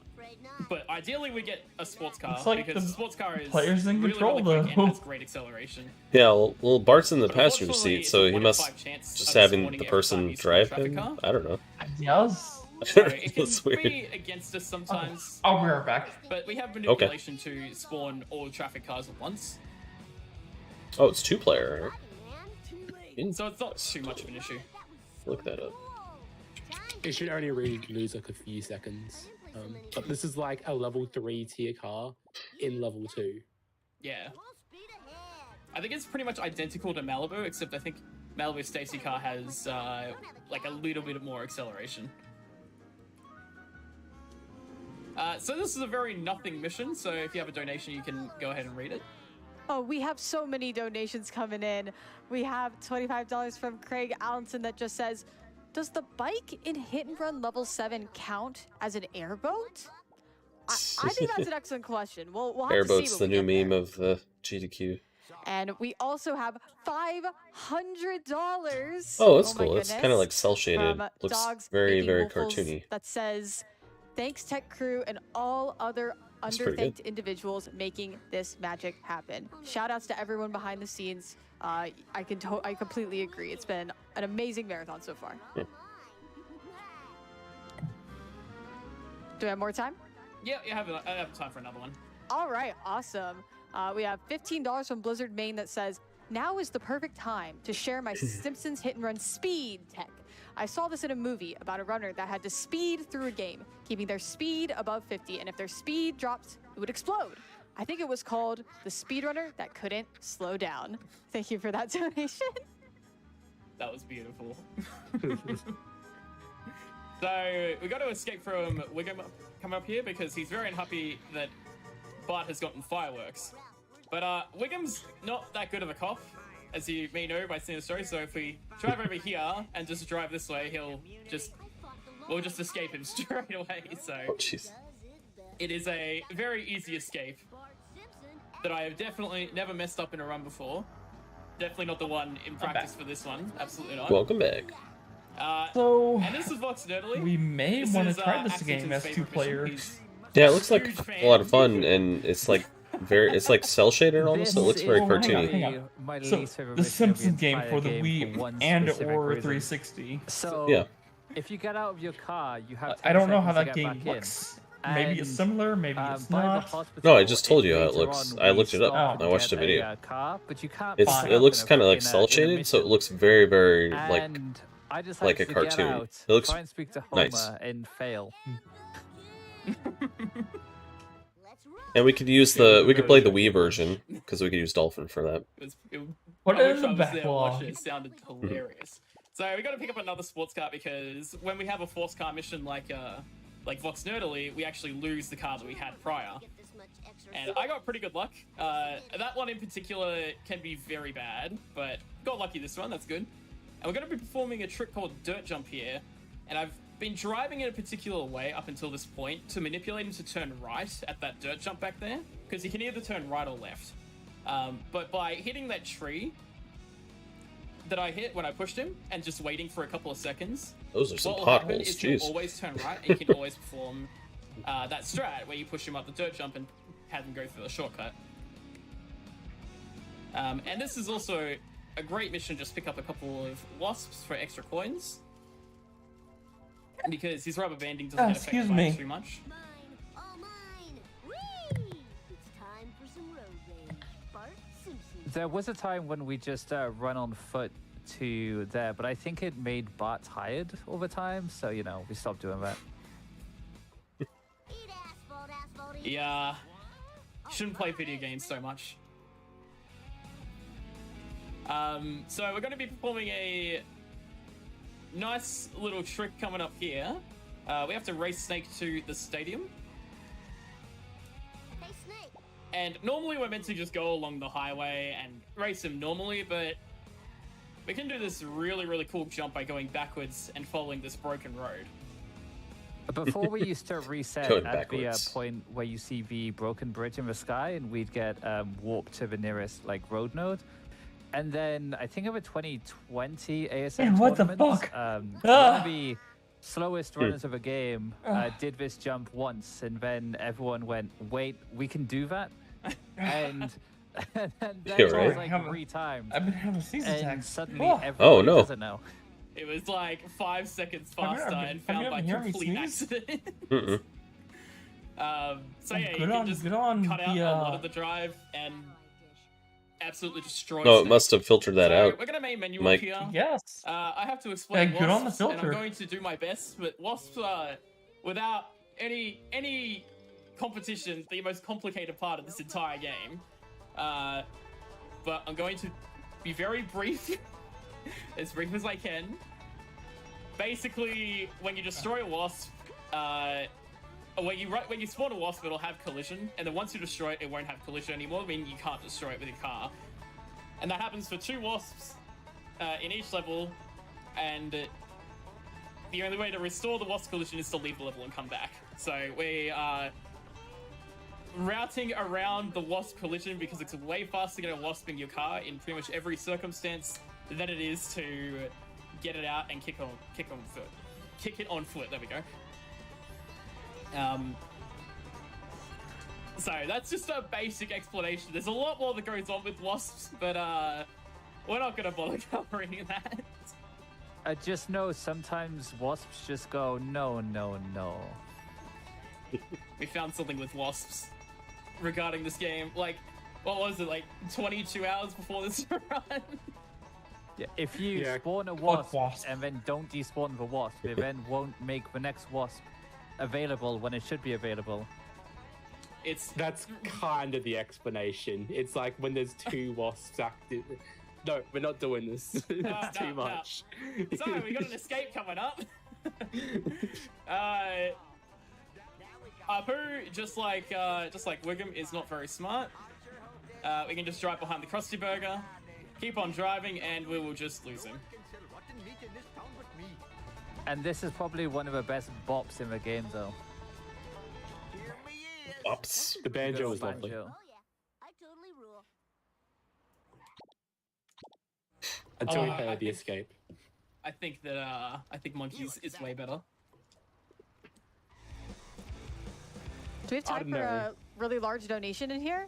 But ideally, we get a sports car like because the sports car is players in control, really quick and has great acceleration. Yeah, well, Bart's in the passenger seat, so he must just having the person drive him. I don't know. Yes. It can be against us sometimes. I'll be right back. But we have manipulation to spawn all traffic cars at once. Oh, it's 2-player. So it's not too much of an issue. Look that up. It should only really lose like a few seconds. But this is like a level 3 tier car in level 2. Yeah. I think it's pretty much identical to Malibu, except I think Malibu's Stacy car has like a little bit more acceleration. So this is a very nothing mission, so if you have a donation, you can go ahead and read it. Oh, we have so many donations coming in. We have $25 from Craig Allenson that just says, does the bike in Hit and Run level 7 count as an airboat? I think that's an excellent question. We'll have Airboat's to see the new meme of the GDQ. And we also have $500. Oh, that's cool. It's kind of like cel-shaded. Looks very, very cartoony. That says, thanks Tech Crew and all other underthanked individuals making this magic happen. Shout outs to everyone behind the scenes. I completely agree. It's been an amazing marathon so far. Yeah. Do we have more time? Yeah, I have time for another one. All right, awesome. We have $15 from Blizzard Maine that says, now is the perfect time to share my Simpsons Hit and Run speed tech. I saw this in a movie about a runner that had to speed through a game, keeping their speed above 50, and if their speed dropped, it would explode. I think it was called the speedrunner that couldn't slow down. Thank you for that donation. That was beautiful. So we got to escape from Wiggum come up here because he's very unhappy that Bart has gotten fireworks. But Wiggum's not that good of a cop, as you may know by seeing the story. So if we drive over here and just drive this way, we'll just escape him straight away. So it is a very easy escape that I have definitely never messed up in a run before. Definitely not the one in practice for this one. Absolutely not. Welcome back. And this is Vox Nerdly. We may want to try this game as 2 players. Yeah, it looks like a lot of fun, and it's like cel shaded almost. So it looks very cartoony. So the Simpsons game for the Wii and or 360. So yeah, if you get out of your car, you have. I don't know how that game looks. Maybe it's similar, maybe it's not. No, I just told you how it looks. I looked it up. I watched a video. It looks kind of like cel shaded, so it looks very, very like a cartoon. It looks nice. And fail. And we could use we could play the Wii version because we could use Dolphin for that. What is the backlog? It sounded hilarious. So we got to pick up another sports car because when we have a force car mission like Vox Nerdly, we actually lose the car that we had prior. And I got pretty good luck. That one in particular can be very bad, but got lucky this one. That's good. And we're going to be performing a trick called Dirt Jump here. And I've been driving in a particular way up until this point to manipulate him to turn right at that dirt jump back there, because he can either turn right or left. But by hitting that tree that I hit when I pushed him and just waiting for a couple of seconds, those are some what will potholes. happen is he'll always turn right, and you can always perform that strat where you push him up the dirt jump and have him go through the shortcut. And this is also a great mission, just pick up a couple of wasps for extra coins, because his rubber banding doesn't get affected by it too much. There was a time when we just run on foot to there, but I think it made Bart tired over time, so, you know, we stopped doing that. Yeah, shouldn't play video games so much. So we're going to be performing a nice little trick coming up here. We have to race Snake to the stadium. Hey, Snake. And normally we're meant to just go along the highway and race him normally, but we can do this really, really cool jump by going backwards and following this broken road. Before we used to reset at the point where you see the broken bridge in the sky, and we'd get warped to the nearest like road node. And then I think of a 2020 ASM tournament, one of the slowest runners of a game did this jump once, and then everyone went, "Wait, we can do that?" And then it was like 3 times. I've been having season and tags. suddenly everybody does it now. It was like 5 seconds faster and found by complete accident. So yeah, you can just cut out a lot of the drive and absolutely destroy. No, it must have filtered that out. We're gonna main menu Mike. up here. Yes. I have to explain good on the wasps, and filter. I'm going to do my best. But wasps are, without any competition, the most complicated part of this entire game. But I'm going to be very brief, as brief as I can. Basically, when you destroy a wasp, when you spawn a wasp, it'll have collision, and then once you destroy it, it won't have collision anymore, meaning you can't destroy it with your car. And that happens for 2 wasps in each level, and the only way to restore the wasp collision is to leave the level and come back. So we are routing around the wasp collision because it's way faster to get a wasp in your car in pretty much every circumstance than it is to get it out and kick it on foot. There we go. So that's just a basic explanation. There's a lot more that goes on with wasps, but we're not gonna bother covering that. I just know sometimes wasps just go, no, no, no. We found something with wasps regarding this game. Like, what was it, like 22 hours before this run? Yeah, if you spawn a wasp and then don't despawn the wasp, it then won't make the next wasp available when it should be available. That's kind of the explanation. It's like when there's 2 wasps active. No, we're not doing this. It's too much. No. Sorry, we got an escape coming up. Apu, just like Wiggum, is not very smart. We can just drive behind the Krusty Burger, keep on driving, and we will just lose him. And this is probably one of the best bops in the game, though. Bops. The banjo is lovely. Until we play the escape. I think Monkeys is way better. Do we have time for a really large donation in here?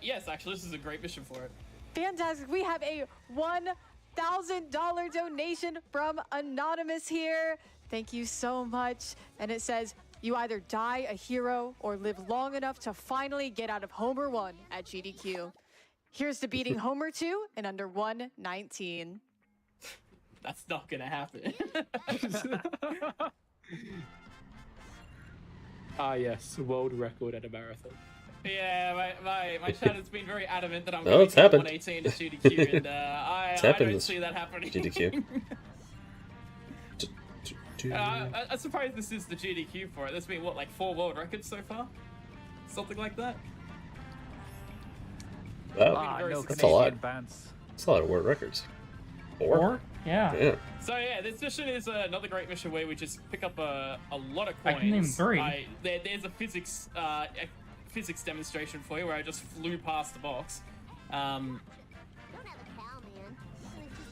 Yes, actually, this is a great mission for it. Fantastic. We have a $1,000 donation from Anonymous here. Thank you so much. And it says, you either die a hero or live long enough to finally get out of Homer 1 at GDQ. Here's to beating Homer 2 in under 1:19. That's not gonna happen. Yes, world record at a marathon. Yeah, my chat has been very adamant that I'm No, going it's to happened. 118 to GDQ, and I don't see that happening. GDQ. I'm surprised this is the GDQ for it. There's been, what, like 4 world records so far? Something like that? Wow, that's a lot. That's a lot of world records. 4? Yeah. So yeah, this mission is another great mission where we just pick up a lot of coins. I can name 3. There's a physics demonstration for you where I just flew past the box.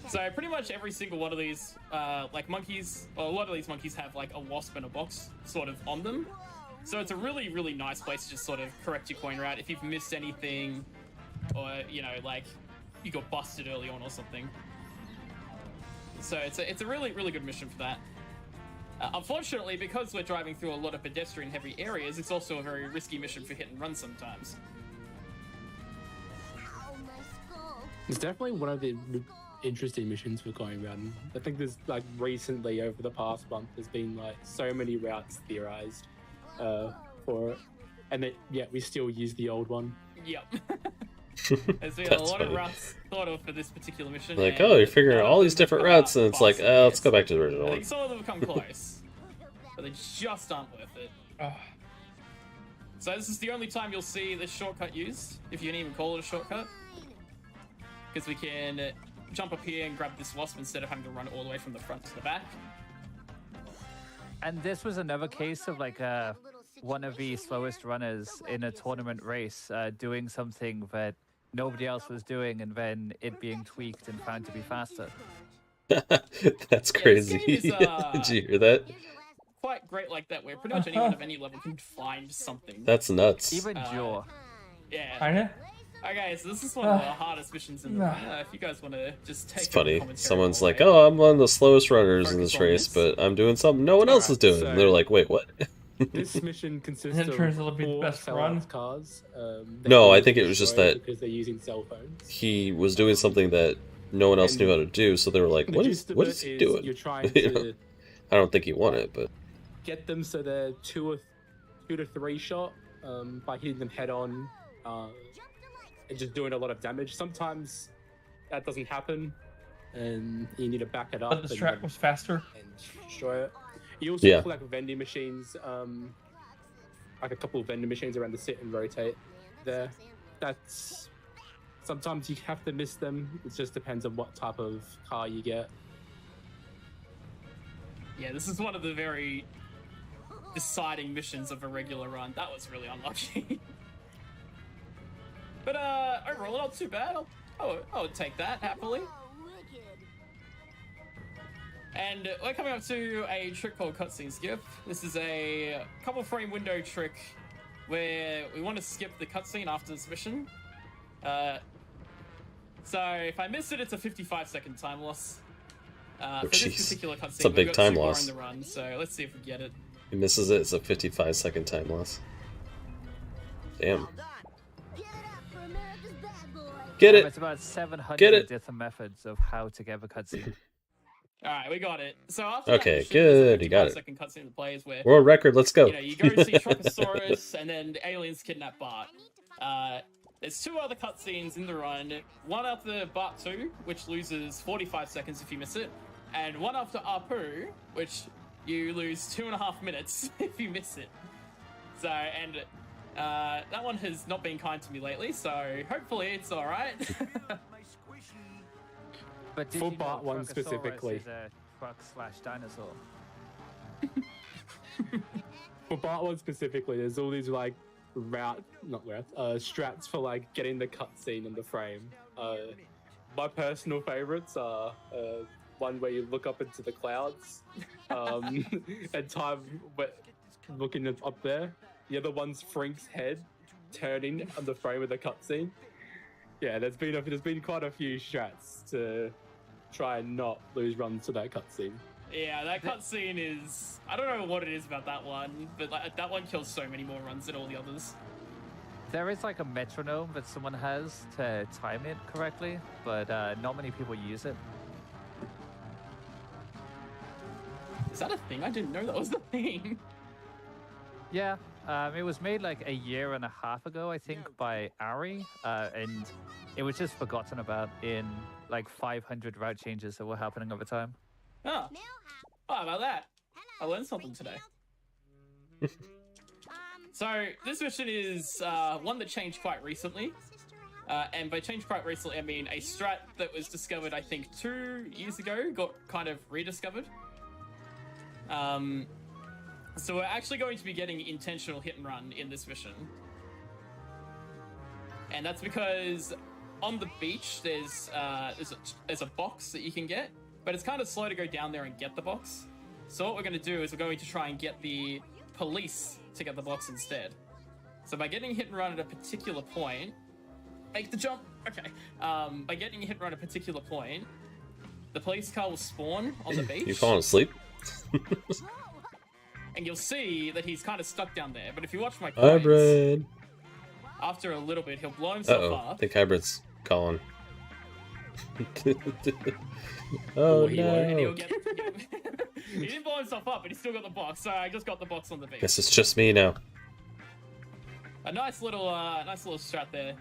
So pretty much every single one of these, like monkeys, well, a lot of these monkeys have like a wasp in a box sort of on them. So it's a really, really nice place to just sort of correct your coin route if you've missed anything, or you know, like you got busted early on or something. So it's a really, really good mission for that. Unfortunately, because we're driving through a lot of pedestrian-heavy areas, it's also a very risky mission for hit and run sometimes. It's definitely one of the interesting missions we're going around. I think there's like recently over the past month, there's been like so many routes theorized for it, and then we still use the old one. Yep. There's been a lot of routes thought of for this particular mission. Like, oh, you're figuring out all these different routes, and it's like, let's go back to the original I one. think some of them come close, but they just aren't worth it. So this is the only time you'll see this shortcut used, if you can even call it a shortcut, because we can jump up here and grab this wasp instead of having to run all the way from the front to the back. And this was another case of like one of the slowest runners in a tournament race doing something that nobody else was doing, and then it being tweaked and found to be faster. That's crazy. This game is, Did you hear that? Quite great like that, where pretty much anyone of any level can find something. That's nuts. Even Jaw. Yeah. Okay, so this is one of the hardest missions in the if you guys want to just take It's funny. Someone's like, oh, I'm one of the slowest runners in this race, but I'm doing something no one else is doing. so- And they're like, wait, what? This mission consists And it turns out to of be the 4 best run. sellout cars. No, I think it was just that because they're using cell phones. he was doing something that no one else knew how to do, so they were like, The what gist of is it he is doing? You're trying You know? to I don't think he won it, but get them so they're 2 to 3 shot by hitting them head on and just doing a lot of damage. Sometimes that doesn't happen, and you need to back it up. But the track was faster. And destroy it. You also collect vending machines, like a couple of vending machines around the sit and rotate there. That's sometimes you have to miss them. It just depends on what type of car you get. Yeah, this is one of the very deciding missions of a regular run. That was really unlucky. But overall, not too bad. I would take that happily. And we're coming up to a trick called Cutscene Skip. This is a couple frame window trick where we want to skip the cutscene after this mission. So if I miss it, it's a 55-second time loss. For this particular cutscene, it's a big time loss. In the run, so let's see if we get it. he misses it. It's a 55-second time loss. Damn. Get it. It's about 700 Get it. different methods of how to get the cutscene. All right, we got it. So after Okay, that, good. You got it. Second cutscene the plays where World record. Let's go. You know, you go to see Trochosaurus, and then the aliens kidnap Bart. There's 2 other cutscenes in the run. One after Bart 2, which loses 45 seconds if you miss it, and one after Apu, which you lose 2.5 minutes if you miss it. So, and that one has not been kind to me lately, so hopefully it's all right. But did For you Bart know 1 Trochosaurus specifically. is a truck/dinosaur? For Bart 1 specifically, there's all these like strats for like getting the cutscene in the frame. My personal favorites are one where you look up into the clouds and time looking up there. The other one's Frank's head turning on the frame of the cutscene. Yeah, there's been quite a few strats to try and not lose runs to that cutscene. Yeah, that cutscene is... I don't know what it is about that one, but like, that one kills so many more runs than all the others. There is like a metronome that someone has to time it correctly, but not many people use it. Is that a thing? I didn't know that was the thing. Yeah, it was made like a 1.5 years ago, I think, by Ari, and it was just forgotten about in like 500 route changes that were happening over time. Oh, how about that? I learned something today. So this mission is one that changed quite recently. And by change quite recently, I mean a strat that was discovered, I think, 2 years ago, got kind of rediscovered. So we're actually going to be getting intentional hit and run in this mission. And that's because on the beach, there's a box that you can get, but it's kind of slow to go down there and get the box. So what we're going to do is we're going to try and get the police to get the box instead. So by getting hit and run at a particular point, make the jump. Okay. By getting hit and run at a particular point, the police car will spawn on the beach. You falling asleep? And you'll see that he's kind of stuck down there. But if you watch my Hybrid. after a little bit, he'll blow himself up. I think Hybrid's calling. Oh, no. And he'll get, he didn't blow himself up, but he still got the box. So I just got the box on the beach. Guess it's just me now. A nice little strat there.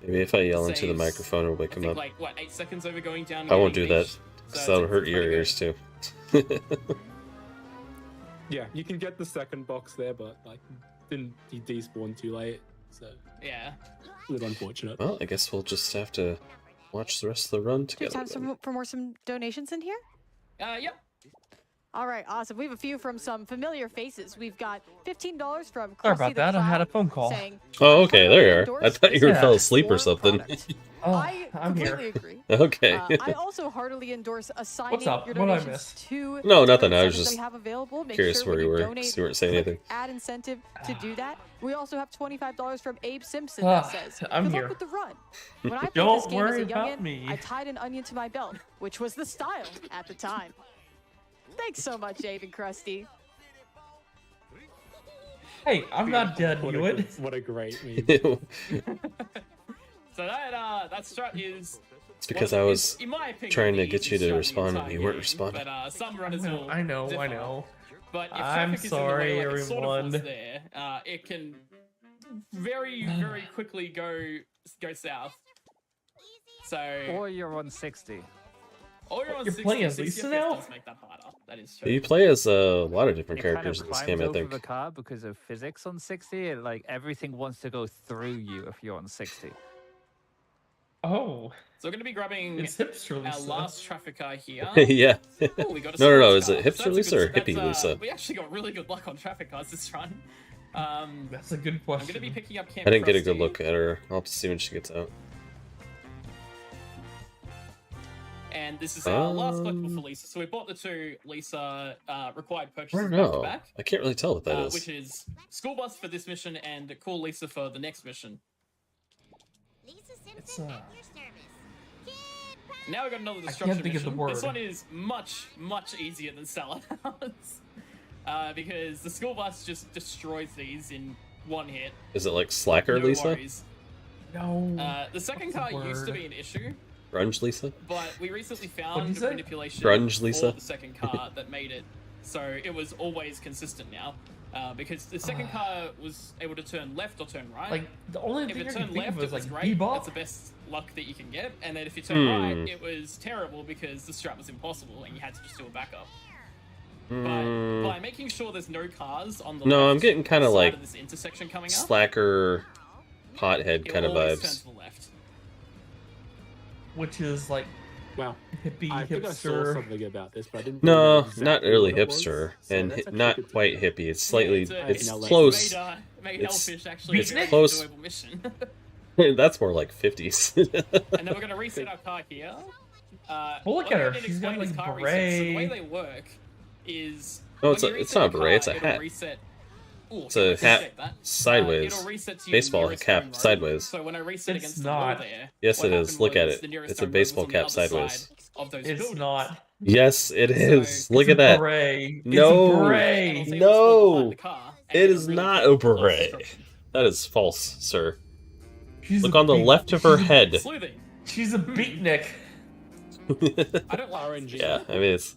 Maybe if I yell into the microphone, it'll wake him up. Like, what, 8 seconds over going down? I won't do that, because that'll hurt your ears too. Yeah, you can get the second box there, but like, didn't he despawn too late? So yeah, a little unfortunate. Well, I guess we'll just have to watch the rest of the run Do we together. have time for some donations in here? Yep. All right, awesome. We have a few from some familiar faces. We've got $15 from Sorry about that. I had a phone call. Oh, okay, there you are. I thought you fell asleep or something. I I'm completely here. agree. Okay. I also heartily endorse assigning What's up? your What I donations missed? to No, nothing. I the was segments just that we have available. Make curious sure where when you were. donate, So you weren't saying anything. add incentive to do that. We also have $25 from Abe Simpson Ah, that says, I'm "Good here. luck with the run." When I played Don't this game worry as a about youngin, me. I tied an onion to my belt, which was the style at the time. Thanks so much, Abe and Krusty. Hey, I'm not dead, What you a, would. what a great meme. So that strat is. It's because well, I was in my opinion, trying to the get you easiest to strat in the respond and entire you weren't game, responding. But some runners will. I know. differ. But if I'm traffic is sorry, in the way, like it sort of everyone. was there, it can very quickly go south. So. Or you're on 60. Or you're on You're 60, playing as 60 Lisa FPS now? does make that harder. That is true. You play as a lot of different It characters in kind this of game, I climbs think. over the car because of physics on 60. Like everything wants to go through you if you're on 60. Oh. So we're going to be grabbing It's hipster our Lisa. last traffic car here. Yeah. Oh, we got a No. sports Is it car. hipster So Lisa that's a or good- hippie that's, Lisa? We actually got really good luck on traffic cars this run. That's a good I'm question. going to be picking up Camp I didn't get a good Krusty. look at her. I'll have to see when she gets out. And this is our last collectible for Lisa. So we bought the 2 Lisa required I purchases don't back to know. back. I can't really tell what that is. Which is school bus for this mission and call Lisa for the next mission. It's Now we've got another I destruction can't think of the mission. This word. one is much easier than Salad House. Because the school bus just destroys these in one hit. Is it like Slacker No Lisa? worries. No. The second What's car the used to word? be an issue, Grunge Lisa? but we recently What'd found you the say? manipulation Grunge Lisa? for the second car that made it so it was always consistent now. Because the second car was able to turn left or turn right. Like, the only If thing it I can turned think left, of it is was like great. Bebop. That's the best luck that you can get. And then if you turn right, Hmm. it was terrible because the strat was impossible and you had to just do a backup. Mm, But by making sure there's no cars on the No, left I'm getting kind of side like of this intersection coming up, Slacker, pothead it kind of always turns vibes. to the left. Which is like Wow. hippie, I think I saw hipster. something about this, but I didn't. No, know not exactly really what it was, hipster, so and that's actually not good to quite know. hippie. It's slightly, it's you know, like- close. Made It's Hellfish actually a very close. enjoyable mission. That's more like 50s. And then we're going to reset our car here. Well, look what at her. I didn't She's got, explain is like, car beret. resets. So the way they work is... No, when it's you a- it's reset not a your beret, it's a car, it'll hat. reset... Ooh, It's a let's hat check that. sideways. It'll reset to your Baseball nearest cap home road. sideways. So when I reset It's against not. the wall there... Yes, what it is. happened Look at was it. the nearest It's a home road was baseball on the cap other sideways. side of those It's buildings. not. Yes, it is. Look It's at a that. beret. It's No. a beret. And I was able to spawn No, behind the car, and it did a is really not good a beret. construction. That is false, sir. She's Look a on the beat- left of her head. Sleuthing. She's a beatnik. I don't like RNG. Yeah, I mean, it's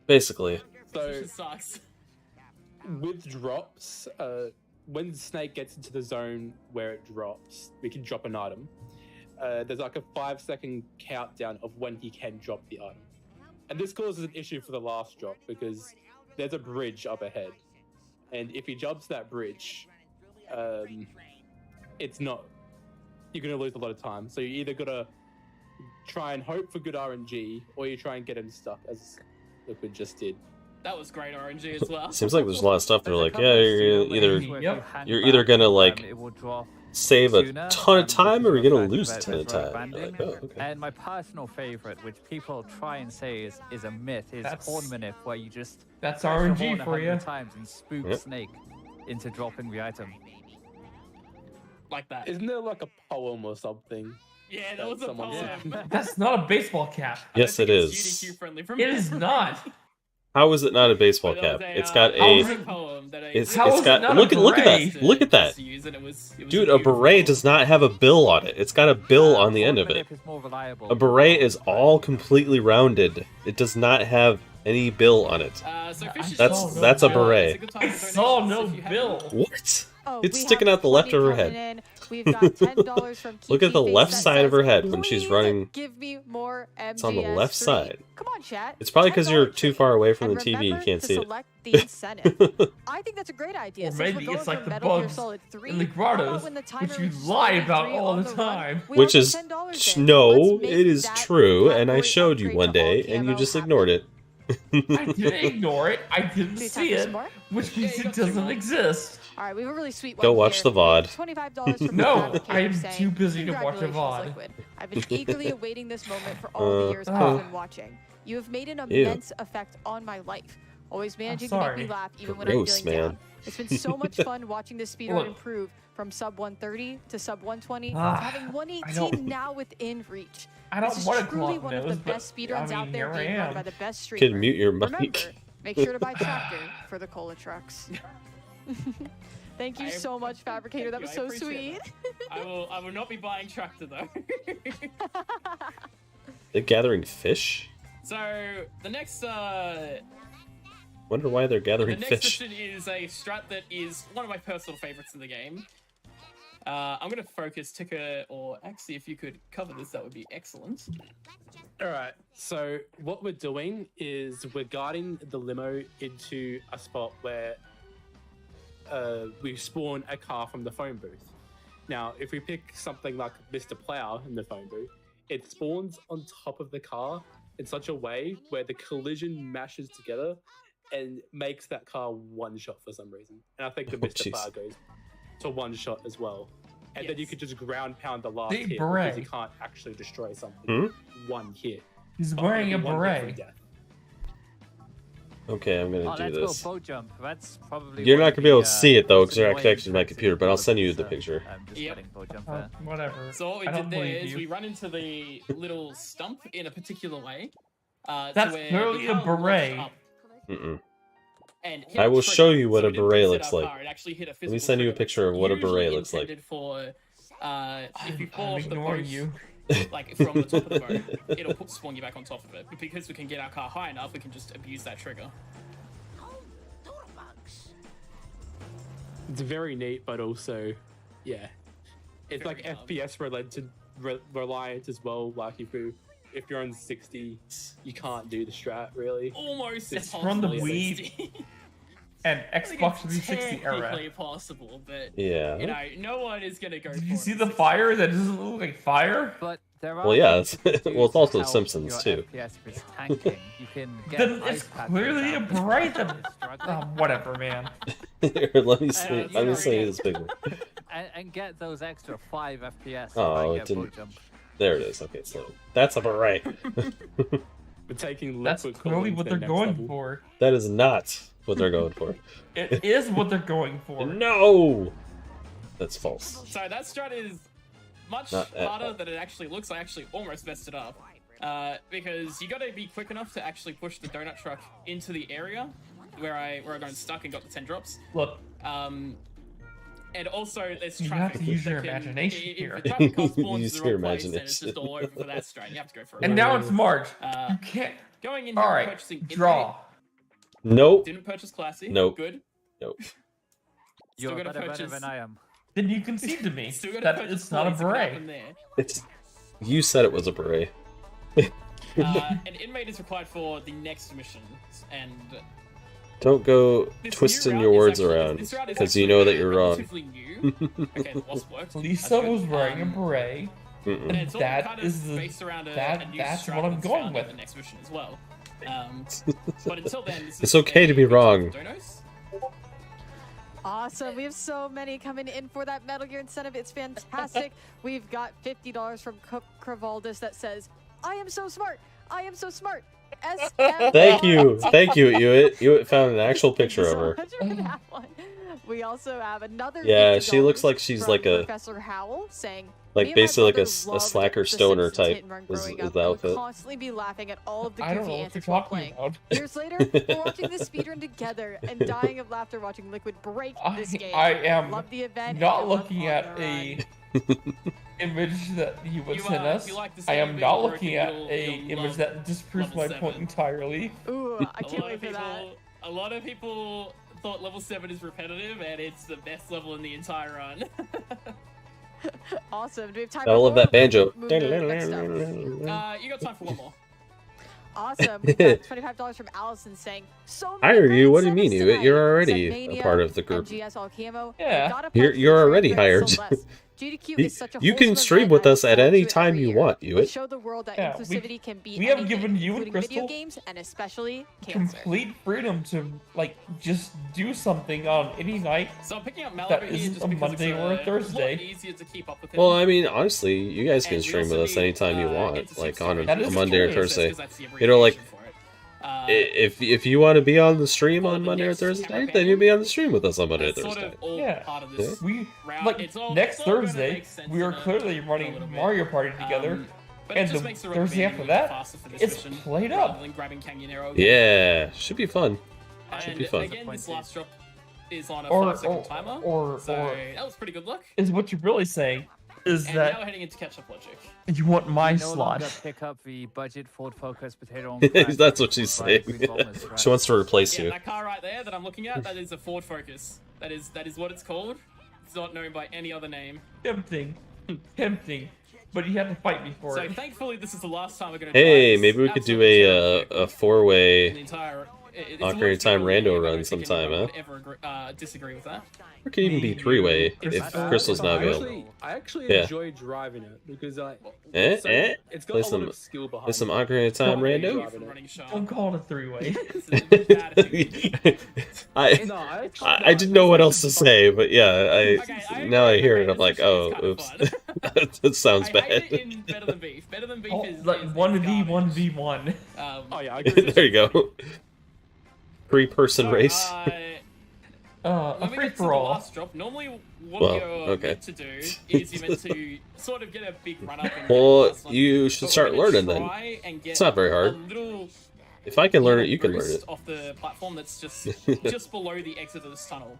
basically. So It sucks. with drops, when Snake gets into the zone where it drops, we can drop an item. There's like a 5-second countdown of when he can drop the item. And this causes an issue for the last drop because there's a bridge up ahead. And if he jumps that bridge, it's not you're gonna lose a lot of time. So you either gotta try and hope for good RNG, or you try and get him stuck, as Liquid just did. That was great RNG as well. Seems like there's a lot of stuff. They're like, yeah, you're either gonna like save a ton of time, or you're gonna lose a ton of time. Like, oh, okay. And my personal favorite, which people try and say is a myth, is Horn Minute, where you just that's RNG for you times and spook Snake into dropping the item. Like that. Isn't there like a poem or something? Yeah, that was a poem. That's not a baseball cap. Yes, it is. GDQ friendly from it is not. How is it not a baseball cap? It's got a. It's got. Look at that! Look at that! Dude, a beret does not have a bill on it. It's got a bill on the end of it. A beret is all completely rounded. It does not have any bill on it. That's a beret. I saw no bill. What? It's sticking out the left of her head. We've got $10 from Look at the left side of her head when she's running. Give me more MGS3. It's on the left side. Come on, chat. It's probably because you're too far away from the TV. You can't see it. The incentive. I think that's a great idea. Or maybe it's like the bugs in the grottos, which you lie about all the time. Which is no, it is true, and I showed you one day, and you just ignored it. I didn't ignore it. I didn't see it, which means it doesn't exist. All right, we have a really sweet one. Go watch the VOD. $25 for no, I am too busy to watch a VOD. Liquid. I've been eagerly awaiting this moment for all the years I've been watching. You have made an immense effect on my life. Always managing to make me laugh even when I'm feeling down. It's been so much fun watching this speedrun improve from sub 130 to sub 120 to having 118 now within reach. I don't want to truly one of the best speedruns out there being run by the best streamers. Can mute your mic. Remember, make sure to buy Tractor for the cola trucks. Thank you so much, Fabricator. That was so sweet. I will not be buying Tractor though. They're gathering fish? So the next wonder why they're gathering fish. The next mission is a strat that is one of my personal favorites in the game. I'm gonna focus Ticker, or actually if you could cover this, that would be excellent. Alright, so what we're doing is we're guiding the limo into a spot where we spawn a car from the phone booth. Now, if we pick something like Mr. Plow in the phone booth, it spawns on top of the car in such a way where the collision mashes together and makes that car one shot for some reason. And I think the Mr. Plow goes to one shot as well. And then you could just ground pound the last hit because you can't actually destroy something one hit. He's wearing a beret. Okay, I'm gonna do this. Go boat jump. That's probably you're not gonna be able to see it though, because you're not connected to my computer. But I'll send you the picture. Whatever. So what we did there is we run into the little stump in a particular way. That's clearly a beret. And I will show you what a beret looks like. Let me send you a picture of what a beret looks like. For, if you fall off the boat, like from the top of the boat, it'll spawn you back on top of it. But because we can get our car high enough, we can just abuse that trigger. It's very neat, but also, yeah, it's very like FPS reliant as well. Like if you're on 60, you can't do the strat really. Almost. It's from the Wii and Xbox 360 era. Technically possible, but yeah, you know, no one is gonna go. Did you see the fire? That doesn't look like fire. But there are well, yeah. Well, it's also Simpsons too. FPS is tanking. You can get then it's clearly a bright. Whatever, man. Here, let me see. Let me see this picture. And get those extra 5 FPS. Oh, it didn't. There it is. Okay, so that's a beret. We're taking that's clearly what they're going for. That is not what they're going for. It is what they're going for. No, that's false. So that strat is much harder than it actually looks. I actually almost messed it up because you got to be quick enough to actually push the donut truck into the area where I got stuck and got the 10 drops. Look. And also, there's traffic. You have to use your imagination here. If the traffic car spawns in the wrong place, then it's just all over for that strat. You have to go for it. And now it's March. You can't. Going in here and purchasing draw. Nope. Didn't purchase classy. Nope. Good. Nope. Still You're better than I am. Then you concede to me that it's not a beret. It's. You said it was a beret. An inmate is required for the next mission, and Don't go twisting your words around, because you know that you're wrong. Lisa was wearing a beret. And it's all That kind is of the- based around that's what I'm going with. The next mission as well. But until then, this It's is okay to be wrong. Awesome. We have so many coming in for that Metal Gear incentive. It's fantastic. We've got $50 from Cook Cravaldis that says, I am so smart. I am so smart. Thank you. Thank you, Ewitt. Ewitt found an actual picture of her. We also have another. Yeah, she looks like she's like a, Professor Howell saying, like basically like a slacker stoner type is the outfit. Constantly be laughing at all of the I don't goofy know what antics you're while talking playing. about. Years later, we're watching this speedrun together and dying of laughter watching Liquid break this game. I am Love the event. not looking at a image that he would send us. I am not looking at a image that disproves my point entirely. Ooh, I can't wait for that. A lot of people thought level 7 is repetitive, and it's the best level in the entire run. Awesome. Do we have time I love that banjo. You got time for one more. Awesome. We got $25 from Allison saying, so many Hire you? What do you great mean, service Ewitt? You're tonight. already a part of the group. MGS all camo. Yeah. You're already hired. GDQ is such a You can wholesome stream event with I us at look any forward to time every you year. want, We Ewitt. show the world that Yeah, inclusivity can be we have anything, given you and including video Crystal games and especially cancer. complete freedom to like just do something on any night So I'm picking up Malibu that here isn't just a because Monday or a it's a lot Thursday. easier to keep up with him. Well, I mean, honestly, you guys can And we stream with also us need, anytime you want, like on That a is Monday or true. Thursday. Because that's the You know, like abbreviation for it. if you want to be on the stream on Monday or Thursday, then you'll be on the stream with us on Monday or That's sort Thursday. of all Yeah. part of this We round. like It's all- next it's all gonna Thursday make sense we are in a clearly little running bit. Mario Party together, But it and just the makes the Thursday road after moving that faster for this it's mission, played rather up. than grabbing Canyonero. Yeah, should be fun. Should be And fun. again, this last drop is on a Or- 5-second timer, or- so or- that was pretty good luck. Is what you're really saying is And now we're that heading into catch-up logic. you want my no slot. longer pick up the budget Ford Focus potato on crack That's what she's by saying. three bombers, right? She wants to replace Yeah, you. that car right there that I'm looking at, that is a Ford Focus. That is what it's called. It's not known by any other name. Tempting. Tempting. But you have to fight me for So it. thankfully, this is the last time we're going to. Hey, maybe we could do a four-way The entire. It's Ocarina of almost Time really rando I run don't think sometime, anyone huh? would ever disagree with that. Or it could even be three-way if Crystal's not available. I actually Yeah. enjoy driving it because Eh? Eh? it's got Play a lot some, of skill behind play some it. Ocarina of Time rando? Don't call it a three-way. I didn't know what else to say, but yeah, now I hear it, I'm like, oh, oops, that sounds bad. Better than beef. Better than beef is Like 1v1v1. Oh yeah, I agree. There you go. Three-person race. A When we free get to the for all. last drop, normally what Well, you're okay. meant to do is you're meant to sort of get a big run up. And Well, you should but start we're gonna learning then. try and get It's not very hard. a little If I can learn it, you can learn boost it. off the platform that's just below the exit of this tunnel.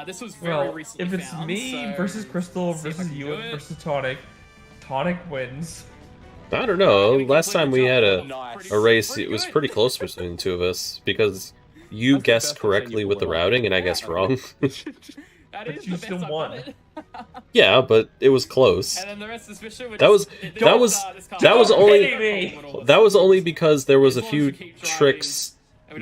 This was very Well, recently if it's found, me so versus Crystal see if I versus can you do it. versus Tonic, Tonic wins. I don't know. Last time we had a race, it was pretty close between the two of us because you guessed correctly with the routing and I guessed wrong. That is you the still best I've won. done it. Yeah, but it was close. And then the rest of this mission, That was only because there was a few tricks,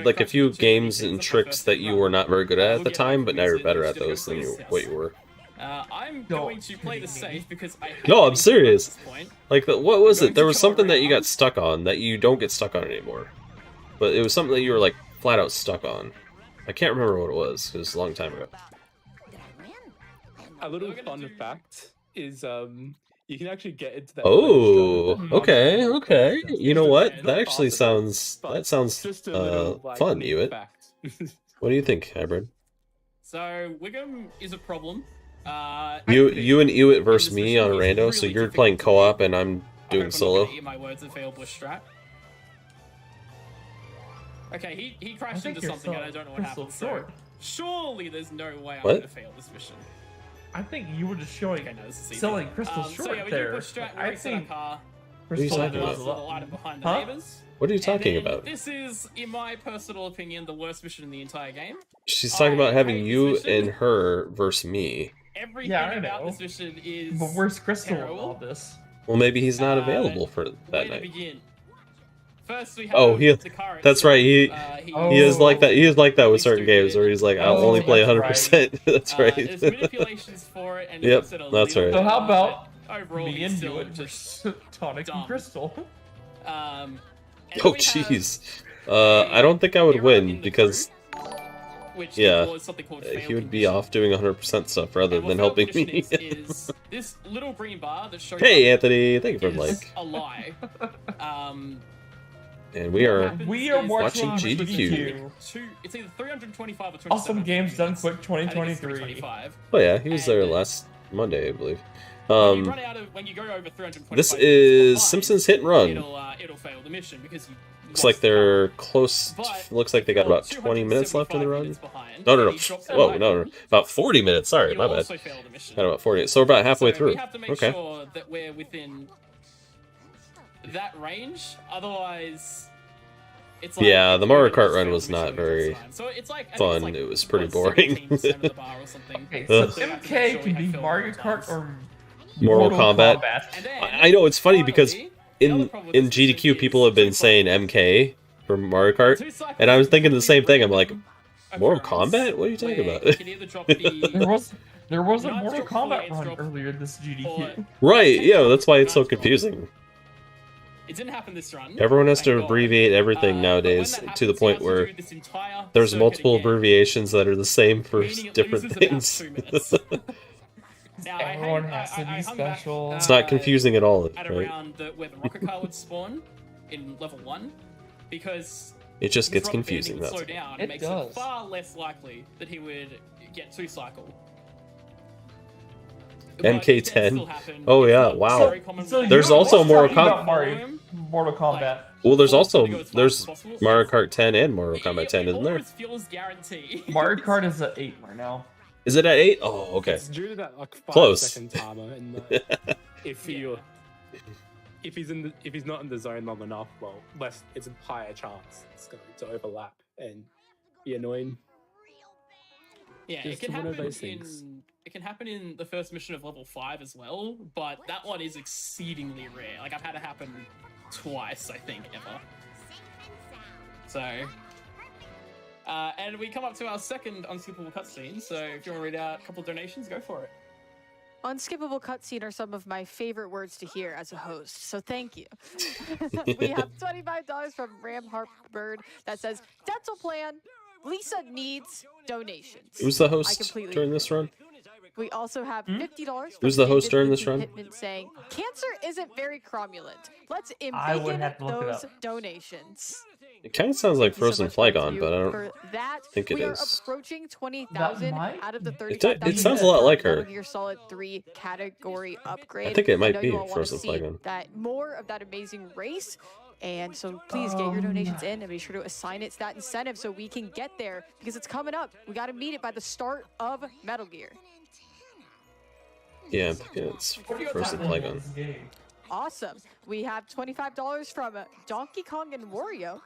like a few games and tricks that you were not very good at the time, but now you're better at those than what you were. I'm going to play this safe because I No, I'm serious. at this point. Like, what was it? There was something that you got stuck on that you don't get stuck on anymore. But it was something that you were, like, flat out stuck on. I can't remember what it was. It was a long time ago. A little fun fact is you can actually get into that. Oh, okay, okay. You know what? That actually sounds Just a little, like, fun, neat Ewitt. fact. What do you think, Hybrid? So Wiggum is a problem. You and Ewitt versus me on a rando, so you're playing co-op and I'm doing solo. Eat my words and fail bush strat. Okay, he I crashed think into you're something and I so- don't know what you're so happened. So short. surely there's no way I'm What? gonna fail this mission. I think you were just showing Okay, no, this is easy. selling Crystal So short yeah, we there. do push strat. I We set our think car. What are you Crystal talking does about? a The lot. line behind the Huh? neighbors. What are you talking And then about? This is, in my personal opinion, the worst mission in the entire game. She's talking about having hate you this mission. and her versus me. Everything Yeah, I about know. this mission is. But where's Crystal in terrible. all this? Well, maybe he's not available for Where that to night. begin? First we have the car that's right. He is like that. He is like that with certain games where he's like, I'll only play 100%. That's right. There's manipulations for it, and yep, that's right. So how about overall, me and you just Tonic and Crystal? Oh jeez. I don't think I would win because he would be off doing 100% stuff rather than helping me. Is this little green bar that shows hey Anthony, thank you for the like. A lie. And we are watching GDQ. It's either 325 or 27. Awesome Games Done Quick 2023. Oh yeah, he was there last Monday, I believe. When you run out of, when you go over 325, this is Simpsons Hit and Run. It'll fail the mission because you looks like they're close. Looks like they got about 20 minutes left in the run. No. Whoa, no. About 40 minutes. Sorry, my bad. Got about 40. So we're about halfway through. We have to make sure that we're within that range. Otherwise, it's like yeah, the Mario Kart run was not very fun. Like, it was pretty boring. Okay, so MK can be Mario Kart or Mortal Kombat. I know it's funny because in GDQ people have been saying MK for Mario Kart, and I was thinking the same thing. I'm like, Mortal Kombat? What are you talking about? there was a Mortal Kombat run earlier this GDQ. Right, yeah, that's why it's so confusing. It didn't happen this run. Everyone has to abbreviate everything nowadays to the point where there's multiple abbreviations that are the same for different things. Now, everyone has to be special. It's not confusing at all, at right? around where the rocket car would spawn in level 1, because it just gets confusing. Slow down, it makes it far less likely that he would get 2-cycle. MK10. Oh yeah, wow. So there's also Mortal Kombat. Well, there's Mario Kart 10 and Mortal Kombat 10, isn't there? Mario Kart is at 8 right now. Is it at 8? Oh, okay. It's due to that like 5 close second timer, and if he's not in the zone long enough, well, it's a higher chance it's going to overlap and be annoying. Yeah, it can happen in the first mission of level 5 as well, but that one is exceedingly rare. Like, I've had it happen twice, I think, ever. So, and we come up to our second unskippable cutscene, so if you want to read out a couple of donations, go for it. Unskippable cutscene are some of my favorite words to hear as a host, so thank you. We have $25 from Ram Harpbird that says, dental plan, Lisa needs donations. Who's the host during this run? We also have $50. Who's the host during this run? Saying, cancer isn't very cromulent. Let's embiggen those donations. It kind of sounds like Frozen Flygon, but I don't think it is. We are approaching 20,000 out of the 35,000. It sounds a lot like her. Your Solid 3 category upgrade. I think it might be Frozen Flygon. That more of that amazing race. And so please get your donations in and be sure to assign it to that incentive so we can get there, because it's coming up. We got to meet it by the start of Metal Gear. Yeah, it's Frozen Flygon. Awesome. We have $25 from Donkey Kong and Wario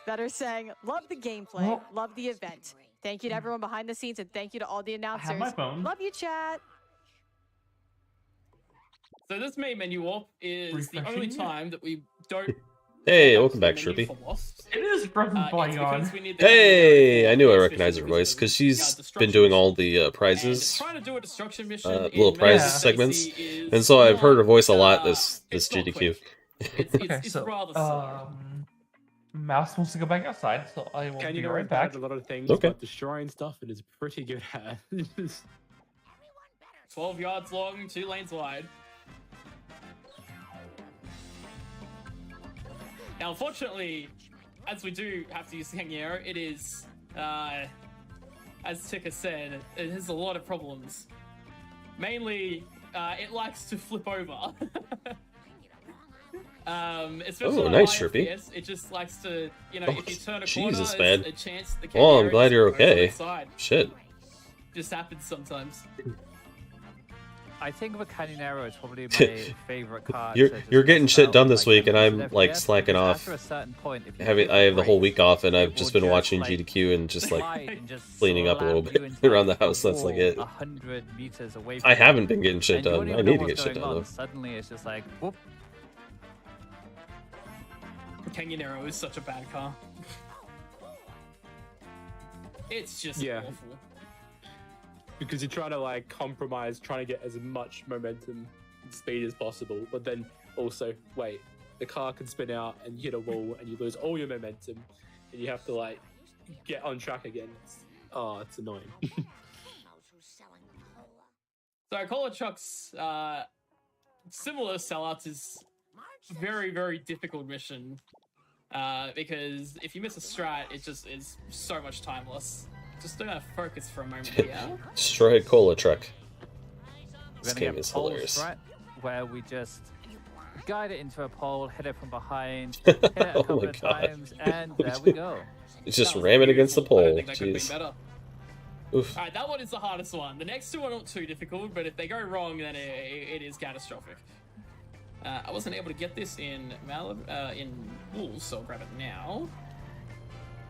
that are saying, love the gameplay, love the event. Thank you to everyone behind the scenes, and thank you to all the announcers. I have my phone. Love you, chat. So this main menu warp is the only time that we don't... Hey, welcome back, Shrippy. It is Frozen Flygon. Hey, I knew I recognized her voice because she's been doing all the prizes, little prize segments, and so I've heard her voice a lot this GDQ. Okay, so Mouse wants to go back outside, so I will be right back. A lot of things, but destroying stuff it is pretty good at. 12 yards long, 2 lanes wide. Now, unfortunately, as we do have to use the Hangero, it is, as Tika said, it has a lot of problems. Mainly, it likes to flip over. Especially nice, Shrippy. It just likes to, you know, if you turn a corner, Jesus, there's man. a chance the Well, I'm Hangero glad you're just goes to the okay. side. Shit. Just happens sometimes. I think the Canyon is probably my favorite card. You're getting shit done this week, and I'm like slacking off. After a certain point, I have the whole week off, and I've just been watching GDQ and just like cleaning up a little bit around the house. That's like it. 100 meters away. I haven't been getting shit done. I need to get shit done though. Suddenly, it's just like, whoop. Canyonero is such a bad car. It's just awful. Because you try to like compromise, trying to get as much momentum and speed as possible, but then also, wait, the car can spin out and you hit a wall and you lose all your momentum, and you have to like get on track again. It's annoying. So Cola Trucks, similar to Sellouts, is a very, very difficult mission. Because if you miss a strat, it just is so much time loss. Just gonna focus for a moment here. Destroy a cola truck. This We're game gonna is get pole hilarious. strat, where we just guide it into a pole, hit it from behind, hit it a couple of times, and there we go. It's just ram it against the pole. I don't think that could have been Jeez. better. Oof. Alright, that one is the hardest one. The next two are not too difficult, but if they go wrong, then it is catastrophic. I wasn't able to get this in Wolves, so I'll grab it now.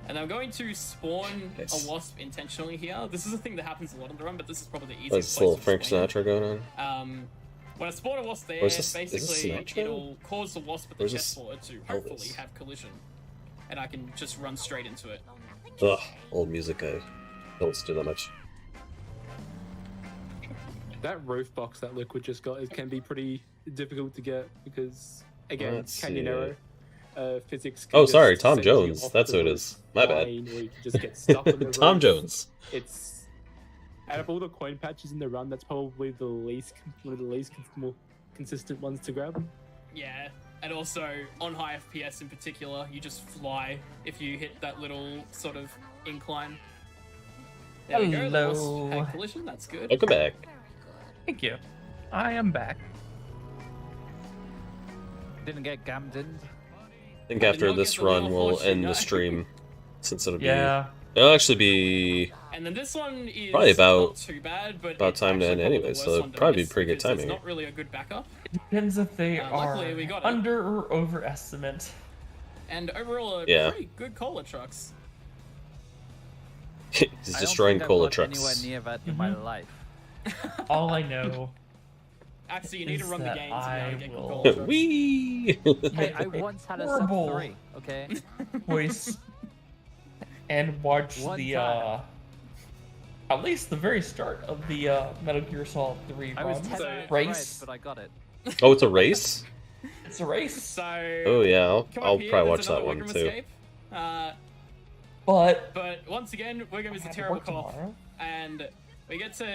And I'm going to spawn a wasp intentionally here. This is a thing that happens a lot on the run, but this is probably the easiest There's place a little to Frank spawn. Sinatra going on. When I spawn a wasp there, Is this basically Sinatra? it'll cause the wasp at the Where's chest this forward to Elvis? hopefully have collision. And I can just run straight into it. Ugh, old music I don't listen to that much. That roof box that Liquid just got can be pretty difficult to get because, again, Let's Canyonero physics. Oh, can sorry, just Tom send you Jones. off That's the who it is. My bad. line where you can just get stuck on the Tom roof. Jones. It's out of all the coin patches in the run, that's probably the least one of the least more consistent ones to grab. Yeah, and also on high FPS in particular, you just fly if you hit that little sort of incline. There we go. The wasp had collision. That's good. Welcome back. Thank you. I am back. Didn't get gammed in. I think after this run, we'll end the stream, since it'll be... Yeah. It'll actually be... And then this one is probably about, not too bad, but about time to end anyway, so it'll probably be pretty good timing. It's not really a good backup. It depends if they are luckily we got it. under or overestimate. And overall, pretty good cola trucks. He's destroying cola trucks. Anywhere near that in my life. All I know. Actually, you need to run the that game to I get will- cola trucks. Wee! Hey, I once had a sub Horrible 3, okay? voice and watch One the time. at least the very start of the Metal Gear Solid 3 I was run. 10 minutes race. ahead, but I got it. Oh, it's a race? It's a race. So, Oh yeah, come I'll up here, probably there's watch that another one Wigram too. Escape. But once again, Wigram is a have to terrible work cop, tomorrow. and we get to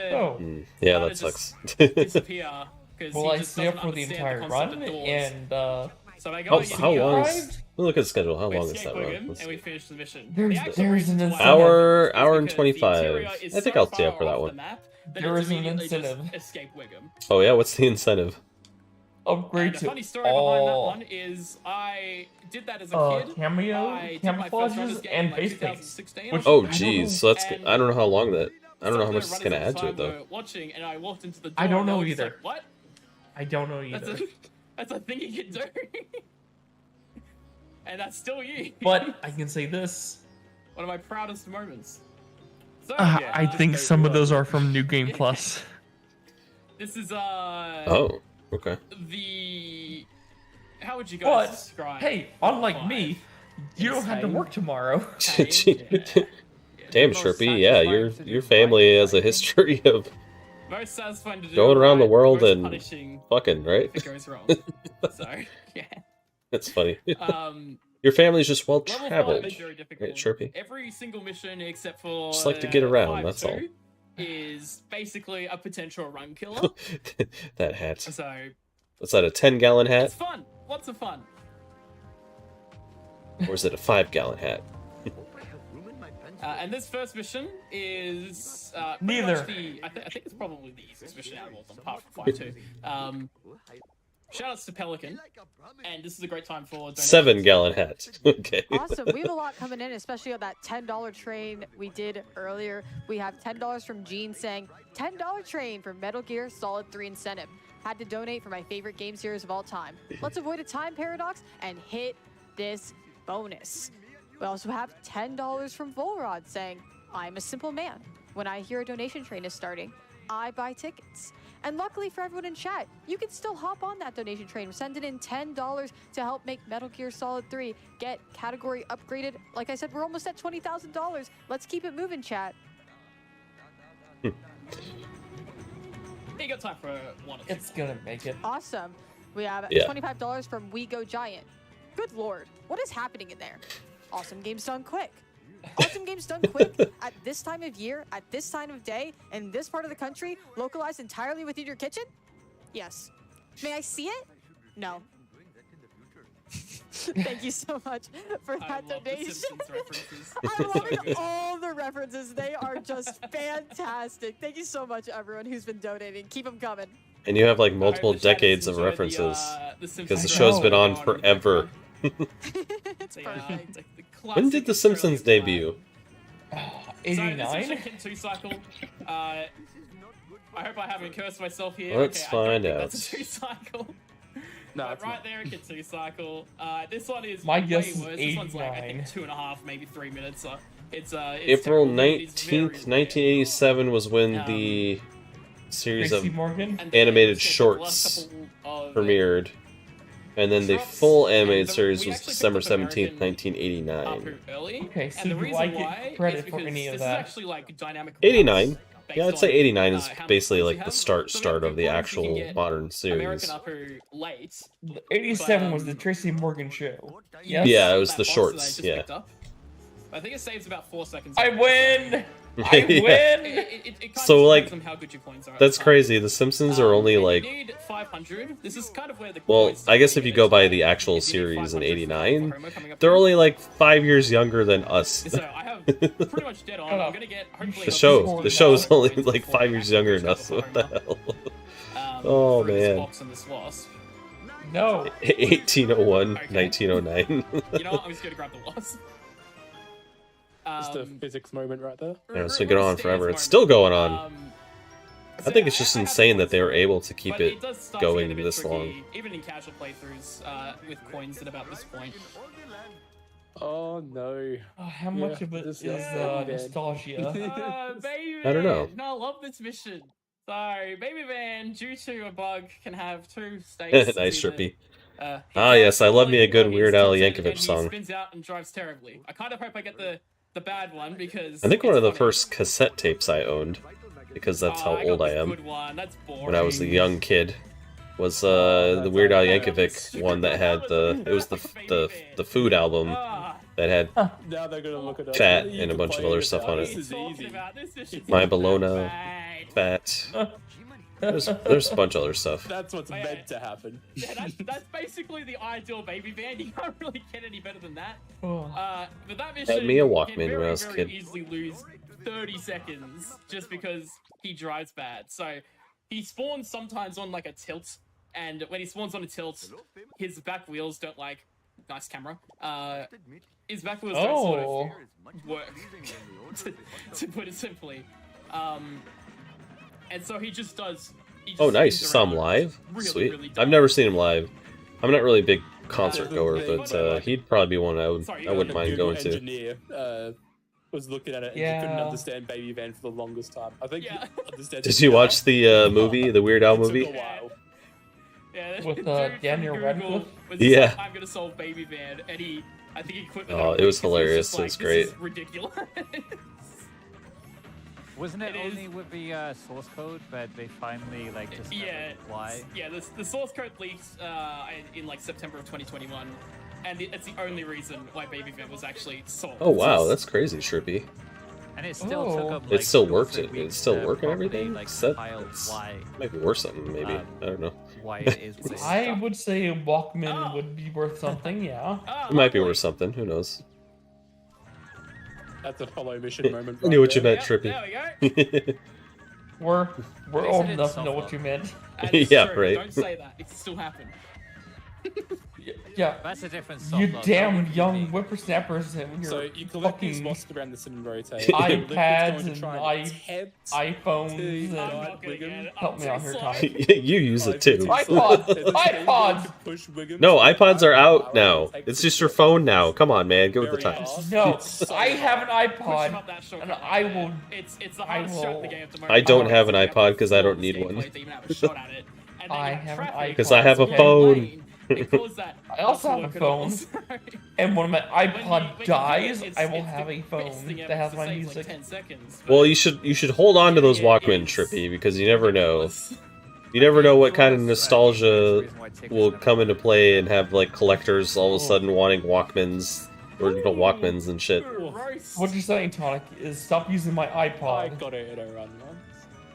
Yeah, kinda that sucks. just disappear because will he I just stay up doesn't for the understand entire concept run? of doors. And So I go How, and how long arrived? is... We'll look at the schedule. How we long is escape that run? Wigram, Let's and we see. finish the mission. There's- The actual there is reason an why I incentive. love Hour it is and because the 25. interior is I think so I'll stay up far for that off one. the map that There it's is an immediately just incentive. escape Wigram. Oh yeah, what's the incentive? upgrade And the to funny story behind that all one is I did that as a kid. cameo, I did my first Runners camouflages, game and in, like, base paints. 2016 or Which Oh I don't jeez, know- so that's... I don't know how long that... I don't know how Some much of it's the gonna runners add at to the it though. time were watching, and I walked into the door. I don't and know was either. Like, what? I don't know either. That's a thing you can do. And that's still you. But I can say this. One of my proudest moments. So, I think some of those are from New Game Plus. This is Oh, okay. the... How would you guys But describe... hey, unlike me, you don't have to work tomorrow. Damn, Chirpy, yeah, your family has a history of Most satisfying to do, going around the world most and punishing fucking, right? if it goes wrong. So, yeah. That's funny. Um, Your family's just well Level 5 traveled, is very difficult. right, Chirpy? Every single mission except for Just like to get around, 5-2 that's all. is basically a potential run killer. That hat. So What's that, a 10-gallon hat? it's fun. Lots of fun. Or is it a 5-gallon hat? And this first mission is pretty Neither. much I think it's probably the easiest mission out of all of them, apart from 5-2. Shoutouts to Pelican, and this is a great time for donations. 7-gallon hat. Okay. Awesome. We have a lot coming in, especially on that $10 train we did earlier. We have $10 from Gene saying, $10 train for Metal Gear Solid 3 incentive. Had to donate for my favorite game series of all time. Let's avoid a time paradox and hit this bonus. We also have $10 from Volrod saying, I'm a simple man. When I hear a donation train is starting, I buy tickets. And luckily for everyone in chat, you can still hop on that donation train. We're sending in $10 to help make Metal Gear Solid 3 get category upgraded. Like I said, we're almost at $20,000. Let's keep it moving, chat. You got time for one. It's gonna make it. Awesome. We have $25 from We Go Giant. Good lord, what is happening in there? Awesome games done quick. Awesome games done quick at this time of year, at this time of day, in this part of the country, localized entirely within your kitchen? Yes. May I see it? No. Thank you so much for that donation. I'm loving all the references. They are just fantastic. Thank you so much, everyone who's been donating. Keep them coming. And you have like multiple decades of references because the show's been on forever. It's perfect. When did The Simpsons debut? 89? I hope I haven't cursed myself here. Let's find out. That's a 2-cycle. No, right there, a 2-cycle. This one is my way guess is worse. 89. This one's like, I think 2.5, maybe 3 minutes. So it's April 19th, 1987 was when the series of animated shorts premiered. And then the full animated series was December 17th, 1989. Okay, so do I get credit for any of that? 89? Yeah, I'd say 89 is basically like the start of the actual modern series. 87 was the Tracy Morgan show. Yes? Yeah, it was the shorts, yeah. I think it saves about 4 seconds. I win! I win! So like, that's crazy. The Simpsons are only like, need 500. This is kind of where the well, I guess if you go by the actual series in 89, they're only like 5 years younger than us. So I have pretty much dead on. I'm gonna get hopefully the show's only like 5 years younger than us. What the hell? Oh man. No. 1801, 1909. You know what? I'm just gonna grab the wasp. Just a physics moment right there. Yeah, it's been going on forever. It's still going on. I think it's just insane that they were able to keep it going this long. Even in casual playthroughs with coins at about this point. Oh no. Oh, how much of it is nostalgia? Baby I don't know. No, I love this mission. So, Baby Van, due to a bug, can have 2 states. Nice, Trippy. Yes, I love me a good Weird Al Yankovic song. He spins out and drives terribly. I kind of hope I get the bad one because I think one of the first cassette tapes I owned, because that's how old I am. When I was a young kid, was the Weird Al Yankovic one that had the food album that had now they're gonna look it up. Fat and a bunch of other stuff on it. My Bologna, Fat. There's a bunch of other stuff. That's what's meant to happen. Yeah, that's basically the ideal Baby Van. You can't really get any better than that. But that mission, had me a Walkman when I was a kid. Easily lose 30 seconds just because he drives bad. So he spawns sometimes on like a tilt, and when he spawns on a tilt, his back wheels don't like. Nice camera. His back wheels don't sort of work, to put it simply. And so he just does. Oh, nice! You saw him live? Sweet. Really I've never seen him live. I'm not really a big concert goer, but he'd probably be one I wouldn't mind going to. Engineer was looking at it and he couldn't understand Baby Van for the longest time. I think he understands. Did you watch the movie, the Weird Al movie? Yeah, with Daniel Radcliffe. Yeah. I'm gonna solve Baby Van, and I think he quit. Oh, it was hilarious. It was great. This is ridiculous. Wasn't it only with the source code, but they finally like discovered why? Yeah, the source code leaked in like September of 2021, and it's the only reason why Baby Van was actually solved. Oh wow, that's crazy, Trippy. And it still took up. It still works. It's still working and everything. Like, might be worth something. Maybe I don't know. Why it is? What it is. I would say a Walkman would be worth something. Yeah. It might be worth something. Who knows? That's a follow mission moment. I knew what you meant, Trippy. There we go. We're old enough to know what you meant. Yeah, right. Don't say that. It can still happen. Yeah. That's a different You damn young whippersnappers and your So you collect these fucking lost around the city rotate. iPads and iPhones and help me out here, Tommy. You use it too. iPods! No, iPods are out now. It's just your phone now. Come on, man. Go with the times. No, I have an iPod, and I will. I don't have an iPod because I don't need one. I have an iPod. Because I have a phone. I also have a phone, and when my iPod dies, I will have a phone that has my music. Well, you should hold on to those Walkman, Trippy, because you never know. You never know what kind of nostalgia will come into play and have like collectors all of a sudden wanting Walkmans, original Walkmans and shit. What you're saying, Tonic, is stop using my iPod. I got it in a run once.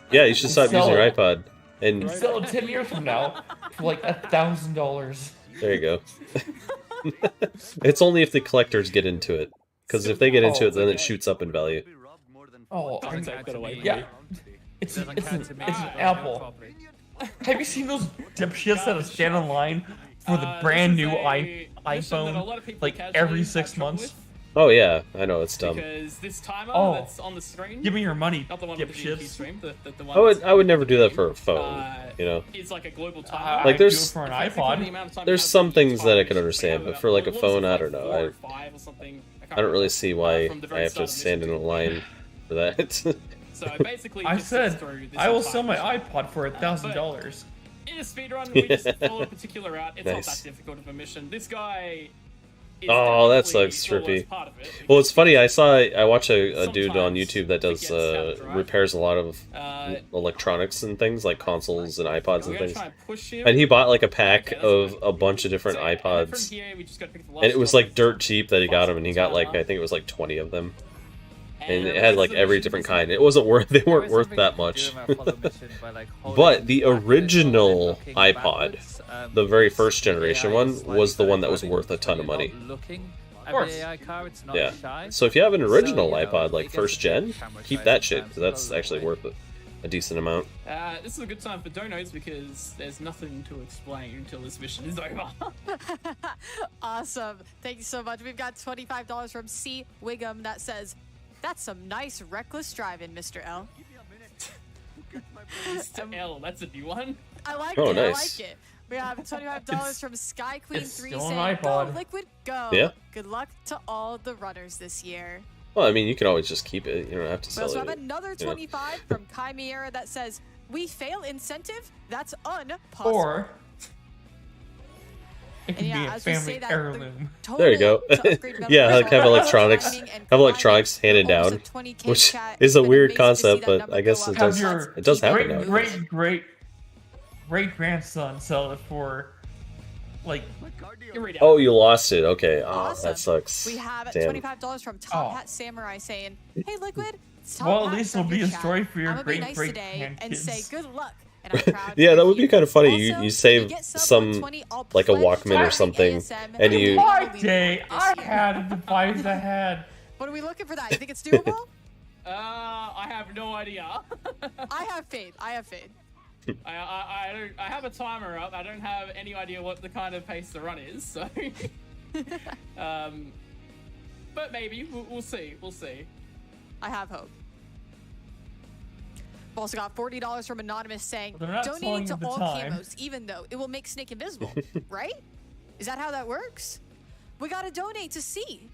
Yeah, you should stop using your iPod. And sell it 10 years from now for like $1,000. There you go. It's only if the collectors get into it, because if they get into it, then it shoots up in value. Oh, yeah. It's an Apple. Have you seen those dipshits that stand in line for the brand new iPhone like every 6 months? Oh yeah, I know, it's dumb. Because this timer that's on the screen, give me your money, not the one dipshits. stream, the one I would never do that for a phone, you know. It's like a global timer. Like there's for an iPod. There's some things that I can understand, but for like a phone, I don't know. I don't really see why I have to stand in a line for that. So basically, I said I will sell my iPod for $1,000. In a speedrun, we just follow a particular route. It's not that difficult of a mission. This guy. Oh, that sucks, Trippy. Well, it's funny. I watch a dude on YouTube that does repairs a lot of electronics and things like consoles and iPods and things. And he bought like a pack of a bunch of different iPods, and it was like dirt cheap that he got them, and he got like I think it was like 20 of them. And it had like every different kind. It wasn't worth. They weren't worth that much. But the original iPod, the very first generation one, was the one that was worth a ton of money. Of course. Yeah. So if you have an original iPod, like first gen, keep that shit, because that's actually worth a decent amount. This is a good time for donos because there's nothing to explain until this mission is over. Awesome. Thank you so much. We've got $25 from C. Wiggum that says, "That's some nice reckless driving, Mr. L." Mr. L, that's a new one. I like it. Nice. I like it. We have $25 from Sky Queen 3 saying, iPod. "Go Liquid, go." Yeah. Good luck to all the runners this year. Well, I mean, you can always just keep it. You don't have to We sell also it. have another 25 from Chimera that says, "We fail incentive. That's unpossible." Or it could be a as we say family that, heirloom. There you go. Yeah, like have electronics handed down, which is a weird concept, but I guess it does happen now. Great grandson sell it for like. Oh, you lost it. Okay. Oh, Awesome. that sucks. We have Damn. $25 from Top Hat Samurai saying, "Hey, Liquid, it's Top Well, at Hat least from it'll be your a chat. story for your I'm gonna be nice great today and grandkids." say good luck." And I'm proud Yeah, for that would be you. kind of funny. Also, You save get sub some 120, I'll like a pledge Walkman or to something, ASM and you. My day, I had a device I had. What are we looking for that? You think it's doable? I have no idea. I have faith. I have faith. I have a timer up. I don't have any idea what the kind of pace the run is, so. But maybe we'll see. We'll see. I have hope. I've also got $40 from Anonymous saying, They're "Donating to not all telling you the time." camos, even though it will make Snake invisible." Right? Is that how that works? We gotta donate to see.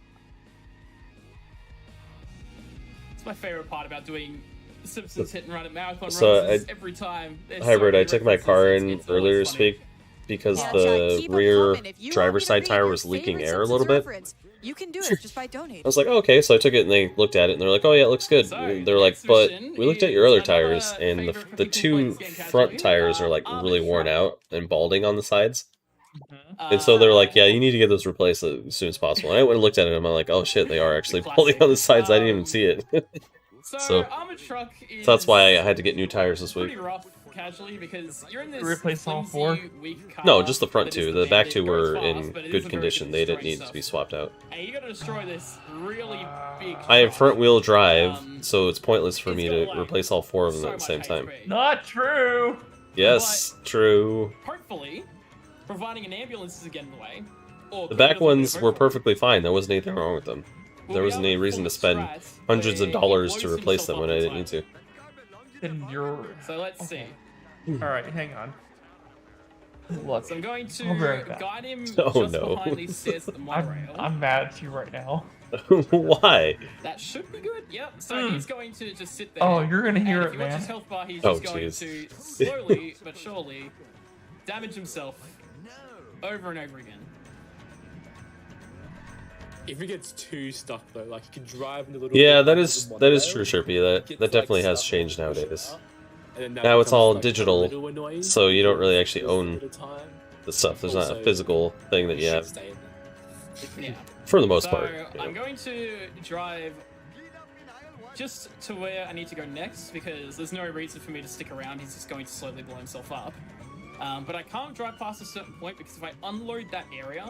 It's my favorite part about doing Simpsons hit and run at marathon So runs. Every time. Hybrid, I took my car in earlier this week because the rear driver's side tire was leaking air a little bit. You can do it just by donating. I was like, oh, okay, so I took it and they looked at it and they're like, oh yeah, it looks good. They're like, but we looked at your other tires and the two front tires are like really worn out and balding on the sides. And so they're like, yeah, you need to get those replaced as soon as possible. And I went and looked at it and I'm like, oh shit, they are actually balding on the sides. I didn't even see it. So that's why I had to get new tires this week. Pretty rough casually because you're in this Replace all four? No, just the front two. The back two were in good condition. They didn't need to be swapped out. And you gotta destroy this really big. I have front wheel drive, so it's pointless for me to replace all four of them at the same time. Not true. Yes, true. Hopefully, providing an ambulance is getting in the way. Or The back ones were perfectly fine. There wasn't anything wrong with them. There wasn't any reason to spend hundreds of dollars to replace them when I didn't need to. Then you're... So let's see. Alright, hang on. Look, So I'm going to guide him Oh, just no. behind these stairs to the monorail. I'm mad at you right now. Why? That should be good. Yep. So he's going to just sit there. Oh, you're gonna hear and it, if he watches man. his health bar, he's Oh, just going jeez. to slowly but surely damage himself over and over again. If he gets too stuck though, like he can drive in a little. Yeah, bit that under is the that is monorail, true, Sherpy. gets, That definitely like, has stuck changed on the nowadays. car, and then that Now it's becomes, all like, a digital, little annoying, so you don't really for actually a own little time. the stuff. There's not a Also, physical thing that you have, stay in there. Yeah. for the most So part. I'm going to drive just to where I need to go next because there's no reason for me to stick around. He's just going to slowly blow himself up. But I can't drive past a certain point because if I unload that area,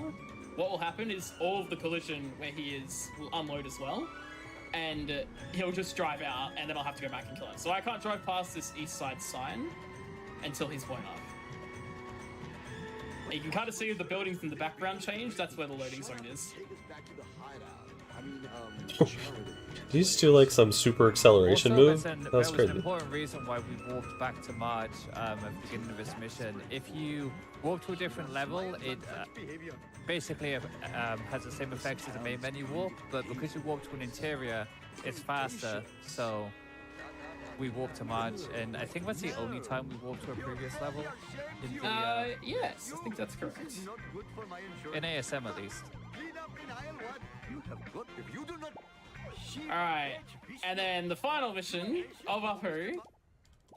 what will happen is all of the collision where he is will unload as well. And he'll just drive out and then I'll have to go back and kill him. So I can't drive past this east side sign until he's blown up. And you can kind of see the buildings in the background change. That's where the loading zone is. Do you just do like some super acceleration Also, move? there's That was an crazy. important reason why we warped back to March at the beginning of this mission. If you warp to a different level, it basically has the same effects as the main menu warp, but because you warp to an interior, it's faster, so we warp to March, and I think that's the only time we warp to a previous level. In the, yes, I think that's correct. In ASM at least. Alright, and then the final mission of Apu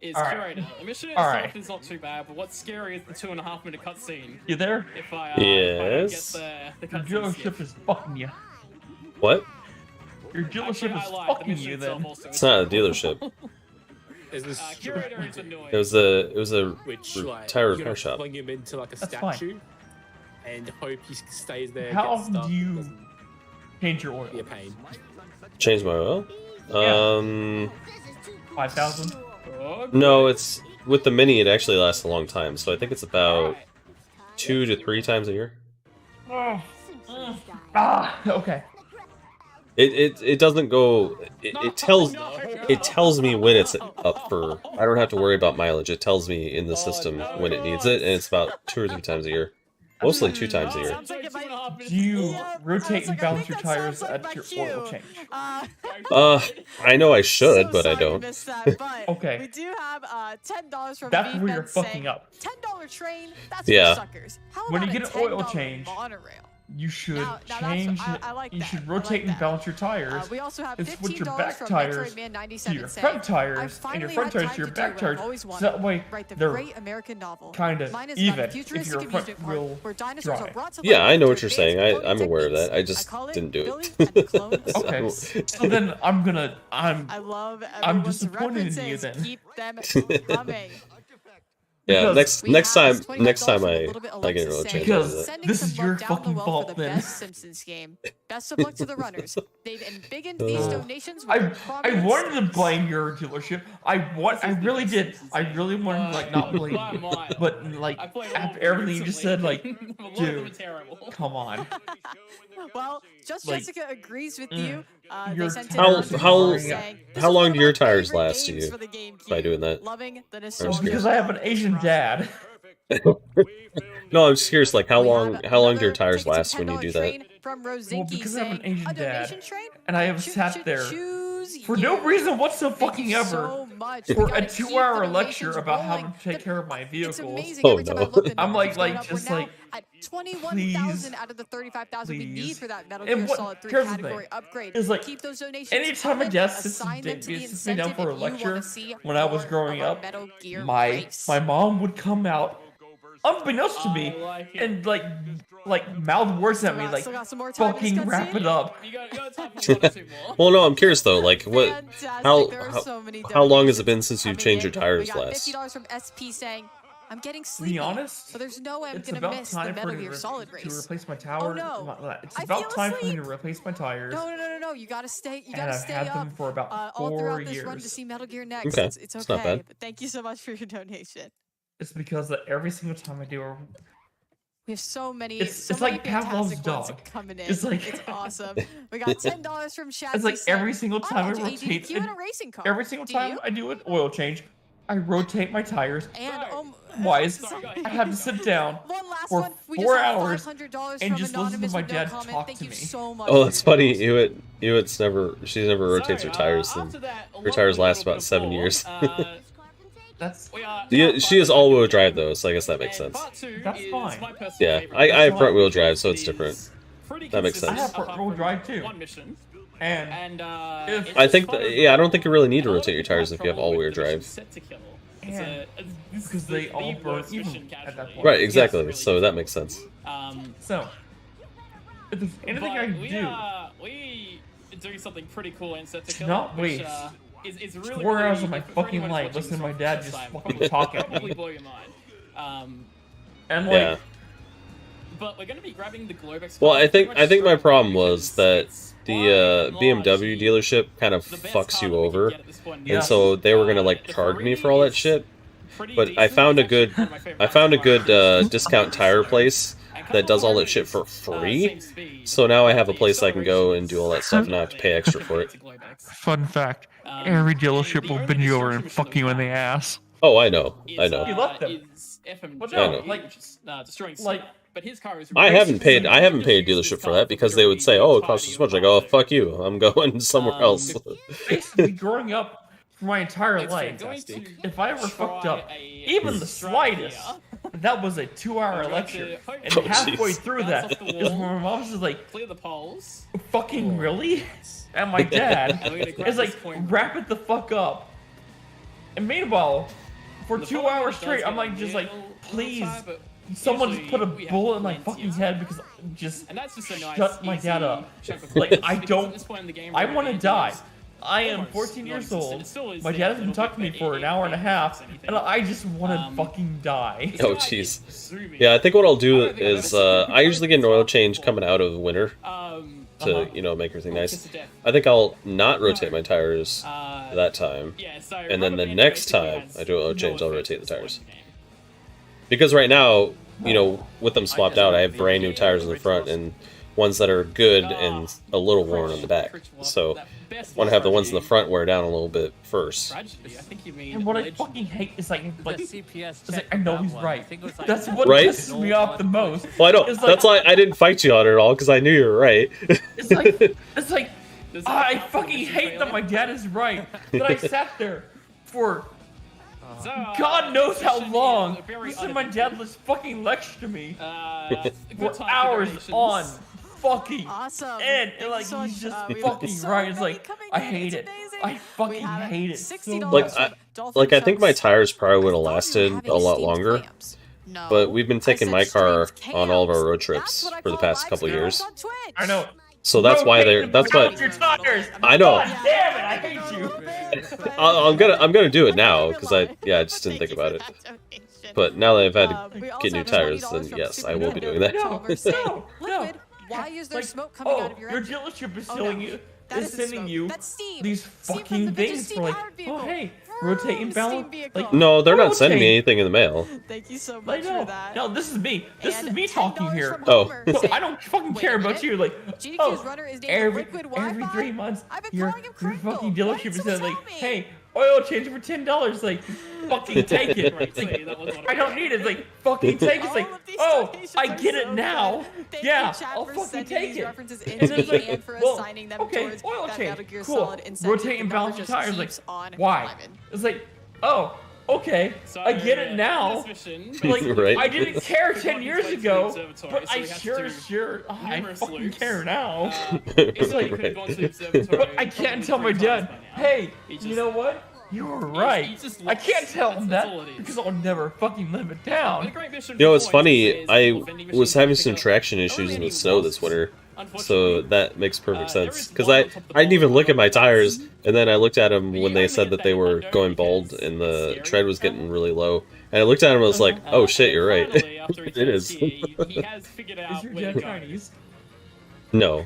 is All right. Curator. The mission All itself right. is not too bad, but what's scary is the 2.5-minute cutscene. You there? If I, Yes. if I don't get the Your cutscene dealership skipped. is fucking you. What? Your dealership Actually, I is lied. The fucking mission you itself then. also It's not a dealership. Is this Curator is annoying. It was a which like tire you repair gotta shop. fling him into like a That's fine. statue and hope he stays there. How gets often stuck, do you doesn't change your oil? be a pain. Change my oil? Yeah. 5,000? No, it's with the mini. It actually lasts a long time, so I think it's about 2 to 3 times a year. Okay. It doesn't go. It tells me when it's up for. I don't have to worry about mileage. It tells me in the system when it needs it, and it's about 2 or 3 times a year. Mostly 2 times a year. Do you rotate and balance your tires at your oil change? I know I should, but I don't. Okay. We do have $10 from That's where you're VFed fucking saying, up. $10 train, that's Yeah. for suckers. How When you about get a an oil $10 change, monorail? you should Now that's- change. I like you that. should I rotate like and that. balance your tires. We also have and switch your $15 back from tires Metroid Man to 97 your saying, front "I tires, and finally your front had tires time to your do back what I've tires. always So wanted, that way write the they're great American novel. kind of Mine is even about a if futuristic your front amusement park wheel where dinosaurs are drive. brought to Yeah, life I know through what you're saying. advanced I'm aware of techniques. that. I just call it didn't do Billy it. and the Clone Okay, Soldiers. so then I'm I love I'm everyone's disappointed in you references. then. Keep them coming. Yeah, Because next time $25 from I a little bit get a Alexis real saying, change. Because sending this some is love your down the fucking well fault for the then. best Simpsons game. Best of luck to the runners. They've embiggened these donations with their I prominent wanted to stakes. blame your dealership. I really did. I really wanted to like not blame you, but like after everything you just said, like, dude, come on. Well, Just Like, Jessica agrees with you. They You're sent in How a how review saying, "This how is long one do of your my tires favorite last to games you for the GameCube. by doing that? Loving the I'm just nostalgia. because I have an Asian dad. No, I'm just curious. Like, how long do your tires last when you do that? From Well, Rosinki because I have an saying, Asian a dad, donation train? and I have sat there for no reason whatsoever so much. We for gotta a keep the 2-hour donations lecture about how rolling. to take care of my It's vehicles. amazing. Oh, Every time I no. look, the I'm numbers going like, up. just We're now like, at 21,000 out of the 35,000 we need please. for that Metal And Gear what- Solid 3 here's the category thing, upgrade. is like, Keep those donations anytime a coming. guest Assign them to the sits me down incentive for a if you wanna lecture, see when I was more growing of our up, Metal Gear my race. mom would come out, unbeknownst to me, and like mouth words at me like, Still got some more time in this fucking wrap cutscene? it up. You got time for one or two more. Well, no, I'm curious though. Like, what? Fantastic. There are so many How long has it donations been since you've coming changed your in. tires We got last? $50 from SP saying, I'm getting To sleepy. be honest, but there's no way I'm it's gonna about miss the time for Metal me to Gear Solid race. to replace my tower. Oh no! It's I about feel time for me asleep. to replace my tires. No! You gotta stay. You And gotta I've stay had up them for about all 4 throughout this run to years. see Metal Gear next. Okay, It's it's not okay. bad. But thank you so much for your donation. It's because that every single time I do We have so many. It's like Pavlov's dog. Coming in. It's awesome. We got $10 from Shazzy. It's like every single time I rotate, in a racing car. every single time I do an oil change, I rotate my tires. And Wise, I have to sit down for 4 hours and just listen to my dad talk to me. Oh, that's funny. She's never rotates her tires, and her tires last about 7 years. She is all-wheel drive though, so I guess that makes sense. That's fine. Yeah, I have front-wheel drive, so it's different. That makes sense. I have front-wheel drive too. And I think I don't think you really need to rotate your tires if you have all-wheel drive. Because they all burn even at that point. Right, exactly. Yes. So that makes sense. So, if there's anything I do, we doing something pretty cool in Set to Kill. Not waste. Is really 4 hours of my fucking life listening to my dad just fucking talk at me. Blow your mind. And like, but we're gonna be grabbing the Globex. Well, I think my problem was that the BMW dealership kind of fucks you over, and so they were gonna like charge me for all that shit. But I found a good discount tire place that does all that shit for free. So now I have a place I can go and do all that stuff and not have to pay extra for it. Fun fact: every dealership will bend you over and fuck you in the ass. Oh, I know. You left them. Well, no, destroying but his car is I haven't paid a dealership for that because they would say, "Oh, it costs this much." I go, "Oh, fuck you! I'm going somewhere else." Basically, growing up for my entire life, if I ever fucked up even the slightest, that was a 2-hour lecture. And halfway through that is when my mom was like, "Clear the poles." Fucking really? And my dad is like, "Wrap it the fuck up." And meanwhile, for 2 hours straight, I'm like, just like, please. Someone just put a bullet in my fucking head because just shut my dad up. Like, I want to die. I am 14 years old. My dad has been talking to me for an hour and a half, and I just want to fucking die. Oh, jeez. Yeah, I think what I'll do is, I usually get an oil change coming out of winter to, make everything nice. I think I'll not rotate my tires that time, and then the next time I do an oil change, I'll rotate the tires. Because right now, with them swapped out, I have brand new tires in the front and ones that are good and a little worn on the back. So I want to have the ones in the front wear down a little bit first. And what I fucking hate is like I know he's right. That's what pisses me off the most. Well, I know. That's why I didn't fight you on it at all, because I knew you were right. It's like I fucking hate that my dad is right. That I sat there for God knows how long. Listen to my dad fucking lecture to me for hours on fucking end. And like, he's just fucking right. It's like, I hate it. I fucking hate it so much. I think my tires probably would have lasted a lot longer. But we've been taking my car on all of our road trips for the past couple years. I know. So that's why that's why I know. God damn it, I hate you. I'm gonna do it now because I just didn't think about it. But now that I've had to get new tires, then yes, I will be doing that. No. Why is there smoke coming out of your engine? Your dealership is sending you these fucking things for like, oh hey, rotate and balance. Like, no, they're not sending me anything in the mail. Thank you so much for that. No, this is me. This is me talking here. Oh. No, I don't fucking care about you. Like, every 3 months, your fucking dealership is saying like, hey, oil change for $10. Like, fucking take it. Like, I don't need it. Like, fucking take it. It's like, oh, I get it now. Yeah, I'll fucking take it. And it's like, well, okay, oil change. Cool. Rotate and balance your tires. Like, why? It's like, oh, okay, I get it now. Like, right. I didn't care 10 years ago, but I sure, I fucking care now. It's like, but I can't tell my dad, hey, you know what? You were right. I can't tell him that because I'll never fucking live it down. It's funny. I was having some traction issues in the snow this winter. So that makes perfect sense. Because I didn't even look at my tires, and then I looked at them when they said that they were going bald and the tread was getting really low. And I looked at them and I was like, oh shit, you're right. It is. Is your dad Chinese? No,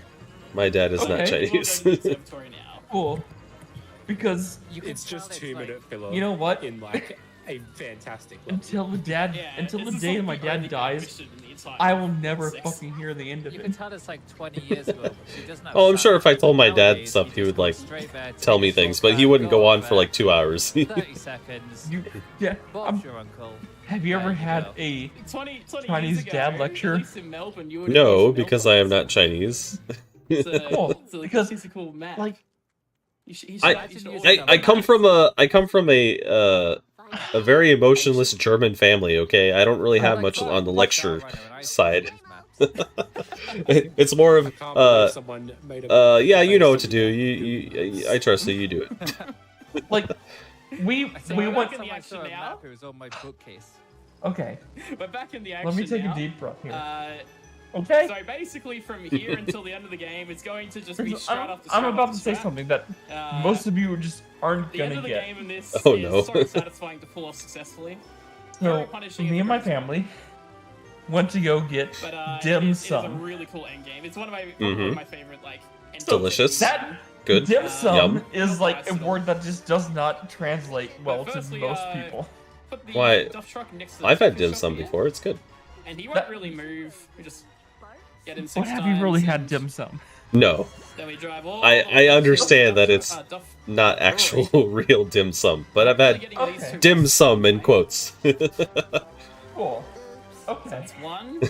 my dad is not Chinese. Cool. Because it's just 2-minute filler. You know what? In like a fantastic until the day my dad dies. I will never fucking hear the end of it. You can tell it's like 20 years ago. But she doesn't have I'm sure if I told my dad stuff, he would like tell me things, but he wouldn't go on for like 2 hours. 30 seconds. Bob's your uncle. Have you ever had a Chinese dad lecture? No, because I am not Chinese. Cool, because like I come from a very emotionless German family. Okay, I don't really have much on the lecture side. It's more of yeah, you know what to do. I trust you. You do it. Like we went. It was on my bookcase. Okay. We're back in the action. Let me take now. a deep breath here. Okay. So basically, from here until the end of the game, it's going to just be straight off the I'm about to say something that most of you just aren't the gonna end of the get. game in this Oh, is no. so satisfying to pull off successfully. So me and my family went to go get dim sum. It's a really cool end game. It's one of my favorite like. Delicious. That good. Dim sum Yum. is like a word that just does not translate well to most people. Why? I've had dim sum before. It's good. And he won't really move. We just get him 6 But have you really had dim sum? No. Then we drive all I understand that it's not actual real dim sum, but I've had dim sum in quotes. Cool. Okay. That's 1.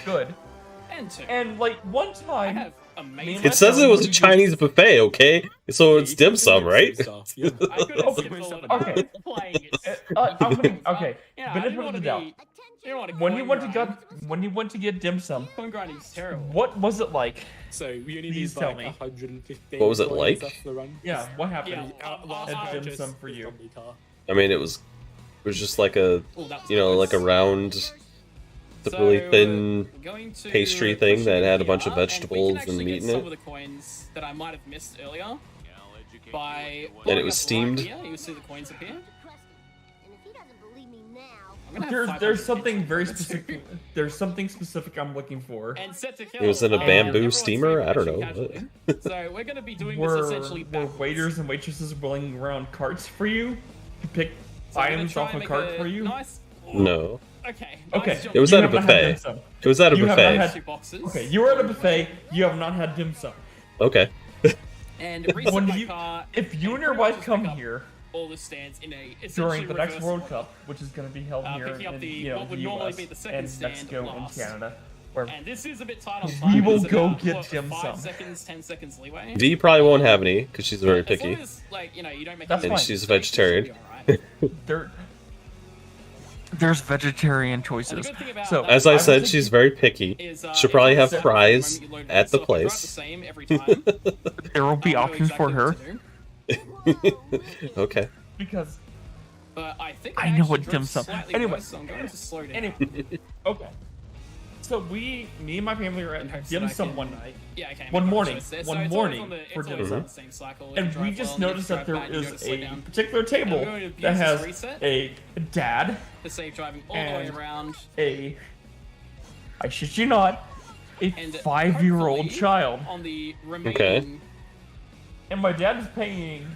Good. And 2. And like one time, It says it was a Chinese buffet, okay? So it's dim sum, right? Okay. Okay. Benefit of the doubt. When you went to get dim sum, what was it like? So we only Please need tell like me. 150. What was it like? Left the run. Yeah, what happened Yeah, at dim sum for you? I mean, it was just like a, you know, like a round, really thin pastry thing that had a bunch of vegetables and meat in Some it. of the coins that I might have missed earlier. By And it was steamed. You'll see the coins appear. There's something very specific. There's something specific I'm looking for. And set to kill. It was in a bamboo steamer? I don't know. So we're going to be doing Were this essentially backwards. waiters and waitresses rolling around carts for you to pick items off a cart for you? No. Okay. Okay. It was You at a have not had dim buffet. sum. It was at a You have buffet. not had- Okay, you were at a buffet. You have not had dim sum. Okay. And When you, if you and your wife come here all the stands in a during the next reverse World Cup, which is going to be held here picking up in the the what would normally US be the second and stand Mexico last. and Canada, where And this is a bit tight on we time. will It's go about, get what, dim 5 sum. seconds, 10 seconds leeway. V probably won't have any because she's very As long picky, as, like, you know, you don't make That's any and fine. she's a mistakes, vegetarian. There's vegetarian choices. So As I said, she's very picky. She'll probably have fries at the place. there will be options for her Okay. because But I think I know what actually dim drove sum. slightly Anyway, worse, so I'm going to slow down. anyway, okay. So me and my family were at dim sum one night. Yeah, okay, One make my morning. choice there. So One it's morning always on the- for it's dim always sum. on the same cycle. You And we drive just well, noticed you that drive there bad, you is gotta slow a down. particular And table we're going to abuse that this has reset a dad to save driving all the way and around. I shit you not, a And 5-year-old hopefully, child. on the remaining Okay. And my dad is paying.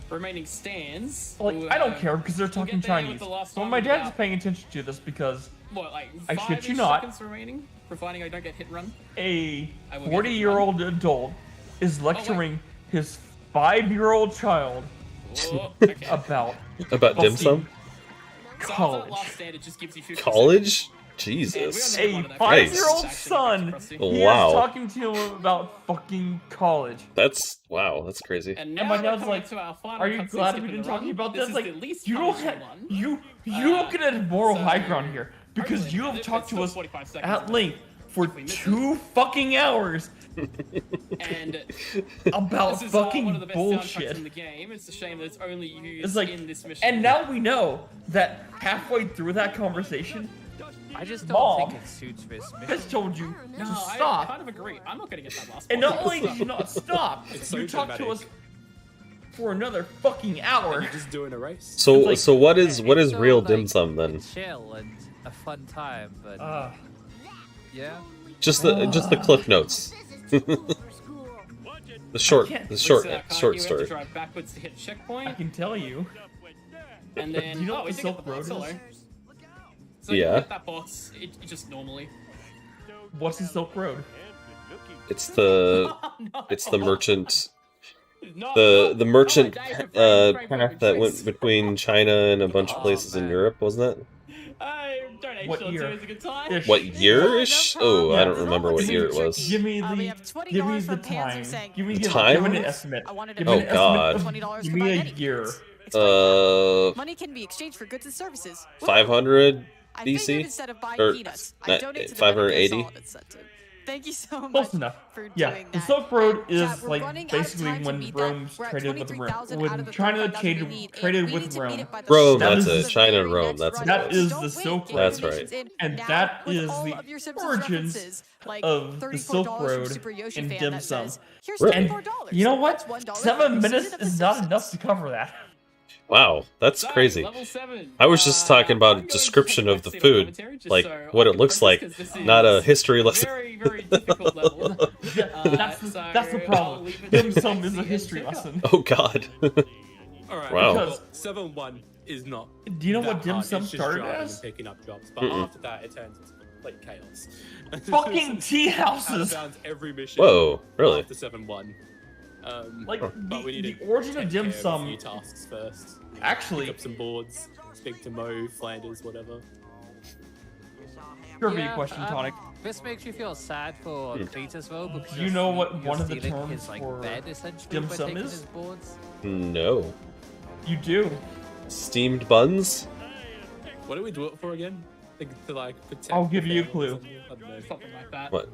remaining stands. Like, we'll, I don't care because they're talking get there with Chinese. the last So one my dad's without- paying attention to this because What, like I 5 shit you not, seconds remaining, providing I don't get hit and run. a I will get hit and 40-year-old adult is lecturing his 5-year-old child Oh, okay. about Dim sum? So college. after that last stand, it just gives you 50 College? Jesus. A 5-year-old son. He Wow. is talking to him about fucking college. That's crazy. And And my dad's like, "Are you glad we've been talking about this? Like, you don't have you don't get a moral high ground here because you have talked to us at length for 2 fucking hours and about this is, fucking one of the best bullshit." soundtracks in the game. It's a shame that it's only used It's like, in this mission. and now we know that halfway through that conversation, I just don't Mom think it suits this mission. has told you No, to I stop. kind of agree. I'm not going to get that last And one. not only did you not stop, you talked to us for another fucking hour. You're just doing a race. So what is real dim sum then? Chill and a fun time, but yeah. Just the cliff notes. the short You have to story. drive backwards to hit a checkpoint. I can tell you. And then, you know we the did Silk get the Road box, is? hello. So you get that box, it just normally. What's the Silk Road? It's the merchant. No, The merchant path that went between China and a bunch of places in Europe, wasn't it? What year? Is a good time. What year-ish? Oh, I don't remember what year it was. Give me the time. Give me The give time? me an estimate. Give Oh me an God. estimate of- Give me a year. Money can be exchanged for goods and services. 500 I BC? figured instead of buying Or peanuts, I donate to the 580? Thank you so much. Close enough. For Yeah, doing the that. Silk Road And, is we're like running out of basically time to when meet that. Rome's We're at traded with 23,000 Rome. out of When the China 35,000 we need, traded and we with need to meet Rome. it by the Rome, That that's is it. the China, very Rome, next that's run. what That it was. is Don't the wait, Silk get Road. That's right. donations in And now that with is all the of your Simpsons origins references, like of the $34 Silk from Road Super Yoshi in fan dim that sum. says, here's Really? $34. You know what? That's $1 7 for minutes season is not enough to cover that. Wow, that's So, crazy. level 7. I was just talking about a description of the food, like what it looks like, not a history lesson. Very, very difficult level. That's the problem. Dim sum is a history lesson. Oh God. Alright, Wow. well, 7-1 is not. Do you know that what dim hard. sum It's just started driving as? and picking up drops, but Mm-mm. after that, it turns into complete chaos. Fucking tea houses. Outbounds every mission. Whoa, really? After 7-1. Like, but we need the to origin of take dim care of a sum- few tasks first. Actually- Pick up some boards, speak to Mo, Flanders, whatever. Trivia question, Tonic. This makes you feel sad for Cletus though, because Do you know what you're one of the stealing terms his, like, for bed, essentially, dim by sum taking is? his boards? No. You do. Steamed buns? What do we do it for again? To like protect. I'll give the you a family or clue. something? I don't know. Something like that. What?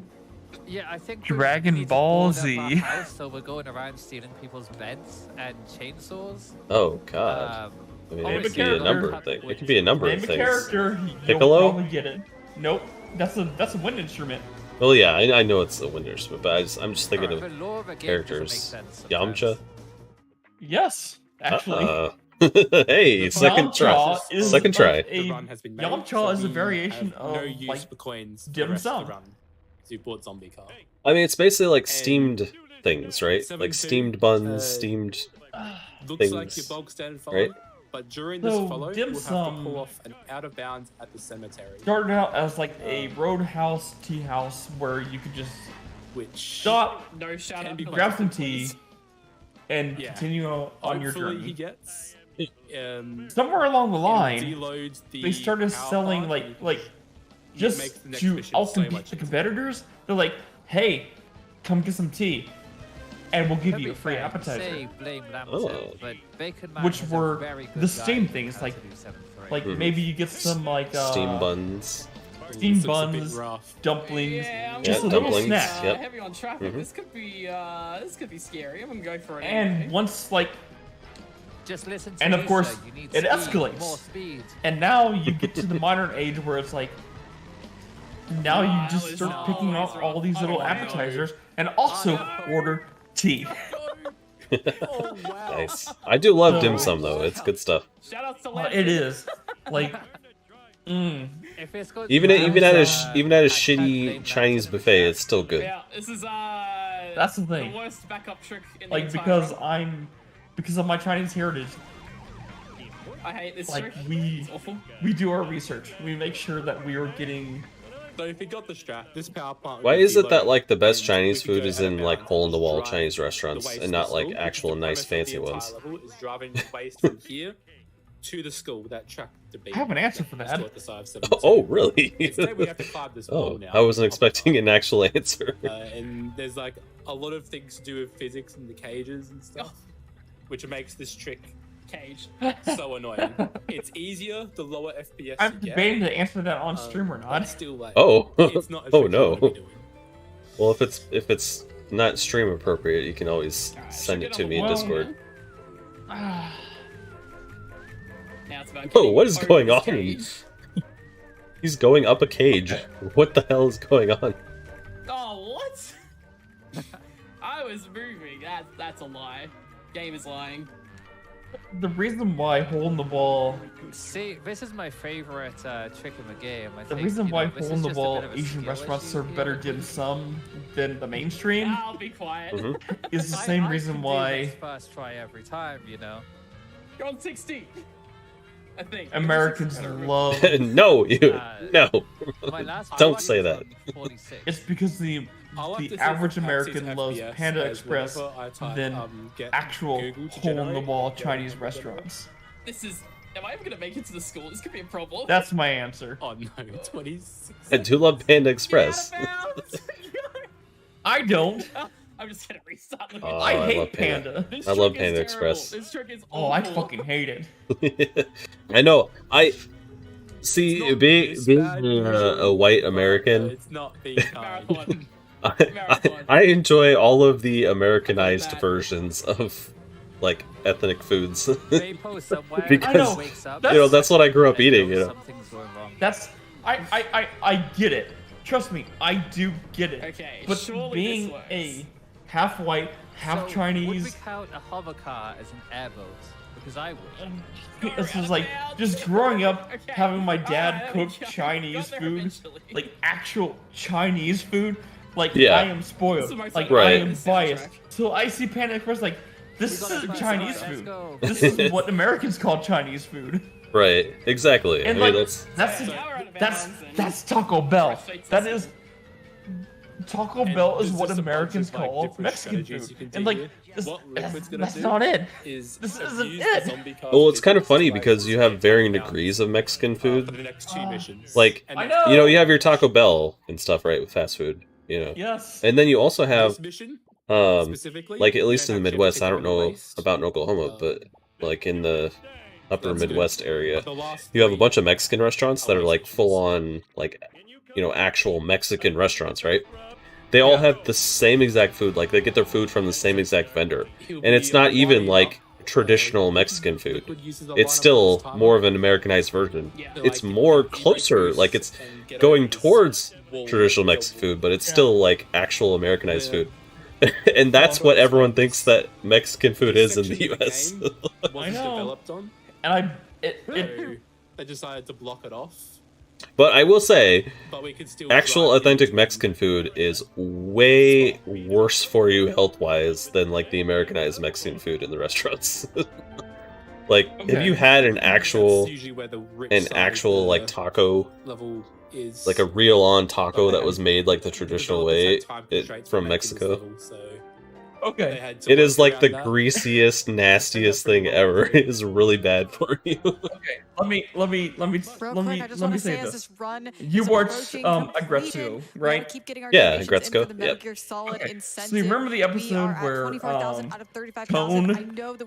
Yeah, I think Dragon we need to Ball board up our Z. house, so we're going around stealing people's beds and chainsaws. Oh God. I mean, it could be a character. number of things. It could be a number of Name a things. character, you'll Piccolo? probably get it. Nope. That's a wind instrument. Well, yeah, I know it's a wind instrument, but I'm just thinking Alright, of the law of a game characters. doesn't make sense sometimes. Yamcha. Yes, actually. Hey, second try. Yamcha is Second try. like a- The run has been made, Yamcha so is a we variation have of no use like for coins for dim the rest of sum. the run. 'Cause you bought zombie car. I mean, it's basically like steamed things, right? Like 7-2, steamed buns, steamed Looks things, like your bog standard follow, right? but during this So, follow, dim we'll have sum- to pull off an out of bounds at the cemetery, Started out as like a roadhouse tea house where you could just which stop, No shout out. grab some tea, and Yeah. continue on your hopefully journey. he gets. Somewhere along the line, deloads the they started power selling part, like and it makes just the next to mission so outcompete much the easier. competitors. They're like, hey, come get some tea, and we'll give To you be a free fair, appetizer. say blame Lamb Oh. too, but Bacon Man Which is a were very good the guy steam who things, has like- to do 7-3. Like Mhm. maybe you get some like Steam buns. steamed This looks a bit buns, rough. dumplings, Yeah, I'm just a Yeah, little dumplings, snack. yep. Heavy on traffic. Mhm. This could be scary. I'm gonna go for it. And anyway. once like, Just listen to and of me, course, sir. You need it speed, escalates. More speed. And now you get to the modern age where it's like, now you just start picking out all these little appetizers and also order tea. Nice. I do love So- dim sum though. It's good stuff. Shout out to It is like, If it's going Even to even at a I can't shitty blame Chinese that. buffet, it's still good. Yeah, this is That's the thing. worst backup trick in like the entire because because of my Chinese heritage, run. I hate this like trick. we It's awful. we do our research. We make sure that we are getting. So if you got the strat, this power plant. Why would be is it that low, like the best and Chinese we could food go is out in of like bounds hole in the wall drive Chinese the restaurants waste and to not the like school? actual Because the nice premise of fancy the entire ones? level is driving waste from here to the school that track to be. I have an answer for that. Oh, really? Instead, we have to climb this wall Oh, now. I wasn't expecting an actual answer. And there's like a lot of things to do with physics and the cages and stuff, which makes this trick Cage. so annoying. It's easier the lower FPS I'm you get. debating to answer that on stream or but not. still, like, Oh, it's not a oh trick you wanna no. be doing. Well, if it's not stream appropriate, you can always send it to me in Well, Discord. Now it's about Whoa, getting what is over going this on? cage. He's going up a cage. What the hell is going on? Oh, what? I was moving. That's a lie. Game is lying. The reason why hole in the wall, See, this is my favorite trick in the game. I the think, reason you why know, this hole in is the just a wall bit of a Asian skill restaurants issue serve here, better but dim sum than the mainstream I'll be quiet. is the I- same I reason can do why. this first try every time, you know. You're on 16. I think. Americans love. No, no. Don't say that. It's because the average American loves Panda Express than actual hole-in-the-wall Chinese restaurants. This is. Am I ever gonna make it to the school? This could be a problem. That's my answer. Oh no, 26. I do love Panda Express. I don't. I'm just gonna restart. I hate Panda. I love Panda Express. This trick is awful. Oh, I fucking hate it. I know. I see being a white American. It's not being kind. I enjoy all of the Americanized versions of like ethnic foods because that's what I grew up eating. You know. That's I get it. Trust me, I do get it. Okay, but being a half white, half Chinese. Would we count a hover car as an airboat? Because I would. This is like just growing up having my dad cook Chinese food, like actual Chinese food. Like I am spoiled. Like I am biased. So I see Panda Express like this isn't Chinese food. This is what Americans call Chinese food. Right. Exactly. And I mean, that's Taco Bell. That is Taco Bell is what Americans call Mexican food. And like that's not it. This isn't it. Well, it's kind of funny because you have varying degrees of Mexican food. Like you know, you have your Taco Bell and stuff, right, with fast food. You know. Yes. And then you also have like at least in the Midwest, I don't know about in Oklahoma, but like in the upper Midwest area, you have a bunch of Mexican restaurants that are like full on like, you know, actual Mexican restaurants, right? They all have the same exact food, like they get their food from the same exact vendor. And it's not even like traditional Mexican food. It's still more of an Americanized version. It's more closer, like it's going towards traditional Mexican food, but it's still like actual Americanized food. And that's what everyone thinks that Mexican food is in the US. I know. And they decided to block it off. But I will say, actual authentic Mexican food is way worse for you health-wise than like the Americanized Mexican food in the restaurants. Like, have you had an actual like taco, like a real-on taco that was made like the traditional way from Mexico? Okay. It is like the greasiest, nastiest thing ever. It is really bad for you. Okay, let me say this. You watched AGDQ, right? Yeah, AGDQ. Yep. Okay. So you remember the episode where Tone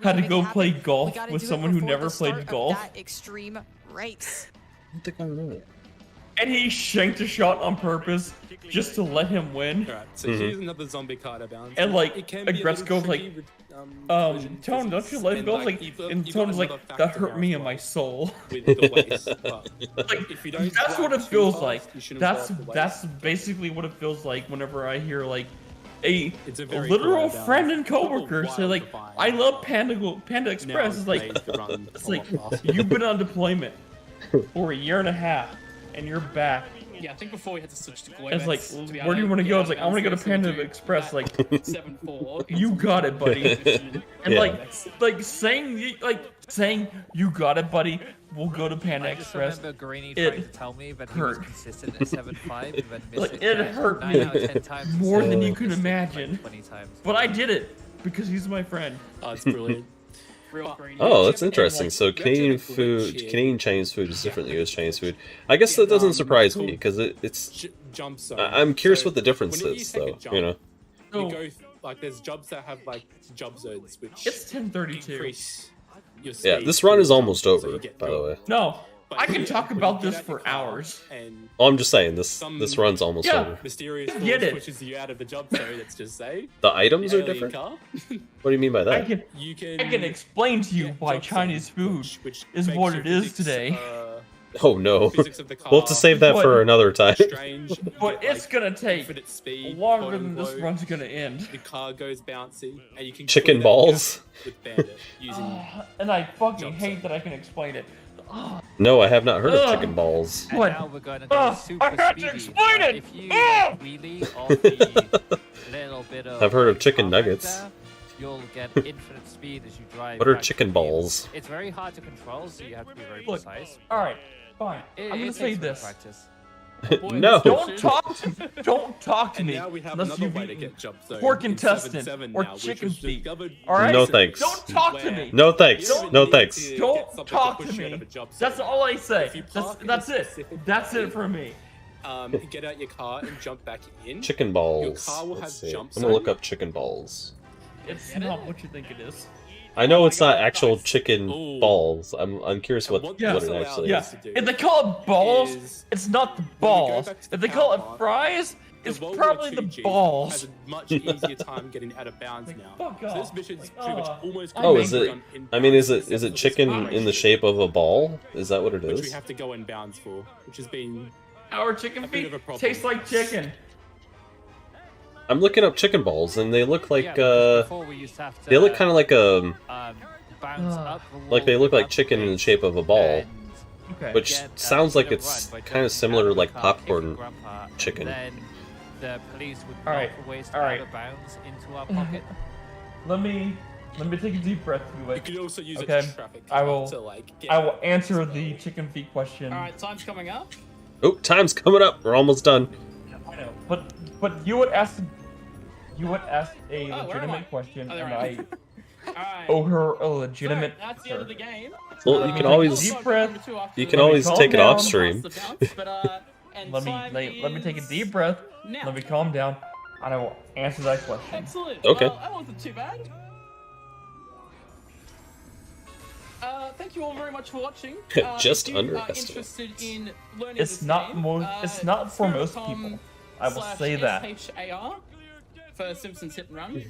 had to go play golf with someone who never played golf? Extreme race. I don't think I remember. And he shanked a shot on purpose just to let him win. Alright, so here's another zombie card about. And like, AGDQ's like, Tone, don't you like golf? Like, and Tone's like, that hurt me in my soul. Like, that's what it feels like. That's basically what it feels like whenever I hear like a literal friend and coworker say like, I love Panda Express. It's like you've been on deployment for a year and a half. And you're back. Yeah, I think before we had to switch to Goy. It's like, where do you want to go? It's like, I want to go to Panda Express. Like, 7-4. You got it, buddy. And like saying you got it, buddy. We'll go to Panda Express. I remember Greeny trying to tell me, but he was consistent at 7-5. Like, it hurt me more than you can imagine. But I did it because he's my friend. Oh, it's brilliant. Oh, that's interesting. So Canadian Chinese food is different than US Chinese food. I guess that doesn't surprise me because it's. I'm curious what the difference is, though. You know. You go like there's jobs that have like job zones, which it's 10:32. Yeah, this run is almost over, by the way. No, I can talk about this for hours. Oh, I'm just saying this run's almost over. Mysterious force pushes you out of the job zone. Let's just say the items are different. What do you mean by that? I can explain to you why Chinese food is what it is today. Oh no, we'll have to save that for another time. But it's gonna take longer than this run's gonna end. The car goes bouncy, and you can chicken balls. And I fucking hate that I can explain it. No, I have not heard of chicken balls. What? Now we're going to go super I had to explain it! If you wheelie off the little bit of I've heard of chicken nuggets. you'll get infinite speed as you drive. What are chicken balls? It's very hard to control, so you have to be very Look, precise. All right, fine. I'm gonna say this. Practice. No. Don't talk to me. Now we have unless another you've way to eaten get jump zone pork in intestine 7-7 or now, which chicken was feet. discovered All right. No thanks. Don't talk to me. No thanks. No thanks. Don't talk to me. That's all I say. That's it. That's it for me. Get out your car and jump back in. Chicken balls. Your car will Let's have see. jump I'm gonna look zone. up chicken balls. It's not what you think it is. I know it's not actual chicken balls. I'm curious what it actually is. If they call it balls, it's not the balls. If they call it fries, it's probably the balls. Has a much easier time getting out of bounds now. So this mission's pretty much almost. Oh, is it? I mean, is it chicken in the shape of a ball? Is that what it Which we is? have to go in bounds for, which has been Our chicken feet taste like chicken. I'm looking up chicken balls, and they look like before we used to have to, they look kind of like bounce up the like they wall look like up chicken in the shape of a ball, Okay. which sounds like it's kind of similar to like popcorn chicken. Then the police would All right. knock a waste All right. out of bounds into our pocket. Let me take a deep breath. You could also use okay. a traffic I will. to like. I will answer the chicken feet question. All right, time's coming up. Oh, time's coming up. We're almost done. I know, but you would ask a Oh, legitimate question, Oh, and there I Alright. owe her a legitimate. So, that's the end of the game. Well, you can always deep breath. you can always take it off stream. Let me take a deep breath. Now. Let me calm down, and I will answer that question. Excellent. Okay. Well, that wasn't too bad. Thank you all very much for watching. Just if you are underestimated. interested in learning It's this not game, more. It's not for most people. I will say that. /SHAR for Simpsons Hit and Run. We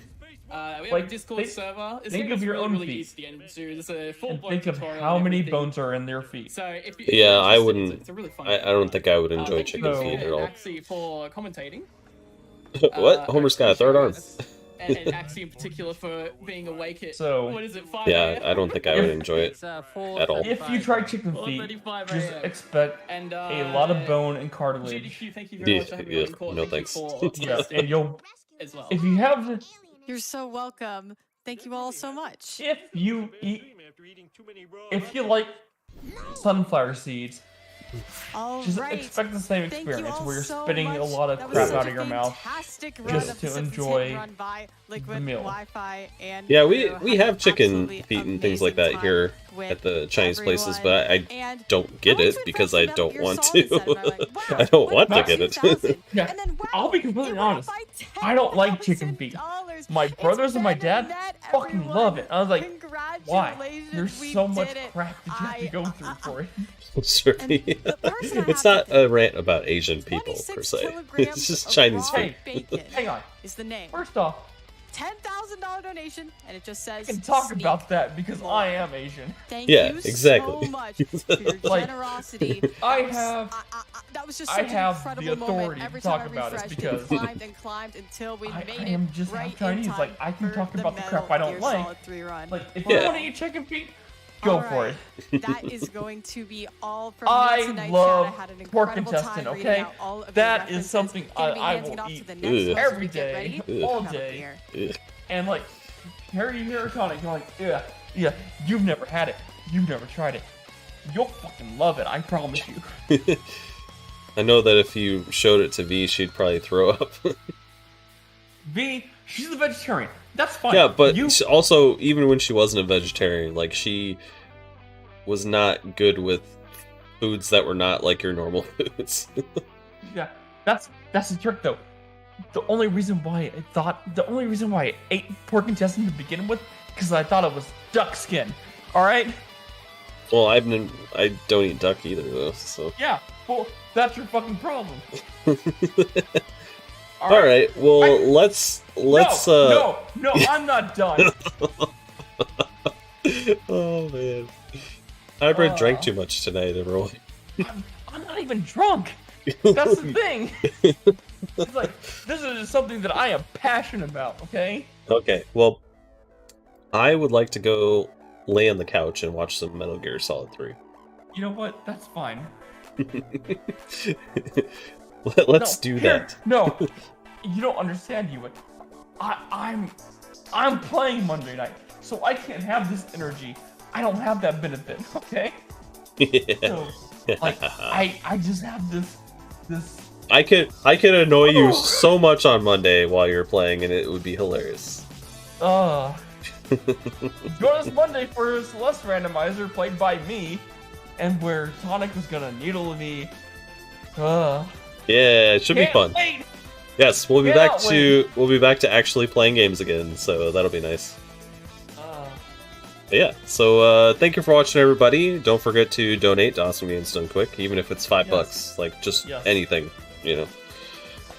have Like, a Discord server. It's think of your own really feet. easy to get into. There's a And full-blown think of tutorial how and many everything. bones are in their feet. So if you, Yeah, I it's wouldn't. a really fun I don't think I would enjoy thank chicken you feet to at all. Axie for commentating. What? Homer's got a third arm. And Axie in particular for being awake at, So- what is it, 5 Yeah, a.m.? I don't think I would enjoy it at all. If you try chicken feet, 4:35 just a.m. expect And, a lot of bone and cartilage. GDQ, thank you very much for having me on call. No Thank thanks. you for Yeah, hosting and you'll. as well. If you have, You're so welcome. Thank you all so much. if you eat, if you like sunflower seeds, All just right. expect the same Thank you experience all where you're so spitting a much. lot of That was crap such out a of your mouth fantastic run just of to Simpsons Hit enjoy and Run by Liquid the meal. Wi-Fi and Yeah, Crew. we Had have an chicken absolutely feet and things like amazing that here time at the with Chinese places, but everyone. I And don't get I went went it to because a I Fresh don't Your want Song to. set, and I'm like, wow, I don't want to what get it. 2,000? Yeah, And then, wow, I'll be completely it went honest. up by I don't like chicken feet. $10,000. My brothers and my better than dad that, fucking everyone. love it. I was like, why? Congratulations, There's we so much did it. crap that you have to go through for it. Sorry. It's not a rant about Asian people per se. It's just Chinese food. Bacon Hang on. is the name. First off, $10,000 donation, and it just says. I can talk sneak about that because I am Asian. Thank Yeah, you exactly. so much for your Like, generosity. I That was- have- that was just I such have an the incredible moment. authority to Every talk time I about it refreshed, because it climbed and climbed until we I made am it just half right in Chinese. time Like, I can for talk the about the crap I Metal don't Gear like. Solid 3 run. Like, if Yeah. you want to eat chicken feet, go for it. That is going to be all from I me tonight. love Chat. I had an pork incredible intestine, time okay? reading out all of That your is references. something Gonna be I handing will it off eat to the next one, so every we get day, ready. all Come up day. here. And like, Harry Hirotonic, you're like, yeah, you've never had it. You've never tried it. You'll fucking love it, I promise you. I know that if you showed it to V, she'd probably throw up. V, she's a vegetarian. That's fine. Yeah, but you, also, even when she wasn't a vegetarian, like, she was not good with foods that were not like your normal foods. yeah, that's the trick though. The only reason why I ate pork intestine to begin with, because I thought it was duck skin. All right. Well, I don't eat duck either, though. So. Yeah. Well, that's your fucking problem. All right. Well, let's. No, I'm not done. Oh man, Hybrid drank too much tonight, everyone. I'm not even drunk. That's the thing. It's like, this is something that I am passionate about. Okay. Okay. Well, I would like to go lay on the couch and watch some Metal Gear Solid 3. You know what? That's fine. Let's do that. No, you don't understand, Ewan. I'm playing Monday night, so I can't have this energy. I don't have that benefit, okay? Yeah. So, like, I just have this. I could annoy you so much on Monday while you're playing, and it would be hilarious. Join us Monday for Zelda Randomizer, played by me, and where Tonic is gonna needle me. Yeah, it should be fun. Wait. Yes, we'll be back to actually playing games again, so that'll be nice. But yeah, so thank you for watching, everybody. Don't forget to donate to Awesome Games Done Quick, even if it's $5, like just anything, you know.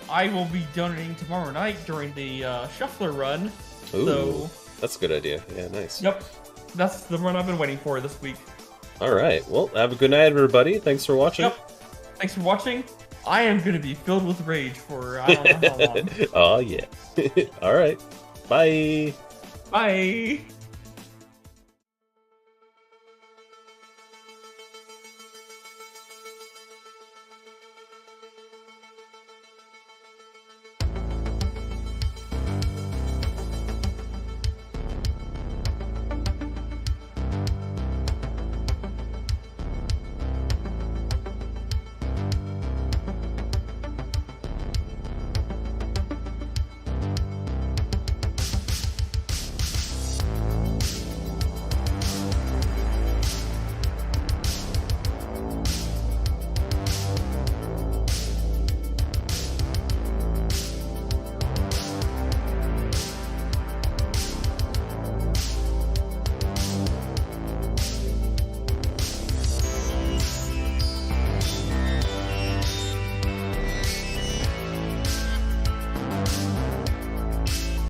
I will be donating tomorrow night during the Shuffler run. Ooh, so that's a good idea. Yeah, nice. Yep, that's the run I've been waiting for this week. All right, well, have a good night, everybody. Thanks for watching. Yep, thanks for watching. I am going to be filled with rage for I don't know how long. Oh, yeah. All right. Bye. Bye.